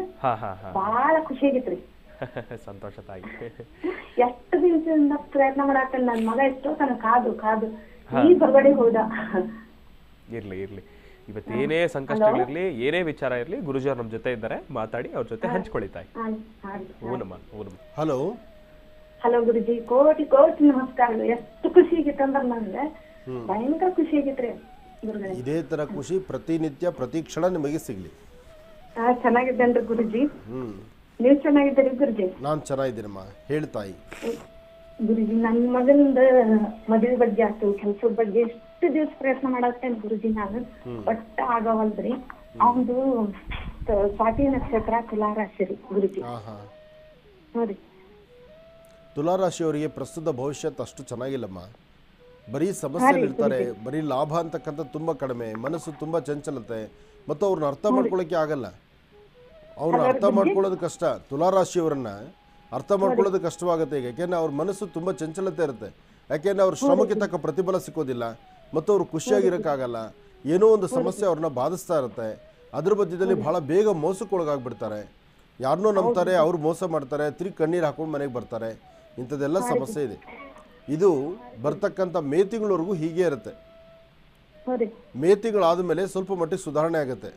ಬಹಳ ಖುಷಿ ಆಗಿತ್ರಿ. ಸಂತೋಷ ತಾಯಿ. ಎಷ್ಟು ದಿವಸದಿಂದ ಪ್ರಯತ್ನ ಮಾಡಾಕ ನನ್ನ ಮಗ ಎಷ್ಟೋ ತನಕ ಕಾದು ಈ ಹೊರಗಡೆ ಹೋದ. ಇರ್ಲಿ ಇರ್ಲಿ, ಇವತ್ತೇನೇ ಸಂಕಷ್ಟಗಳಿರ್ಲಿ, ಏನೇ ವಿಚಾರ ಇರ್ಲಿ, ಗುರುಜಿ ಅವ್ರು ನಮ್ಮ ಜೊತೆ ಇದ್ದಾರೆ, ಮಾತಾಡಿ ಅವ್ರ ಜೊತೆ ಹಂಚ್ಕೊಳ್ಳಿ ತಾಯಿ. ಊನಮ್ಮ. ಹಲೋ ಹಲೋ ಗುರುಜಿ, ಕೋಟಿ ಕೋಟಿ ನಮಸ್ಕಾರಗಳು. ಎಷ್ಟು ಖುಷಿ ಆಗಿತ್ತಂದ್ರ ನಂಗೆ ಭಯಂಕರ ಖುಷಿ ಆಗಿತ್ರಿ ಗುರುಗಳೇ. ಇದೇ ತರ ಖುಷಿ ಪ್ರತಿನಿತ್ಯ ಪ್ರತಿ ಕ್ಷಣ ನಿಮಗೆ ಸಿಗ್ಲಿ. ಚೆನ್ನಾಗಿದ್ದೇನ್ರಿ ಗುರುಜಿ. ನೀವು ಚೆನ್ನಾಗಿದ್ದೀರಿ ಗುರುಜಿ? ನಾನು ಚೆನ್ನಾಗಿದ್ದೀನಮ್ಮ, ಹೇಳ್ತಾಯಿ. ಗುರುಜಿ, ನನ್ನ ಮಗಂದ ಮದುವೆ ಬಗ್ಗೆ ಆಯ್ತು, ಕೆಲ್ಸದ ಬಗ್ಗೆ ಎಷ್ಟು ದಿವಸ ಪ್ರಯತ್ನ ಮಾಡತ್ತೇನೆ ಗುರುಜಿ. ನಾನು ಒಟ್ಟ ಆಗವಲ್ದ್ರಿ. ಅವನು ಸ್ವಾತಿ ನಕ್ಷತ್ರ ತುಲಾರಾಶಿ ರೀ ಗುರುಜಿ. ನೋಡಿ, ತುಲಾರಾಶಿಯವರಿಗೆ ಪ್ರಸ್ತುತ ಭವಿಷ್ಯತ್ ಅಷ್ಟು ಚೆನ್ನಾಗಿಲ್ಲಮ್ಮ. ಬರೀ ಸಮಸ್ಯೆಗಳಿರ್ತಾರೆ, ಬರೀ ಲಾಭ ಅಂತಕ್ಕಂಥ ತುಂಬ ಕಡಿಮೆ, ಮನಸ್ಸು ತುಂಬ ಚಂಚಲತೆ, ಮತ್ತು ಅವ್ರನ್ನ ಅರ್ಥ ಮಾಡ್ಕೊಳ್ಳೋಕ್ಕೆ ಆಗಲ್ಲ. ಅವ್ರನ್ನ ಅರ್ಥ ಮಾಡ್ಕೊಳ್ಳೋದು ಕಷ್ಟ. ತುಲಾರಾಶಿಯವರನ್ನ ಅರ್ಥ ಮಾಡ್ಕೊಳ್ಳೋದು ಕಷ್ಟವಾಗುತ್ತೆ ಈಗ, ಯಾಕೆಂದರೆ ಅವ್ರ ಮನಸ್ಸು ತುಂಬ ಚಂಚಲತೆ ಇರುತ್ತೆ. ಯಾಕೆಂದರೆ ಅವ್ರ ಶ್ರಮಕ್ಕೆ ತಕ್ಕ ಪ್ರತಿಫಲ ಸಿಕ್ಕೋದಿಲ್ಲ, ಮತ್ತು ಅವ್ರು ಖುಷಿಯಾಗಿರೋಕ್ಕಾಗಲ್ಲ. ಏನೋ ಒಂದು ಸಮಸ್ಯೆ ಅವ್ರನ್ನ ಬಾಧಿಸ್ತಾ ಇರುತ್ತೆ. ಅದ್ರ ಮಧ್ಯದಲ್ಲಿ ಬಹಳ ಬೇಗ ಮೋಸಕ್ಕೊಳಗಾಗ್ಬಿಡ್ತಾರೆ. ಯಾರನ್ನೋ ನಂಬ್ತಾರೆ, ಅವ್ರು ಮೋಸ ಮಾಡ್ತಾರೆ, ತಿರುಗಿ ಕಣ್ಣೀರು ಹಾಕೊಂಡು ಮನೆಗೆ ಬರ್ತಾರೆ. ಇಂಥದ್ದೆಲ್ಲ ಸಮಸ್ಯೆ ಇದೆ. ಇದು ಬರ್ತಕ್ಕಂಥ ಮೇ ತಿಂಗಳವರೆಗೂ ಹೀಗೆ ಇರುತ್ತೆ. ಹ್ಞೂ ರೀ. ಮೇ ತಿಂಗಳಾದ ಮೇಲೆ ಸ್ವಲ್ಪ ಮಟ್ಟಿಗೆ ಸುಧಾರಣೆ ಆಗುತ್ತೆ.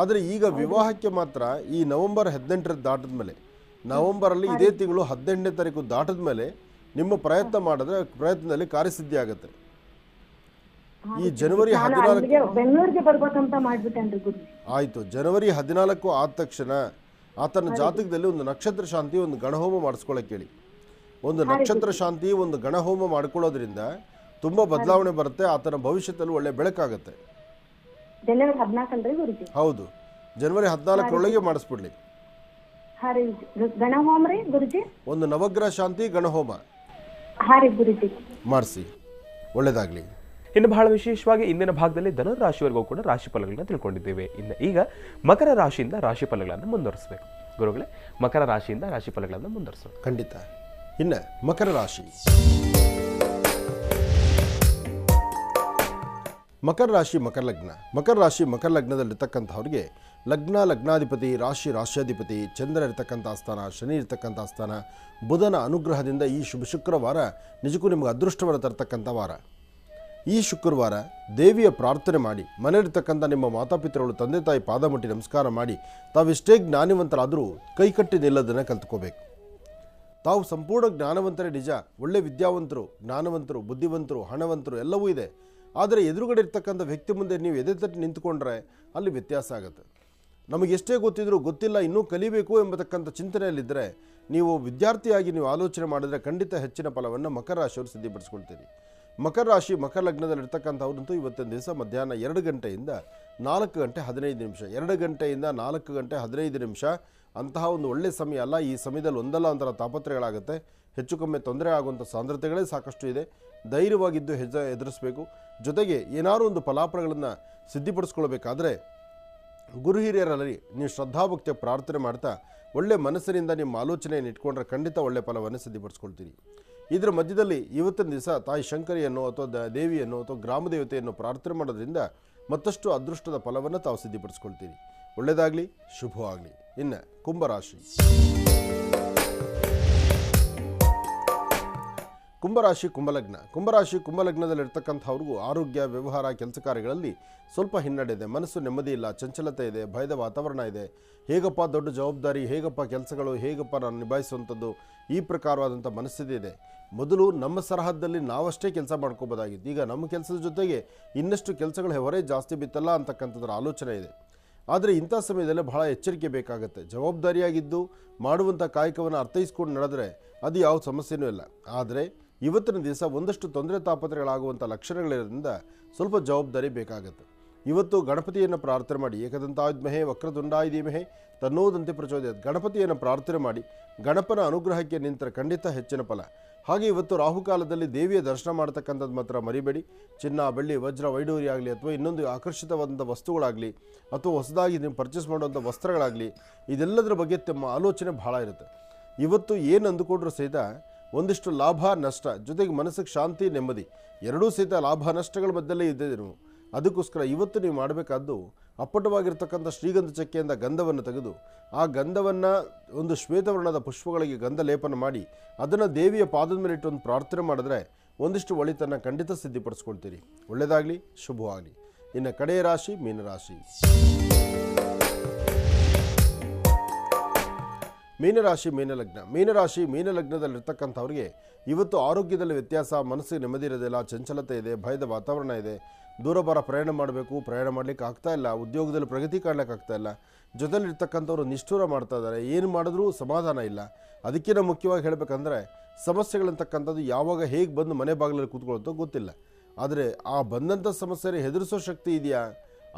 ಆದರೆ ಈಗ ವಿವಾಹಕ್ಕೆ ಮಾತ್ರ ಈ ನವೆಂಬರ್ 18 ದಾಟಿದ ಮೇಲೆ, ನವೆಂಬರಲ್ಲಿ ಇದೇ ತಿಂಗಳು 18ನೇ ತಾರೀಕು ದಾಟಿದ ಮೇಲೆ ನಿಮ್ಮ ಪ್ರಯತ್ನ ಮಾಡಿದ್ರೆ ಪ್ರಯತ್ನದಲ್ಲಿ ಕಾರ್ಯಸಿದ್ಧಿ ಆಗುತ್ತೆ. ಈ ಜನವರಿ 14 ಬೆಂಗಳೂರಿಗೆ ಬರ್ಬೇಕಂತ ಮಾಡ್ಬಿಟ್ಟೇನ್ರಿ ಗುರುಜಿ. ಆಯಿತು, ಜನವರಿ 14 ಆದ ತಕ್ಷಣ ಆತನ ಜಾತಕದಲ್ಲಿ ಒಂದು ನಕ್ಷತ್ರ ಶಾಂತಿ, ಒಂದು ಗಣಹೋಮ ಮಾಡಿಸ್ಕೊಳ್ಳೋಕೆ ಹೇಳಿ. ಒಂದು ನಕ್ಷತ್ರ ಶಾಂತಿ, ಒಂದು ಗಣಹೋಮ ಮಾಡ್ಕೊಳ್ಳೋದ್ರಿಂದ ತುಂಬ ಬದಲಾವಣೆ ಬರುತ್ತೆ. ಆತನ ಭವಿಷ್ಯದಲ್ಲಿ ಒಳ್ಳೆ ಬೆಳಕಾಗುತ್ತೆ. ಜನವರಿ 14 ಗುರುಜಿ? ಹೌದು, ಜನವರಿ 14 ಮಾಡಿಸ್ಬಿಡ್ಲಿ. ಹಾ ರೀ. ಗಣಹೋಮ ರೀ ಗುರುಜಿ? ಒಂದು ನವಗ್ರಹ ಶಾಂತಿ ಗಣಹೋಮ ಹಾ ರೀ ಗುರುಜಿ, ಮಾಡಿಸಿ, ಒಳ್ಳೇದಾಗಲಿ. ಇನ್ನು ಬಹಳ ವಿಶೇಷವಾಗಿ ಇಂದಿನ ಭಾಗದಲ್ಲಿ ಧನುರಾಶಿವರೆಗೂ ಕೂಡ ರಾಶಿ ಫಲಗಳನ್ನ ತಿಳ್ಕೊಂಡಿದ್ದೇವೆ. ಇನ್ನು ಈಗ ಮಕರ ರಾಶಿಯಿಂದ ರಾಶಿ ಫಲಗಳನ್ನು ಮುಂದುವರಿಸಬೇಕು. ಗುರುಗಳೇ, ಮಕರ ರಾಶಿಯಿಂದ ರಾಶಿ ಫಲಗಳನ್ನು ಮುಂದುವರಿಸೋಣ. ಖಂಡಿತ. ಇನ್ನು ಮಕರ ರಾಶಿ, ಮಕರ ರಾಶಿ ಮಕರ ಲಗ್ನ. ಮಕರ ರಾಶಿ ಮಕರ ಲಗ್ನದಲ್ಲಿರ್ತಕ್ಕಂಥವ್ರಿಗೆ ಲಗ್ನ, ಲಗ್ನಾಧಿಪತಿ, ರಾಶಿ, ರಾಶ್ಯಾಧಿಪತಿ, ಚಂದ್ರ ಇರ್ತಕ್ಕಂಥ ಸ್ಥಾನ, ಶನಿ ಇರ್ತಕ್ಕಂಥ ಸ್ಥಾನ, ಬುಧನ ಅನುಗ್ರಹದಿಂದ ಈ ಶುಕ್ರವಾರ ನಿಜಕ್ಕೂ ನಿಮಗೆ ಅದೃಷ್ಟವನ್ನು ತರ್ತಕ್ಕಂಥ ವಾರ. ಈ ಶುಕ್ರವಾರ ದೇವಿಯ ಪ್ರಾರ್ಥನೆ ಮಾಡಿ, ಮನೆಯಲ್ಲಿರ್ತಕ್ಕಂಥ ನಿಮ್ಮ ಮಾತಾಪಿತೃಗಳು, ತಂದೆ ತಾಯಿ ಪಾದ ಮುಟ್ಟಿ ನಮಸ್ಕಾರ ಮಾಡಿ, ತಾವೆಷ್ಟೇ ಜ್ಞಾನವಂತರಾದರೂ ಕೈಕಟ್ಟಿ ನಿಲ್ಲೋದನ್ನು ಕಲ್ತ್ಕೋಬೇಕು. ತಾವು ಸಂಪೂರ್ಣ ಜ್ಞಾನವಂತರೇ ನಿಜ, ಒಳ್ಳೆ ವಿದ್ಯಾವಂತರು, ಜ್ಞಾನವಂತರು, ಬುದ್ಧಿವಂತರು, ಹಣವಂತರು ಎಲ್ಲವೂ ಇದೆ. ಆದರೆ ಎದುರುಗಡೆ ಇರ್ತಕ್ಕಂಥ ವ್ಯಕ್ತಿ ಮುಂದೆ ನೀವು ಎದೆ ತಟ್ಟಿ ನಿಂತ್ಕೊಂಡ್ರೆ ಅಲ್ಲಿ ವ್ಯತ್ಯಾಸ ಆಗುತ್ತೆ. ನಮಗೆಷ್ಟೇ ಗೊತ್ತಿದ್ರೂ ಗೊತ್ತಿಲ್ಲ, ಇನ್ನೂ ಕಲಿಬೇಕು ಎಂಬತಕ್ಕಂಥ ಚಿಂತನೆಯಲ್ಲಿದ್ದರೆ ನೀವು ವಿದ್ಯಾರ್ಥಿಯಾಗಿ ನೀವು ಆಲೋಚನೆ ಮಾಡಿದರೆ ಖಂಡಿತ ಹೆಚ್ಚಿನ ಫಲವನ್ನು ಮಕರ ರಾಶಿಯವರು ಸಿದ್ಧಪಡಿಸ್ಕೊಳ್ತೀರಿ. ಮಕರ ರಾಶಿ ಮಕರ ಲಗ್ನದಲ್ಲಿರ್ತಕ್ಕಂಥವ್ರಂತೂ ಇವತ್ತಿನ ದಿವಸ ಮಧ್ಯಾಹ್ನ 2 ಗಂಟೆಯಿಂದ 4 ಗಂಟೆ 15 ನಿಮಿಷ, 2 ಗಂಟೆಯಿಂದ 4 ಗಂಟೆ 15 ನಿಮಿಷ ಅಂತಹ ಒಂದು ಒಳ್ಳೆಯ ಸಮಯ ಅಲ್ಲ. ಈ ಸಮಯದಲ್ಲಿ ಒಂದಲ್ಲ ಒಂಥರ ತಾಪತ್ರಯಗಳಾಗುತ್ತೆ, ಹೆಚ್ಚು ಕಮ್ಮಿ ತೊಂದರೆ ಆಗುವಂಥ ಸಾಂದ್ರತೆಗಳೇ ಸಾಕಷ್ಟು ಇದೆ. ಧೈರ್ಯವಾಗಿದ್ದು ಎದುರಿಸಬೇಕು. ಜೊತೆಗೆ ಏನಾದರೂ ಒಂದು ಫಲಾಫಲಗಳನ್ನು ಸಿದ್ಧಪಡಿಸ್ಕೊಳ್ಬೇಕಾದ್ರೆ ಗುರು ಹಿರಿಯರಲ್ಲಿ ನೀವು ಶ್ರದ್ಧಾಭಕ್ತಿಯ ಪ್ರಾರ್ಥನೆ ಮಾಡ್ತಾ ಒಳ್ಳೆ ಮನಸ್ಸಿನಿಂದ ನಿಮ್ಮ ಆಲೋಚನೆಯನ್ನು ಇಟ್ಕೊಂಡ್ರೆ ಖಂಡಿತ ಒಳ್ಳೆ ಫಲವನ್ನು ಸಿದ್ಧಪಡಿಸ್ಕೊಳ್ತೀರಿ. ಇದರ ಮಧ್ಯದಲ್ಲಿ ಇವತ್ತಿನ ದಿವಸ ತಾಯಿ ಶಂಕರಿಯನ್ನು ಅಥವಾ ದೇವಿಯನ್ನು ಅಥವಾ ಗ್ರಾಮ ದೇವತೆಯನ್ನು ಪ್ರಾರ್ಥನೆ ಮಾಡೋದ್ರಿಂದ ಮತ್ತಷ್ಟು ಅದೃಷ್ಟದ ಫಲವನ್ನು ತಾವು ಸಿದ್ಧಪಡಿಸ್ಕೊಳ್ತೀರಿ. ಒಳ್ಳೆಯದಾಗಲಿ, ಶುಭವಾಗಲಿ. ಇನ್ನು ಕುಂಭರಾಶಿ, ಕುಂಭರಾಶಿ ಕುಂಭಲಗ್ನ. ಕುಂಭರಾಶಿ ಕುಂಭಲಗ್ನದಲ್ಲಿರ್ತಕ್ಕಂಥವ್ರಿಗೂ ಆರೋಗ್ಯ, ವ್ಯವಹಾರ, ಕೆಲಸ ಕಾರ್ಯಗಳಲ್ಲಿ ಸ್ವಲ್ಪ ಹಿನ್ನಡೆ ಇದೆ. ಮನಸ್ಸು ನೆಮ್ಮದಿ ಇಲ್ಲ, ಚಂಚಲತೆ ಇದೆ, ಭಯದ ವಾತಾವರಣ ಇದೆ. ಹೇಗಪ್ಪ ದೊಡ್ಡ ಜವಾಬ್ದಾರಿ, ಹೇಗಪ್ಪ ಕೆಲಸಗಳು, ಹೇಗಪ್ಪ ನಾನು ನಿಭಾಯಿಸುವಂಥದ್ದು, ಈ ಪ್ರಕಾರವಾದಂಥ ಮನಸ್ಥಿತಿ ಇದೆ. ಮೊದಲು ನಮ್ಮ ಸರಹದ್ದಲ್ಲಿ ನಾವಷ್ಟೇ ಕೆಲಸ ಮಾಡ್ಕೋಬೋದಾಗಿತ್ತು. ಈಗ ನಮ್ಮ ಕೆಲಸದ ಜೊತೆಗೆ ಇನ್ನಷ್ಟು ಕೆಲಸಗಳ ಹೊರೆ ಜಾಸ್ತಿ ಬಿತ್ತಲ್ಲ ಅಂತಕ್ಕಂಥದ್ರ ಆಲೋಚನೆ ಇದೆ. ಆದರೆ ಇಂಥ ಸಮಯದಲ್ಲಿ ಬಹಳ ಎಚ್ಚರಿಕೆ ಬೇಕಾಗುತ್ತೆ. ಜವಾಬ್ದಾರಿಯಾಗಿದ್ದು ಮಾಡುವಂಥ ಕಾಯಕವನ್ನು ಅರ್ಥೈಸ್ಕೊಂಡು ನಡೆದರೆ ಅದು ಯಾವ ಸಮಸ್ಯೆನೂ ಇಲ್ಲ. ಆದರೆ ಇವತ್ತಿನ ದಿವಸ ಒಂದಷ್ಟು ತೊಂದರೆ ತಾಪತ್ರಗಳಾಗುವಂಥ ಲಕ್ಷಣಗಳಿರೋದ್ರಿಂದ ಸ್ವಲ್ಪ ಜವಾಬ್ದಾರಿ ಬೇಕಾಗುತ್ತೆ. ಇವತ್ತು ಗಣಪತಿಯನ್ನು ಪ್ರಾರ್ಥನೆ ಮಾಡಿ, ಏಕದಂತಾದ್ಮಹೇ ವಕ್ರತುಂಡಾಯ ಧೀಮಹಿ ತನ್ನೋದಂತೆ ಪ್ರಚೋದಯಾತ್, ಗಣಪತಿಯನ್ನು ಪ್ರಾರ್ಥನೆ ಮಾಡಿ ಗಣಪನ ಅನುಗ್ರಹಕ್ಕೆ ನಿಂತರೆ ಖಂಡಿತ ಹೆಚ್ಚಿನ ಫಲ. ಹಾಗೆ ಇವತ್ತು ರಾಹುಕಾಲದಲ್ಲಿ ದೇವಿಯ ದರ್ಶನ ಮಾಡ್ತಕ್ಕಂಥದ್ದು ಮಾತ್ರ ಮರಿಬೇಡಿ. ಚಿನ್ನ, ಬೆಳ್ಳಿ, ವಜ್ರ, ವೈಡೂರ್ಯ ಆಗಲಿ ಅಥವಾ ಇನ್ನೊಂದು ಆಕರ್ಷಿತವಾದಂಥ ವಸ್ತುಗಳಾಗಲಿ ಅಥವಾ ಹೊಸದಾಗಿ ನೀವು ಪರ್ಚೇಸ್ ಮಾಡುವಂಥ ವಸ್ತ್ರಗಳಾಗಲಿ, ಇದೆಲ್ಲದರ ಬಗ್ಗೆ ತಮ್ಮ ಆಲೋಚನೆ ಭಾಳ ಇರುತ್ತೆ. ಇವತ್ತು ಏನು ಅಂದುಕೊಂಡ್ರೂ ಸಹಿತ ಒಂದಿಷ್ಟು ಲಾಭ ನಷ್ಟ, ಜೊತೆಗೆ ಮನಸ್ಸಿಗೆ ಶಾಂತಿ, ನೆಮ್ಮದಿ ಎರಡೂ ಸಹಿತ ಲಾಭ ನಷ್ಟಗಳ ಮಧ್ಯದಲ್ಲೇ ಇದ್ದೇ ನೀವು. ಅದಕ್ಕೋಸ್ಕರ ಇವತ್ತು ನೀವು ಮಾಡಬೇಕಾದ್ದು ಅಪ್ಪಟವಾಗಿರ್ತಕ್ಕಂಥ ಶ್ರೀಗಂಧ ಚಕ್ಕೆಯಿಂದ ಗಂಧವನ್ನು ತೆಗೆದು ಆ ಗಂಧವನ್ನು ಒಂದು ಶ್ವೇತವರ್ಣದ ಪುಷ್ಪಗಳಿಗೆ ಗಂಧ ಲೇಪನ ಮಾಡಿ ಅದನ್ನು ದೇವಿಯ ಪಾದದ ಮೇಲೆ ಇಟ್ಟು ಒಂದು ಪ್ರಾರ್ಥನೆ ಮಾಡಿದ್ರೆ ಒಂದಿಷ್ಟು ಒಳಿತನ್ನು ಖಂಡಿತ ಸಿದ್ಧಪಡಿಸ್ಕೊಳ್ತೀರಿ. ಒಳ್ಳೆಯದಾಗಲಿ, ಶುಭವಾಗಲಿ. ಇನ್ನು ಕಡೆಯ ರಾಶಿ ಮೀನರಾಶಿ. ಮೀನರಾಶಿ ಮೀನಲಗ್ನ. ಮೀನಲಗ್ನದಲ್ಲಿರ್ತಕ್ಕಂಥವ್ರಿಗೆ ಇವತ್ತು ಆರೋಗ್ಯದಲ್ಲಿ ವ್ಯತ್ಯಾಸ, ಮನಸ್ಸಿಗೆ ನೆಮ್ಮದಿ ಇರೋದಿಲ್ಲ, ಚಂಚಲತೆ ಇದೆ, ಭಯದ ವಾತಾವರಣ ಇದೆ. ದೂರ ಬಾರ ಪ್ರಯಾಣ ಮಾಡಬೇಕು, ಪ್ರಯಾಣ ಮಾಡಲಿಕ್ಕೆ ಆಗ್ತಾಯಿಲ್ಲ, ಉದ್ಯೋಗದಲ್ಲಿ ಪ್ರಗತಿ ಕಾಣಲಿಕ್ಕಾಗ್ತಾಯಿಲ್ಲ. ಜೊತೆಲಿರ್ತಕ್ಕಂಥವ್ರು ನಿಷ್ಠೂರ ಮಾಡ್ತಾ ಇದ್ದಾರೆ, ಏನು ಮಾಡಿದ್ರೂ ಸಮಾಧಾನ ಇಲ್ಲ. ಅದಕ್ಕಿಂತ ಮುಖ್ಯವಾಗಿ ಹೇಳಬೇಕಂದ್ರೆ ಸಮಸ್ಯೆಗಳಂತಕ್ಕಂಥದ್ದು ಯಾವಾಗ ಹೇಗೆ ಬಂದು ಮನೆ ಬಾಗಿಲಲ್ಲಿ ಕೂತ್ಕೊಳ್ಳುತ್ತೋ ಗೊತ್ತಿಲ್ಲ. ಆದರೆ ಆ ಬಂದಂಥ ಸಮಸ್ಯೆ ಹೆದರಿಸೋ ಶಕ್ತಿ ಇದೆಯಾ?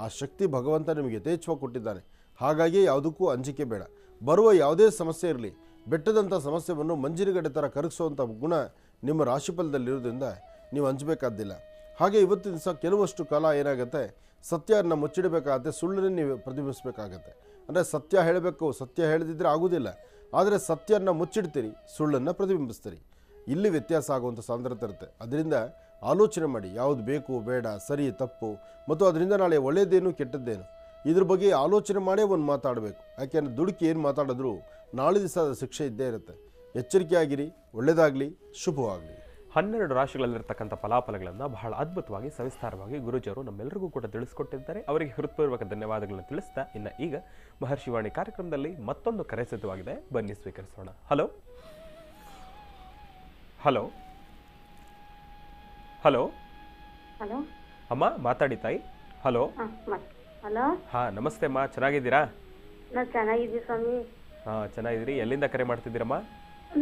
ಆ ಶಕ್ತಿ ಭಗವಂತ ನಿಮಗೆ ಯಥೇಚ್ಛವಾಗಿ ಕೊಟ್ಟಿದ್ದಾನೆ. ಹಾಗಾಗಿ ಯಾವುದಕ್ಕೂ ಅಂಜಿಕೆ ಬೇಡ. ಬರುವ ಯಾವುದೇ ಸಮಸ್ಯೆ ಇರಲಿ, ಬೆಟ್ಟದಂಥ ಸಮಸ್ಯೆಯನ್ನು ಮಂಜಿನಗಡ್ಡೆ ಥರ ಕರಗಿಸುವಂಥ ಗುಣ ನಿಮ್ಮ ರಾಶಿಫಲದಲ್ಲಿರೋದ್ರಿಂದ ನೀವು ಅಂಜಬೇಕಾದ್ದಿಲ್ಲ. ಹಾಗೆ ಇವತ್ತಿನ ದಿವಸ ಕೆಲವಷ್ಟು ಕಾಲ ಏನಾಗುತ್ತೆ, ಸತ್ಯವನ್ನು ಮುಚ್ಚಿಡಬೇಕಾಗತ್ತೆ, ಸುಳ್ಳನ್ನೇ ನೀವು ಪ್ರತಿಬಿಂಬಿಸಬೇಕಾಗತ್ತೆ. ಅಂದರೆ ಸತ್ಯ ಹೇಳಬೇಕು, ಸತ್ಯ ಹೇಳದಿದ್ದರೆ ಆಗೋದಿಲ್ಲ. ಆದರೆ ಸತ್ಯವನ್ನು ಮುಚ್ಚಿಡ್ತೀರಿ, ಸುಳ್ಳನ್ನು ಪ್ರತಿಬಿಂಬಿಸ್ತೀರಿ. ಇಲ್ಲಿ ವ್ಯತ್ಯಾಸ ಆಗುವಂಥ ಸಾಂದ್ರತೆ ಇರುತ್ತೆ. ಅದರಿಂದ ಆಲೋಚನೆ ಮಾಡಿ, ಯಾವುದು ಬೇಕು ಬೇಡ, ಸರಿ ತಪ್ಪು, ಮತ್ತು ಅದರಿಂದ ನಾಳೆ ಒಳ್ಳೆಯದೇನು ಕೆಟ್ಟದ್ದೇನು ಇದ್ರ ಬಗ್ಗೆ ಆಲೋಚನೆ ಮಾಡೇ ಒಂದು ಮಾತಾಡಬೇಕು. ಯಾಕೆಂದರೆ ದುಡುಕಿ ಏನು ಮಾತಾಡಿದ್ರು ನಾಳೆ ದಿವಸ ಶಿಕ್ಷೆ ಇದ್ದೇ ಇರುತ್ತೆ. ಎಚ್ಚರಿಕೆಯಾಗಿರಿ. ಒಳ್ಳೆಯದಾಗಲಿ, ಶುಭವಾಗಲಿ. 12 ರಾಶಿಗಳಲ್ಲಿರ್ತಕ್ಕಂಥ ಫಲಾಫಲಗಳನ್ನು ಬಹಳ ಅದ್ಭುತವಾಗಿ ಸವಿಸ್ತಾರವಾಗಿ ಗುರುಜಿಯವರು ನಮ್ಮೆಲ್ಲರಿಗೂ ಕೂಡ ತಿಳಿಸ್ಕೊಟ್ಟಿದ್ದಾರೆ. ಅವರಿಗೆ ಹೃತ್ಪೂರ್ವಕ ಧನ್ಯವಾದಗಳನ್ನು ತಿಳಿಸ್ತಾ ಇನ್ನು ಈಗ ಮಹರ್ಷಿವಾಣಿ ಕಾರ್ಯಕ್ರಮದಲ್ಲಿ ಮತ್ತೊಂದು ಕರೆ ಸಿದ್ಧವಾಗಿದೆ, ಬನ್ನಿ ಸ್ವೀಕರಿಸೋಣ. ಹಲೋ ಹಲೋ ಹಲೋ ಹಲೋ ಅಮ್ಮ ಮಾತಾಡಿ ತಾಯಿ. Hello hello. ಹಾ ನಮಸ್ತೆ ಅಮ್ಮ, ಚೆನ್ನಾಗಿದ್ದೀರಾ? ನಾವು ಚೆನ್ನಾಗಿದ್ದೀವಿ ಸ್ವಾಮಿ. ಹಾ ಚೆನ್ನಾಗಿದ್ದೀರಿ. ಎಲ್ಲಿಂದ ಕರೆ ಮಾಡ್ತಿದ್ದೀರಮ್ಮ?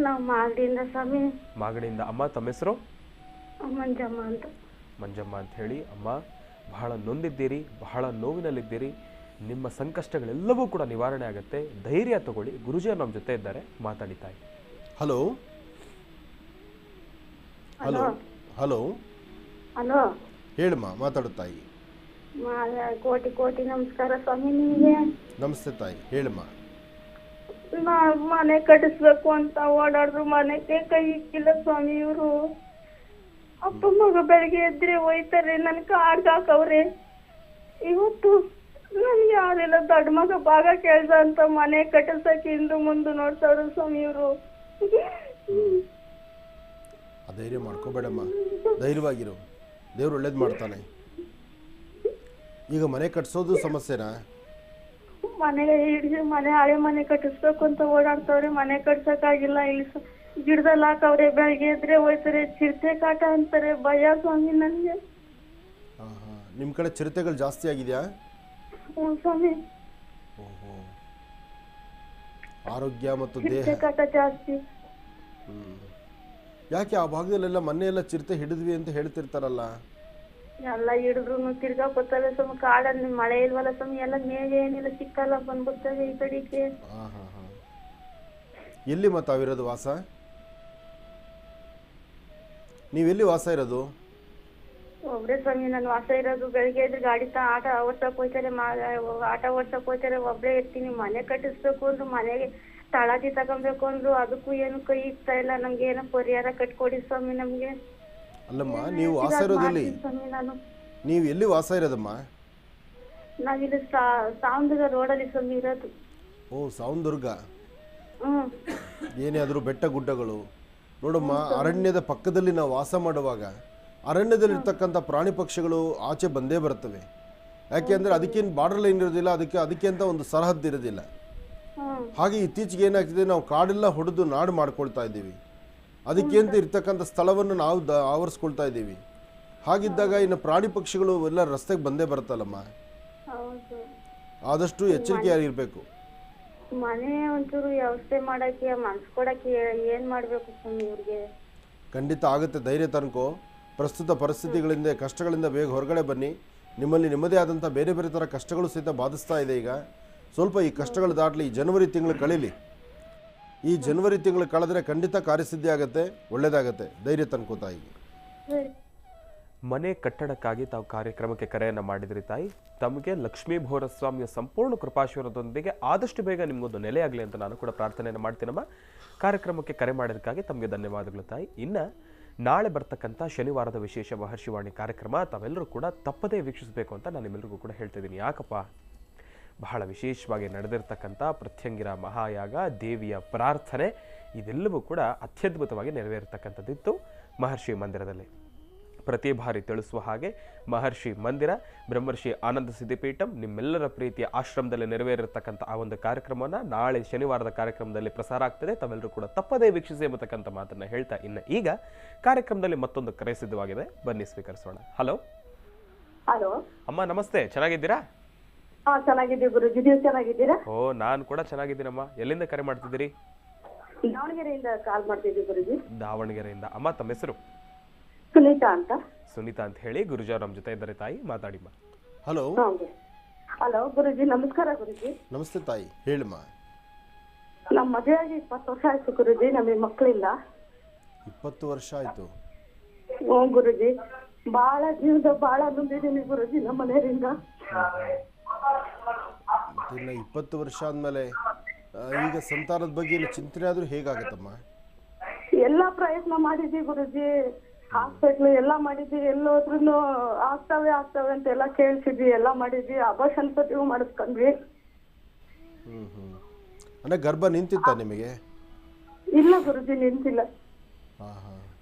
ನಾವು ಮಾಗಡಿಯಿಂದ ಸ್ವಾಮಿ. ಮಾಗಡಿಯಿಂದ. ಅಮ್ಮ ತಮ್ಮ ಹೆಸರು? ಮಂಜಮ್ಮ ಅಂತ. ಮಂಜಮ್ಮ ಅಂತ ಹೇಳಿ. ಅಮ್ಮ ಬಹಳ ನೊಂದಿದ್ದೀರಿ, ಬಹಳ ನೋವಿನಲ್ಲಿದ್ದೀರಿ. ನಿಮ್ಮ ಸಂಕಷ್ಟಗಳೆಲ್ಲವೂ ಕೂಡ ನಿವಾರಣೆ ಆಗುತ್ತೆ. ಧೈರ್ಯ ತಗೊಳ್ಳಿ, ಗುರುಜಿಯವರು ನಮ್ಮ ಜೊತೆ ಇದ್ದಾರೆ, ಮಾತಾಡಿ ತಾಯಿ. ಹಲೋ ಹಲೋ ಹಲೋ ಹಲೋ ಹೇಳಮ್ಮ, ಮಾತಾಡು ತಾಯಿ. ಕೋಟಿ ಕೋಟಿ ನಮಸ್ಕಾರ ಸ್ವಾಮಿ ನಿಮಗೆ. ನಮಸ್ತೆ ತಾಯಿ, ಹೇಳಮ್ಮ. ಮನೆ ಕಟ್ಟಿಸ್ಬೇಕು ಅಂತ ಓಡಾಡ್ರು, ಮನೆಗೆ ಕೈ ಇಕ್ಕಿಲ್ಲ ಸ್ವಾಮಿ ಇವರು. ಅಪ್ಪ ಮಗ ಬೆಳಗ್ಗೆ ಎದ್ರೆ ಹೋಯ್ತಾರೆ, ನನ್ ಕಾರ್ಡ್ ಹಾಕವ್ರೆ. ಇವತ್ತು ನನ್ಗೆ ಯಾರೆಲ್ಲ ದೊಡ್ಡ ಮಗ ಭಾಗ ಕೇಳ್ದ ಅಂತ ಮನೆ ಕಟ್ಟಿಸಕ್ಕೆ ಹಿಂದು ಮುಂದೆ ನೋಡ್ತಾವ್ರು ಸ್ವಾಮಿ ಇವರು. ಧೈರ್ಯ ಮಾಡ್ಕೋಬೇಡಮ್ಮ, ಧೈರ್ಯವಾಗಿರು, ದೇವ್ರು ಒಳ್ಳೇದು ಮಾಡ್ತಾನೆ. ಈಗ ಮನೆ ಕಟ್ಸೋದು ಸಮಸ್ಯೆನಾ? ಮನೆ ಹಳೆ ಮನೆ ಕಟ್ಟಿಸ್ಬೇಕು ಅಂತ ಓಡಾಡ್ತಾವ್ರೆ, ಮನೆ ಕಟ್ಸಕ್ಕಾಗಿಲ್ಲ. ಇಲ್ಲಿ ಗಿಡದಲ್ಲಿ ಹಾಕವ್ರೆ, ಬೆಳಗ್ಗೆ ಎದ್ರೆ ಹೋಯ್ತಾರೆ, ಚಿರತೆ ಕಾಟ ಅಂತಾರೆ. ಭಯ ಸ್ವಾಮಿ ನನ್ಗೆ. ನಿಮ್ಮ ಕಡೆ ಚಿರತೆಗಳು ಜಾಸ್ತಿ ಆಗಿದೆಯಾ? ಹ್ಞೂ ಸ್ವಾಮಿ. ಓಹೋ, ಆರೋಗ್ಯ ಮತ್ತು ದೇಹ ಚಿರತೆ ಕಾಟ ಜಾಸ್ತಿ. ಯಾಕೆ ಆ ಭಾಗದಲ್ಲೆಲ್ಲ ಮೊನ್ನೆ ಎಲ್ಲ ಚಿರತೆ ಹಿಡಿದ್ವಿ ಅಂತ ಹೇಳ್ತಿರ್ತಾರಲ್ಲ? ಎಲ್ಲ ಹಿಡಿದ್ರು ತಿರ್ಗಾ ಬರ್ತಾರೆ ಸ್ವಾಮಿ. ಕಾಡಲ್ಲಿ ಮಳೆ ಇಲ್ವಲ್ಲ ಸ್ವಾಮಿ, ಎಲ್ಲ ಮೇಗೆ ಏನಿಲ್ಲ ಸಿಕ್ಕಲ್ಲ, ಬಂದ್ಬಿಡ್ತವೆ ಈ ಕಡೆಗೆ. ಎಲ್ಲಿ ಮತ್ತೆ ಅವಿರೋದು ವಾಸ? ನೀವೆಲ್ಲಿ ವಾಸ ಇರೋದು? ಒಬ್ರೇ ಸ್ವಾಮಿ ನಾನು ವಾಸ ಇರೋದು. ಬೆಳಿಗ್ಗೆ ಎದ್ರೆ ಗಾಡಿ ಆಟ ಓಡ್ಸಕ್ ಹೋಯ್ತಾರೆ, ಆಟ ಓಡ್ಸಕ್ ಹೋಯ್ತಾರೆ, ಒಬ್ರೇ ಇರ್ತೀನಿ. ಮನೆ ಕಟ್ಟಿಸ್ಬೇಕು ಅಂದ್ರು, ಮನೆಗೆ ತಳಾತಿ ತಗೊಬೇಕು ಅಂದ್ರು, ಅದಕ್ಕೂ ಏನು ಕೈ ಇಕ್ತಾ ಇಲ್ಲ. ನಮ್ಗೆ ಏನೋ ಪರಿಹಾರ ಕಟ್ಕೊಡಿ ಸ್ವಾಮಿ ನಮ್ಗೆ. ಅಲ್ಲಮ್ಮ, ನೀವು ವಾಸ ಇರೋದಲ್ಲಿ ನೀವು ಎಲ್ಲಿ ವಾಸ ಇರೋದಮ್ಮ? ನಾವಿಲ್ಲಿ ಸಾವಂದುರ್ಗ ರೋಡಲ್ಲಿ ಸ್ವಾಮಿ ಇರೋದು. ಓ, ಸಾವಂದುರ್ಗ. ಏನೇ ಆದರೂ ಬೆಟ್ಟ ಗುಡ್ಡಗಳು ನೋಡಮ್ಮ. ಅರಣ್ಯದ ಪಕ್ಕದಲ್ಲಿ ನಾವು ವಾಸ ಮಾಡುವಾಗ ಅರಣ್ಯದಲ್ಲಿರ್ತಕ್ಕಂಥ ಪ್ರಾಣಿ ಪಕ್ಷಿಗಳು ಆಚೆ ಬಂದೇ ಬರ್ತವೆ. ಯಾಕೆ ಅಂದರೆ ಅದಕ್ಕೇನು ಬಾರ್ಡರ್ ಲೈನ್ ಇರೋದಿಲ್ಲ, ಅದಕ್ಕೆ ಅಂತ ಒಂದು ಸರಹದ್ದು ಇರೋದಿಲ್ಲ. ಹಾಗೆ ಇತ್ತೀಚೆಗೆ ಏನಾಗ್ತಿದೆ, ನಾವು ಕಾಡೆಲ್ಲ ಹೊಡೆದು ನಾಡು ಮಾಡ್ಕೊಳ್ತಾ ಇದ್ದೀವಿ. ಅದಕ್ಕೆ ಅಂತ ಇರ್ತಕ್ಕಂಥ ಸ್ಥಳವನ್ನು ನಾವು ಆವರಿಸ್ಕೊಳ್ತಾ ಇದ್ದೀವಿ. ಹಾಗಿದ್ದಾಗ ಇನ್ನು ಪ್ರಾಣಿ ಪಕ್ಷಿಗಳು ಎಲ್ಲ ರಸ್ತೆಗೆ ಬಂದೇ ಬರ್ತಲ್ಲಮ್ಮ. ಆದಷ್ಟು ಎಚ್ಚರಿಕೆಯಾಗಿರ್ಬೇಕು. ಮನೆ ಒಂಚೂರು ವ್ಯವಸ್ಥೆ ಮಾಡಕ್ಕೆ, ಮನ್ಸು ಕೊಡಕ್ಕೆ ಏನ್ ಮಾಡ್ಬೇಕು ಸ್ವಾಮಿ ಇವ್ರಿಗೆ? ಖಂಡಿತ ಆಗುತ್ತೆ, ಧೈರ್ಯ ತನಕೋ. ಪ್ರಸ್ತುತ ಪರಿಸ್ಥಿತಿಗಳಿಂದ, ಕಷ್ಟಗಳಿಂದ ಬೇಗ ಹೊರಗಡೆ ಬನ್ನಿ. ನಿಮ್ಮಲ್ಲಿ ನಿಮ್ಮದೇ ಆದಂಥ ಬೇರೆ ಬೇರೆ ಥರ ಕಷ್ಟಗಳು ಸಹಿತ ಬಾಧಿಸ್ತಾ ಇದೆ. ಈಗ ಸ್ವಲ್ಪ ಈ ಕಷ್ಟಗಳು ದಾಟಲಿ, ಈ ಜನವರಿ ತಿಂಗಳು ಕಳೀಲಿ. ಈ ಜನವರಿ ತಿಂಗಳು ಕಳೆದ್ರೆ ಖಂಡಿತ ಕಾರ್ಯಸಿದ್ಧಿ ಆಗುತ್ತೆ, ಒಳ್ಳೇದಾಗತ್ತೆ. ಧೈರ್ಯ ತನ್ಕೋ ತಾಯಿ. ಮನೆ ಕಟ್ಟಡಕ್ಕಾಗಿ ತಾವು ಕಾರ್ಯಕ್ರಮಕ್ಕೆ ಕರೆಯನ್ನು ಮಾಡಿದ್ರಿ ತಾಯಿ. ತಮಗೆ ಲಕ್ಷ್ಮೀ ಭೋರಸ್ವಾಮಿಯ ಸಂಪೂರ್ಣ ಕೃಪಾಶೀರ್ವಾದದೊಂದಿಗೆ ಆದಷ್ಟು ಬೇಗ ನಿಮಗೊಂದು ನೆಲೆಯಾಗಲಿ ಅಂತ ನಾನು ಕೂಡ ಪ್ರಾರ್ಥನೆಯನ್ನು ಮಾಡ್ತೀನಮ್ಮ. ಕಾರ್ಯಕ್ರಮಕ್ಕೆ ಕರೆ ಮಾಡೋದಕ್ಕಾಗಿ ತಮಗೆ ಧನ್ಯವಾದಗಳು ತಾಯಿ. ಇನ್ನು ನಾಳೆ ಬರ್ತಕ್ಕಂಥ ಶನಿವಾರದ ವಿಶೇಷ ಮಹರ್ಷಿವಾಣಿ ಕಾರ್ಯಕ್ರಮ ತಾವೆಲ್ಲರೂ ಕೂಡ ತಪ್ಪದೇ ವೀಕ್ಷಿಸಬೇಕು ಅಂತ ನಾನು ನಿಮ್ಮೆಲ್ಲರಿಗೂ ಕೂಡ ಹೇಳ್ತಿದ್ದೀನಿ. ಯಾಕಪ್ಪ, ಬಹಳ ವಿಶೇಷವಾಗಿ ನಡೆದಿರ್ತಕ್ಕಂಥ ಪ್ರತ್ಯಂಗಿರ ಮಹಾಯಾಗ, ದೇವಿಯ ಪ್ರಾರ್ಥನೆ, ಇದೆಲ್ಲವೂ ಕೂಡ ಅತ್ಯದ್ಭುತವಾಗಿ ನೆರವೇರ್ತಕ್ಕಂಥದ್ದಿತ್ತು ಮಹರ್ಷಿ ಮಂದಿರದಲ್ಲಿ. ಪ್ರತಿ ಬಾರಿ ತಿಳಿಸುವ ಹಾಗೆ ಮಹರ್ಷಿ ಮಂದಿರ, ಬ್ರಹ್ಮರ್ಷಿ ಆನಂದ ಸಿದ್ಧಿಪೀಠಂ ನಿಮ್ಮೆಲ್ಲರ ಪ್ರೀತಿಯ ಆಶ್ರಮದಲ್ಲಿ ನೆರವೇರಿರ್ತಕ್ಕಂಥ ಆ ಒಂದು ಕಾರ್ಯಕ್ರಮವನ್ನು ನಾಳೆ ಶನಿವಾರದ ಕಾರ್ಯಕ್ರಮದಲ್ಲಿ ಪ್ರಸಾರ ಆಗ್ತದೆ. ತಾವೆಲ್ಲರೂ ಕೂಡ ತಪ್ಪದೇ ವೀಕ್ಷಿಸಿ ಎಂಬತಕ್ಕಂಥ ಮಾತನ್ನು ಹೇಳ್ತಾ ಇನ್ನು ಈಗ ಕಾರ್ಯಕ್ರಮದಲ್ಲಿ ಮತ್ತೊಂದು ಕರೆ ಸಿದ್ಧವಾಗಿದೆ, ಬನ್ನಿ ಸ್ವೀಕರಿಸೋಣ. ಹಲೋ ಹಲೋ ಅಮ್ಮ, ನಮಸ್ತೆ, ಚೆನ್ನಾಗಿದ್ದೀರಾ? ಚೆನ್ನಾಗಿದ್ದೀವಿ ಗುರುಜಿ, ನೀವು ಚೆನ್ನಾಗಿದ್ದೀರಾ? ಓ, ನಾನು ಕೂಡ ಚೆನ್ನಾಗಿದ್ದೀನಮ್ಮ. ಎಲ್ಲಿಂದ ಕರೆ ಮಾಡ್ತಿದ್ದೀರಿ? ದಾವಣಗೆರೆಯಿಂದ ಕಾಲ್ ಮಾಡ್ತಿದ್ದೀವಿ ಗುರುಜಿ. ದಾವಣಗೆರೆಯಿಂದ. ಅಮ್ಮ ತಮ್ಮ ಹೆಸರು? ಸುನೀತಾ ಅಂತ. ಸುನೀತಾ ಅಂತ ಹೇಳಿ. ಗುರುಜಾರ್ ನಮ್ಮ ಜೊತೆ ಇದ್ದಾರೆ ತಾಯಿ, ಮಾತಾಡಿಮ್ಮ. ಹಲೋ ಹಲೋ ಗುರುಜಿ, ನಮಸ್ಕಾರ ಗುರುಜಿ. ನಮಸ್ತೆ ತಾಯಿ, ಹೇಳಮ್ಮ. ನಮ್ಮ ಮದುವೆ ಆಗಿ 20 ವರ್ಷ ಆಯ್ತು ಗುರುಜಿ, ನಮಗೆ ಮಕ್ಕಳಿಲ್ಲ. 20 ವರ್ಷ ಆಯ್ತು? ಹ್ಞೂ ಗುರುಜಿ, ಬಹಳ ಜೀವದ ಬಹಳ ನೊಂದಿದ್ದೀನಿ ಗುರುಜಿ ನಮ್ಮ ಮನೆಯವರಿಂದ. ಇನ್ನು 20 ವರ್ಷ ಆದ್ಮೇಲೆ ಈಗ ಸಂತಾನದ ಬಗ್ಗೆ ಚಿಂತನೆ ಆದ್ರೂ ಹೇಗಾಗತ್ತಮ್ಮ? ಎಲ್ಲ ಪ್ರಯತ್ನ ಮಾಡಿದ್ವಿ ಗುರುಜಿ, ಹಾಸ್ಪಿಟ್ಲ್ ಎಲ್ಲ ಮಾಡಿದ್ವಿ, ಎಲ್ಲೋದ್ರೂ ಆಗ್ತವೆ ಅಂತ ಎಲ್ಲ ಕೇಳ್ಸಿದ್ವಿ, ಎಲ್ಲ ಮಾಡಿದ್ವಿ, ಅಬಾರ್ಷನ್ ಸತಿಗೂ ಮಾಡಿಸ್ಕೊಂಡ್ವಿ. ಅಂದ್ರೆ ಗರ್ಭ ನಿಂತಿತ್ತ ನಿಮಗೆ? ಇಲ್ಲ ಗುರುಜಿ, ನಿಂತಿಲ್ಲ.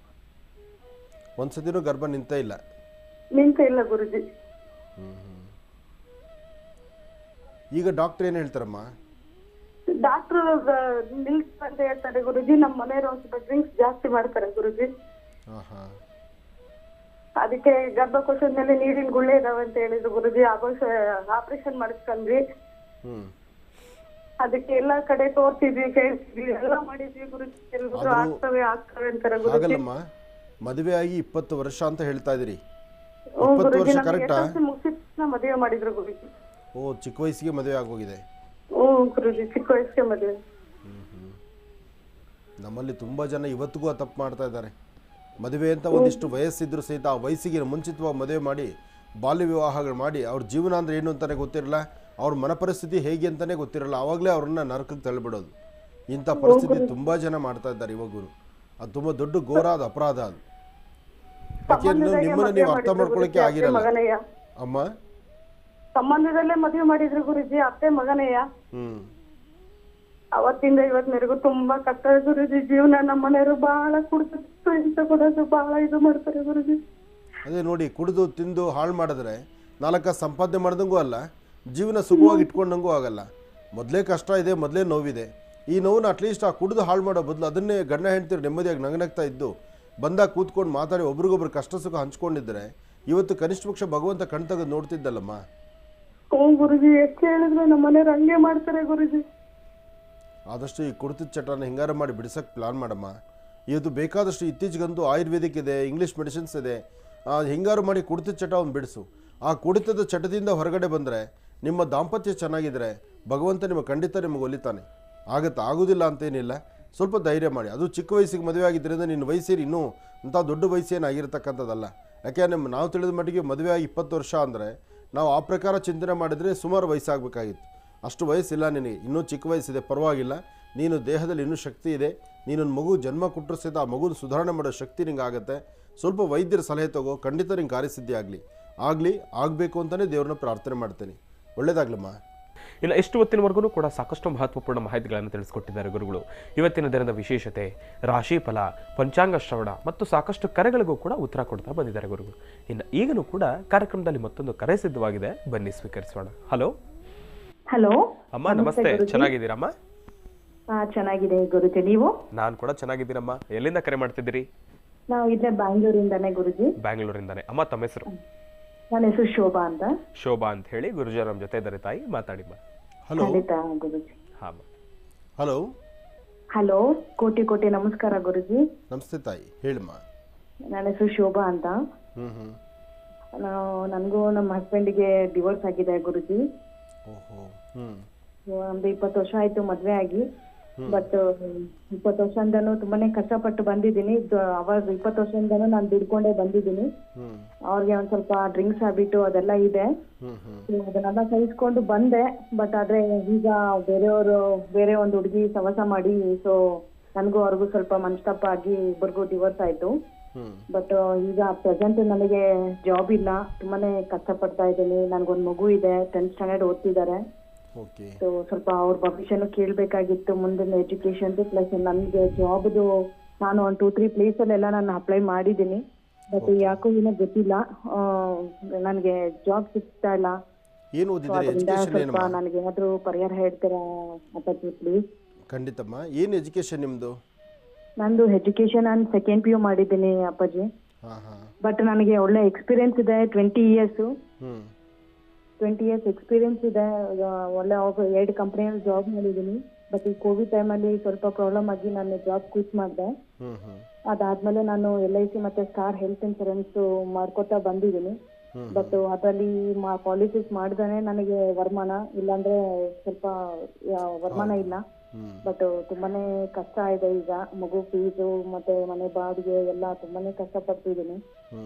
ಒಂದ್ಸತಿನೂ ಗರ್ಭ ನಿಂತೇ ಇಲ್ಲ. ನಿಂತ ಇಲ್ಲ ಗುರುಜಿ. ಈಗ ಡಾಕ್ಟರ್ ಏನು ಹೇಳ್ತಾರಮ್ಮ? ಡಾಕ್ಟ್ರು ನಿಲ್ಸ್ ಅಂತ ಹೇಳ್ತಾರೆ ಗುರುಜಿ. ನಮ್ಮ ಮನೆಯವರು ಒಂದ್ ಸ್ವಲ್ಪ ಡ್ರಿಂಕ್ಸ್ ಜಾಸ್ತಿ ಮಾಡ್ತಾರೆ ಗುರುಜಿ. ಹಾಂ ಹಾಂ. ಅದಕ್ಕೆ ಗರ್ಭಕೋಶದ ಮೇಲೆ ನೀರಿನ ಗುಳ್ಳೆ ಇದಾವೆ ಅಂತ ಹೇಳಿದ್ರು ಗುರುಜಿ. ಆಪರೇಷನ್ ಮಾಡಿಸ್ಕೊಂಡ್ವಿ. ಅದಕ್ಕೆ ಎಲ್ಲಾ ಕಡೆ ತೋರ್ಸಿದ್ವಿ, ಕೇಳಿಸಿದ್ವಿ, ಎಲ್ಲ ಮಾಡಿದ್ವಿ ಗುರುಜಿ. ಎಲ್ಲರೂ ಆಗ್ತವೆ ಅಂತಾರೆ ಗುರುಜಿ. ಆಗಲ್ಲಮ್ಮ, ಮದುವೆ ಆಗಿ 20 ವರ್ಷ ಅಂತ ಹೇಳ್ತಾ ಇದೀರಿ. 20 ವರ್ಷ ವರ್ಷ ಕರೆಕ್ಟಾ? ಮುಗಿಸಿದ ಮದುವೆ ಮಾಡಿದ್ರು ಗುರುಜಿ. ಓ, ಚಿಕ್ಕ ವಯಸ್ಸಿಗೆ ಮದುವೆ ಆಗೋಗಿದೆ. ಗುರುಜಿ, ಚಿಕ್ಕ ವಯಸ್ಸಿಗೆ ಮದುವೆ. ನಮ್ಮಲ್ಲಿ ತುಂಬ ಜನ ಇವತ್ತಿಗೂ ಆ ತಪ್ಪು ಮಾಡ್ತಾ ಇದ್ದಾರೆ. ಮದುವೆ ಅಂತ ಒಂದಿಷ್ಟು ವಯಸ್ಸಿದ್ರು ಸಹಿತ ಆ ವಯಸ್ಸಿಗೆ ಮುಂಚಿತವಾಗಿ ಮದುವೆ ಮಾಡಿ ಬಾಲ್ಯ ವಿವಾಹಗಳು ಮಾಡಿ ಅವ್ರ ಜೀವನ ಅಂದರೆ ಏನು ಅಂತಲೇ ಗೊತ್ತಿರಲ್ಲ, ಅವ್ರ ಮನ ಪರಿಸ್ಥಿತಿ ಹೇಗೆ ಅಂತಲೇ ಗೊತ್ತಿರಲ್ಲ, ಆವಾಗಲೇ ಅವ್ರನ್ನ ನರಕಕ್ಕೆ ತಳ್ಳಿಬಿಡೋದು. ಇಂಥ ಪರಿಸ್ಥಿತಿ ತುಂಬ ಜನ ಮಾಡ್ತಾ ಇದ್ದಾರೆ ಇವಾಗಲೂ. ಅದು ತುಂಬ ದೊಡ್ಡ ಘೋರಾದ ಅಪರಾಧ ಅದು. ನಿಮ್ಮನ್ನು ನೀವು ಅರ್ಥ ಮಾಡ್ಕೊಳ್ಳೋಕೆ ಆಗಿರಲ್ಲ ಅಮ್ಮ. ಸಂಬಂಧದಲ್ಲೇ ಮದುವೆ ಮಾಡಿದ್ರು ಗುರುಜಿ, ಅತ್ತೆ ಮಗನೆಯ. ಅವತ್ತಿಂದ ಇವತ್ತಿನವರೆಗೂ ತುಂಬಾ ಕಷ್ಟ ಗುರುಜಿ ಜೀವನ. ನಮ್ಮ ಮನೆಯವರು ಬಹಳ ಕುಡ್ದು ಇಂತ ಕೊಡೋದು ಬಹಳ ಇದು ಮಾಡ್ತಾರೆ ಗುರುಜಿ. ಅದೇ ನೋಡಿ, ಕುಡಿದು ತಿಂದು ಹಾಳು ಮಾಡಿದ್ರೆ 4 ಸಂಪಾದನೆ ಮಾಡ್ದಂಗೂ ಅಲ್ಲ, ಜೀವನ ಸುಖವಾಗಿ ಇಟ್ಕೊಂಡಂಗೂ ಆಗಲ್ಲ. ಮೊದಲೇ ಕಷ್ಟ ಇದೆ, ಮೊದಲೇ ನೋವಿದೆ. ಈ ನೋವನ್ನ ಅಟ್ಲೀಸ್ಟ್ ಆ ಕುಡಿದು ಹಾಳು ಮಾಡೋ ಬದಲು ಅದನ್ನೇ ಗಂಡ ಹೆಂಡ್ತಿರು ನೆಮ್ಮದಿಯಾಗಿ ನಗನಗ್ತಾ ಇದ್ದು ಬಂದಾಗ ಕೂತ್ಕೊಂಡು ಮಾತಾಡಿ ಒಬ್ರಿಗೊಬ್ರು ಕಷ್ಟ ಸುಖ ಹಂಚ್ಕೊಂಡಿದ್ರೆ ಇವತ್ತು ಕನಿಷ್ಠ ಪಕ್ಷ ಭಗವಂತ ಕಣ್ ತೆಗೆದು ನೋಡ್ತಿದ್ದಲ್ಲಮ್ಮ. ಗುರುಜಿ, ಎಷ್ಟು ಹೇಳಿದ್ರು ನಮ್ಮ ಮನೆಯವ್ರು ಹಂಗೆ ಮಾಡ್ತಾರೆ ಗುರುಜಿ. ಆದಷ್ಟು ಈ ಕುಡಿತದ ಚಟನ ಹಿಂಗಾರ ಮಾಡಿ ಬಿಡಿಸೋಕ್ಕೆ ಪ್ಲಾನ್ ಮಾಡಮ್ಮ. ಇವತ್ತು ಬೇಕಾದಷ್ಟು ಇತ್ತೀಚೆಗಂತೂ ಆಯುರ್ವೇದಿಕ್ ಇದೆ, ಇಂಗ್ಲೀಷ್ ಮೆಡಿಸಿನ್ಸ್ ಇದೆ. ಹಿಂಗಾರು ಮಾಡಿ ಕುಡಿತದ ಚಟ ಒಂದು ಬಿಡಿಸು. ಆ ಕುಡಿತದ ಚಟದಿಂದ ಹೊರಗಡೆ ಬಂದರೆ ನಿಮ್ಮ ದಾಂಪತ್ಯ ಚೆನ್ನಾಗಿದ್ದರೆ ಭಗವಂತ ಖಂಡಿತ ನಿಮಗೆ ಒಲಿತಾನೆ. ಆಗೋದಿಲ್ಲ ಅಂತೇನಿಲ್ಲ. ಸ್ವಲ್ಪ ಧೈರ್ಯ ಮಾಡಿ. ಅದು ಚಿಕ್ಕ ವಯಸ್ಸಿಗೆ ಮದುವೆ ಆಗಿದ್ದರಿಂದ ನಿನ್ನ ವಯಸ್ಸೇನು ಇನ್ನೂ ಅಂಥ ದೊಡ್ಡ ವಯಸ್ಸೇನಾಗಿರ್ತಕ್ಕಂಥದ್ದಲ್ಲ. ಯಾಕೆ ನಾವು ತಿಳಿದ ಮಟ್ಟಿಗೆ ಮದುವೆ ಆಗಿ 20 ವರ್ಷ ಅಂದರೆ ನಾವು ಆ ಪ್ರಕಾರ ಚಿಂತನೆ ಮಾಡಿದರೆ ಸುಮಾರು ವಯಸ್ಸಾಗಬೇಕಾಗಿತ್ತು. ಅಷ್ಟು ವಯಸ್ಸಿಲ್ಲ ನಿನಗೆ, ಇನ್ನೂ ಚಿಕ್ಕ ವಯಸ್ಸಿದೆ, ಪರವಾಗಿಲ್ಲ. ನೀನು ದೇಹದಲ್ಲಿ ಇನ್ನೂ ಶಕ್ತಿ ಇದೆ. ನೀನೊಂದು ಮಗು ಜನ್ಮ ಕೊಟ್ಟರು ಸಹಿತ ಆ ಮಗುನ ಸುಧಾರಣೆ ಮಾಡೋ ಶಕ್ತಿ ನಿಂಗೆ ಆಗುತ್ತೆ. ಸ್ವಲ್ಪ ವೈದ್ಯರ ಸಲಹೆ ತಗೋ, ಖಂಡಿತ ನಿಂಗೆ ಕಾರ್ಯಸಿದ್ಧಿ ಆಗಬೇಕು ಅಂತಲೇ ದೇವ್ರನ್ನ ಪ್ರಾರ್ಥನೆ ಮಾಡ್ತೇನೆ. ಒಳ್ಳೇದಾಗ್ಲಮ್ಮ. ಇನ್ನು ಎಷ್ಟು ಹೊತ್ತಿನವರೆಗೂ ಕೂಡ ಸಾಕಷ್ಟು ಮಹತ್ವಪೂರ್ಣ ಮಾಹಿತಿಗಳನ್ನು ತಿಳಿಸ್ಕೊಟ್ಟಿದ್ದಾರೆ ಗುರುಗಳು. ಇವತ್ತಿನ ದಿನದ ವಿಶೇಷತೆ, ರಾಶಿ ಫಲ, ಪಂಚಾಂಗ ಶ್ರವಣ ಮತ್ತು ಸಾಕಷ್ಟು ಕರೆಗಳಿಗೂ ಕೂಡ ಉತ್ತರ ಕೊಡ್ತಾ ಬಂದಿದ್ದಾರೆ ಗುರುಗಳು. ಇನ್ನು ಈಗಲೂ ಕೂಡ ಕಾರ್ಯಕ್ರಮದಲ್ಲಿ ಮತ್ತೊಂದು ಕರೆ ಸಿದ್ಧವಾಗಿದೆ, ಬನ್ನಿ ಸ್ವೀಕರಿಸೋಣ. ಹಲೋ ಹಲೋ ಅಮ್ಮ, ನಮಸ್ತೆ. ಚೆನ್ನಾಗಿದ್ದೀರಮ್ಮ? ಚೆನ್ನಾಗಿದೆ ಗುರುಜಿ, ನೀವು? ನಾನು ಕೂಡ ಚೆನ್ನಾಗಿದ್ದೀನಮ್ಮ. ಎಲ್ಲಿಂದ ಕರೆ ಮಾಡ್ತಿದ್ದೀರಿ? ನಾವು ಇಲ್ಲೇ ಬ್ಯಾಂಗ್ಳೂರಿಂದಾನೆ ಗುರುಜಿ. ಬ್ಯಾಂಗ್ಳೂರಿಂದಾನೆ. ಅಮ್ಮ, ತಮ್ಮ ಹೆಸರು? ನನ್ನ ಹೆಸರು ಶೋಭಾ ಅಂತ. ಶೋಭಾ ಅಂತ ಹೇಳಿ. ಗುರುಜಿ ನಮ್ಮ ಜೊತೆ ಇದ್ದಾರೆ, ತಾಯಿ ಮಾತಾಡಿಮ್ಮ. ಹಲೋ ಗುರುಜಿ. ಹಾಂ. ಹಲೋ ಹಲೋ, ಕೋಟಿ ನಮಸ್ಕಾರ ಗುರುಜಿ. ನಮಸ್ತೆ ತಾಯಿ, ಹೇಳಿಮ್ಮ. ನನ್ನ ಹೆಸರು ಶೋಭಾ ಅಂತ. ನನಗೂ ನಮ್ಮ ಹಸ್ಬೆಂಡಿಗೆ ಡಿವೋರ್ಸ್ ಆಗಿದೆ ಗುರುಜಿ. ಒಂದು 20 ವರ್ಷ ಆಯ್ತು ಮದ್ವೆ ಆಗಿ. ಬಟ್ 20 ವರ್ಷದಿಂದನೂ ತುಂಬಾನೇ ಕಷ್ಟಪಟ್ಟು ಬಂದಿದ್ದೀನಿ. ಅವಾಗ 20 ವರ್ಷದಿಂದನೂ ನಾನು ದುಡ್ಕೊಂಡೇ ಬಂದಿದ್ದೀನಿ. ಅವ್ರಿಗೆ ಒಂದ್ ಸ್ವಲ್ಪ ಡ್ರಿಂಕ್ಸ್ ಹ್ಯಾಬಿಟ್ ಅದೆಲ್ಲ ಇದೆ. ಅದನ್ನೆಲ್ಲ ಸಹಿಸ್ಕೊಂಡು ಬಂದೆ. ಬಟ್ ಆದ್ರೆ ಈಗ ಬೇರೆ ಒಂದು ಹುಡುಗಿ ಸವಾಸ ಮಾಡಿ, ಸೊ ನನ್ಗೂ ಅವ್ರಿಗೂ ಸ್ವಲ್ಪ ಮನಸ್ತಾಪ ಆಗಿ ಇಬ್ಬರಿಗೂ ಡಿವೋರ್ಸ್ ಆಯ್ತು. ಬಟ್ ಈಗ ಪ್ರೆಸೆಂಟ್ ನನಗೆ ಜಾಬ್ ಇಲ್ಲ, ತುಂಬಾನೇ ಕಷ್ಟಪಡ್ತಾ ಇದ್ದೀನಿ. ನನ್ಗೊಂದ್ ಮಗು ಇದೆ, 10th ಸ್ಟ್ಯಾಂಡರ್ಡ್ ಓದ್ತಿದ್ದಾರೆ. ಸೊ ಸ್ವಲ್ಪ ಅವ್ರ ಭವಿಷ್ಯನೂ ಕೇಳ್ಬೇಕಾಗಿತ್ತು, ಮುಂದಿನ ಎಜುಕೇಶನ್ ಪ್ಲಸ್ ನನ್ಗೆ ಜಾಬ್ದು. ನಾನು ಒಂದು 2-3 ಪ್ಲೇಸ್ ಅಲ್ಲೆಲ್ಲ ನಾನು ಅಪ್ಲೈ ಮಾಡಿದ್ದೀನಿ. ಬಟ್ ಯಾಕೋ ಏನೋ ಗೊತ್ತಿಲ್ಲ, ನನ್ಗೆ ಜಾಬ್ ಸಿಗ್ತಾ ಇಲ್ಲ. ಸ್ವಲ್ಪ ನನಗೆ ಏನಾದ್ರು ಪರಿಹಾರ ಹೇಳ್ತೀರಾ ಅಪ್ಪಾಜಿ ಪ್ಲೀಸ್? ಖಂಡಿತಮ್ಮ. ಏನು ಎಜುಕೇಶನ್ ನಿಮ್ದು? ನಂದು ಎಜುಕೇಶನ್ ನಾನು 2nd PU ಮಾಡಿದ್ದೀನಿ ಅಪ್ಪಾಜಿ. ಬಟ್ ನನಗೆ ಒಳ್ಳೆ ಎಕ್ಸ್ಪೀರಿಯನ್ಸ್ ಇದೆ. 20 ಇಯರ್ಸ್ ಎಕ್ಸ್ಪೀರಿಯನ್ಸ್ ಇದೆ. ಒಳ್ಳೆ 2 ಕಂಪ್ನಿಯಲ್ಲಿ ಜಾಬ್ ಮಾಡಿದ್ದೀನಿ. ಬಟ್ ಈ ಕೋವಿಡ್ ಟೈಮಲ್ಲಿ ಸ್ವಲ್ಪ ಪ್ರಾಬ್ಲಮ್ ಆಗಿ ನಾನು ಜಾಬ್ ಕ್ವಿಟ್ ಮಾಡಿದೆ. ಅದಾದ್ಮೇಲೆ ನಾನು LIC ಮತ್ತೆ ಸ್ಟಾರ್ ಹೆಲ್ತ್ ಇನ್ಶೂರೆನ್ಸ್ ಮಾಡ್ಕೊತಾ ಬಂದಿದ್ದೀನಿ. ಬಟ್ ಅದರಲ್ಲಿ ಪಾಲಿಸೀಸ್ ಮಾಡಿದಾನೆ ನನಗೆ ವರಮಾನ, ಇಲ್ಲಾಂದ್ರೆ ಸ್ವಲ್ಪ ವರಮಾನ ಇಲ್ಲ. ಬಟ್ ತುಂಬಾನೇ ಕಷ್ಟ ಇದೆ ಈಗ. ಮಗು ಫೀಸು ಮತ್ತೆ ಮನೆ ಬಾಡಿಗೆ ಎಲ್ಲ ತುಂಬಾನೇ ಕಷ್ಟ ಪಡ್ತಿದ್ದೀನಿ.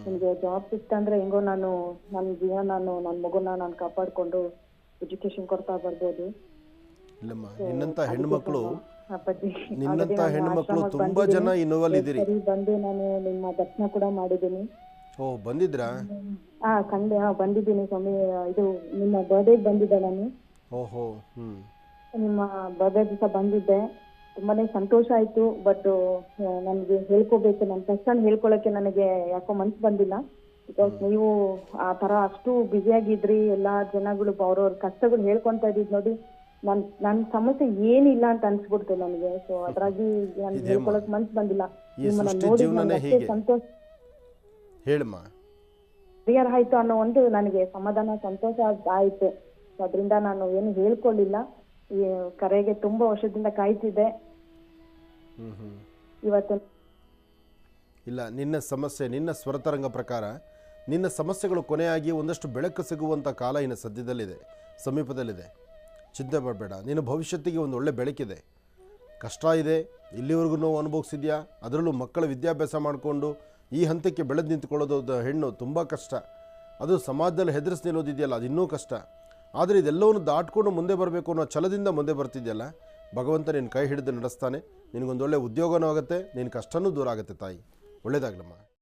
ನಿಮ್ಗೆ ಜಾಬ್ ಸಿಕ್ತಂದ್ರೆ ಹೆಂಗೋ ನಾನು ನನ್ನ ಜೀವನ, ನನ್ನ ಮಗುನ ನಾನು ಕಾಪಾಡ್ಕೊಂಡು ಎಜುಕೇಶನ್ ಕೊಡ್ತಾ ಬರ್ಬೋದು. ನಿನ್ನಂತ ಹೆಣ್ಮಕ್ಳು ತುಂಬಾ ಜನ ಇನ್ನೋವಲ್ಲಿದ್ದೀರಿ. ಬಂದು ನಾನು ನಿಮ್ಮ ದರ್ಶನ ಕೂಡ ಮಾಡಿದ್ದೀನಿ. ಬಂದಿದ್ರಾ? ಬಂದಿದ್ದೀನಿ ಸ್ವಾಮಿ. ಇದು ನಿಮ್ಮ ಬರ್ಡೇಗೆ ಬಂದಿದ್ದೆ ನಾನು. ಓಹೋ. ನಿಮ್ಮ ಬರ್ಡೇ ದಿವಸ ಬಂದಿದ್ದೆ. ತುಂಬಾನೇ ಸಂತೋಷ ಆಯ್ತು. ಬಟ್ ನನಗೆ ಹೇಳ್ಕೋಬೇಕು, ನನ್ನ ಕಷ್ಟನ ಹೇಳ್ಕೊಳಕ್ಕೆ ನನಗೆ ಯಾಕೋ ಮನ್ಸು ಬಂದಿಲ್ಲ. ಬಿಕಾಸ್ ನೀವು ಆ ತರ ಅಷ್ಟು ಬ್ಯುಸಿಯಾಗಿದ್ರಿ, ಎಲ್ಲಾ ಜನಗಳು ಅವ್ರವ್ರ ಕಷ್ಟಗಳು ಹೇಳ್ಕೊಂತ ಇದ್ದಿದ್ ನೋಡಿ ನನ್ನ ಸಮಸ್ಯೆ ಏನಿಲ್ಲ ಅಂತ ಅನ್ಸ್ಬಿಡ್ತು ನನಗೆ. ಸೊ ಅದ್ರಾಗಿ ನನ್ಗೆ ಹೇಳ್ಕೊಳಕ್ ಮನ್ಸು ಬಂದಿಲ್ಲ. ನಿಮ್ಮನ್ನ ನೋಡಿ ನನಗೆ ಸಂತೋಷ ಹೇಳಮ್ಮ ಕ್ಲಿಯರ್ ಆಯ್ತು ಅನ್ನೋ ಒಂದು ನನಗೆ ಸಮಾಧಾನ, ಸಂತೋಷ ಆಯ್ತು. ಅದರಿಂದ ನಾನು ಏನು ಹೇಳ್ಕೊಳ್ಳಿಲ್ಲ. ಈ ಕರೆಗೆ ತುಂಬಾ ವರ್ಷದಿಂದ ಕಾಯ್ತಿದ್ದೆ. ಇವತ್ತು ಇಲ್ಲ, ನಿನ್ನ ಸಮಸ್ಯೆ, ನಿನ್ನ ಸ್ವರತರಂಗ ಪ್ರಕಾರ ನಿನ್ನ ಸಮಸ್ಯೆಗಳು ಕೊನೆಯಾಗಿ ಒಂದಷ್ಟು ಬೆಳಕು ಸಿಗುವಂಥ ಕಾಲ ಇನ್ನು ಸದ್ಯದಲ್ಲಿದೆ, ಸಮೀಪದಲ್ಲಿದೆ. ಚಿಂತೆ ಮಾಡಬೇಡ, ನಿನ್ನ ಭವಿಷ್ಯತ್ತಿಗೆ ಒಂದು ಒಳ್ಳೆ ಬೆಳಕಿದೆ. ಕಷ್ಟ ಇದೆ, ಇಲ್ಲಿವರೆಗೂ ನೋವು ಅನುಭವಿಸಿದ್ಯಾ, ಅದರಲ್ಲೂ ಮಕ್ಕಳ ವಿದ್ಯಾಭ್ಯಾಸ ಮಾಡಿಕೊಂಡು ಈ ಹಂತಕ್ಕೆ ಬೆಳೆದು ನಿಂತ್ಕೊಳ್ಳೋದು ಹೆಣ್ಣು ತುಂಬ ಕಷ್ಟ. ಅದು ಸಮಾಜದಲ್ಲಿ ಹೆದರಿಸಿ ನಿಲ್ಲೋದಿದೆಯಲ್ಲ, ಅದು ಇನ್ನೂ ಕಷ್ಟ. ಆದರೆ ಇದೆಲ್ಲವನ್ನು ದಾಟ್ಕೊಂಡು ಮುಂದೆ ಬರಬೇಕು ಅನ್ನೋ ಛಲದಿಂದ ಮುಂದೆ ಬರ್ತಿದೆಯಲ್ಲ, ಭಗವಂತ ನಿನ್ನ ಕೈ ಹಿಡಿದು ನಡೆಸ್ತಾನೆ. ನಿನಗೊಂದು ಒಳ್ಳೆ ಉದ್ಯೋಗನೂ ಆಗುತ್ತೆ, ನಿನ್ನ ಕಷ್ಟನೂ ದೂರ ಆಗುತ್ತೆ ತಾಯಿ. ಒಳ್ಳೆಯದಾಗಲಮ್ಮ.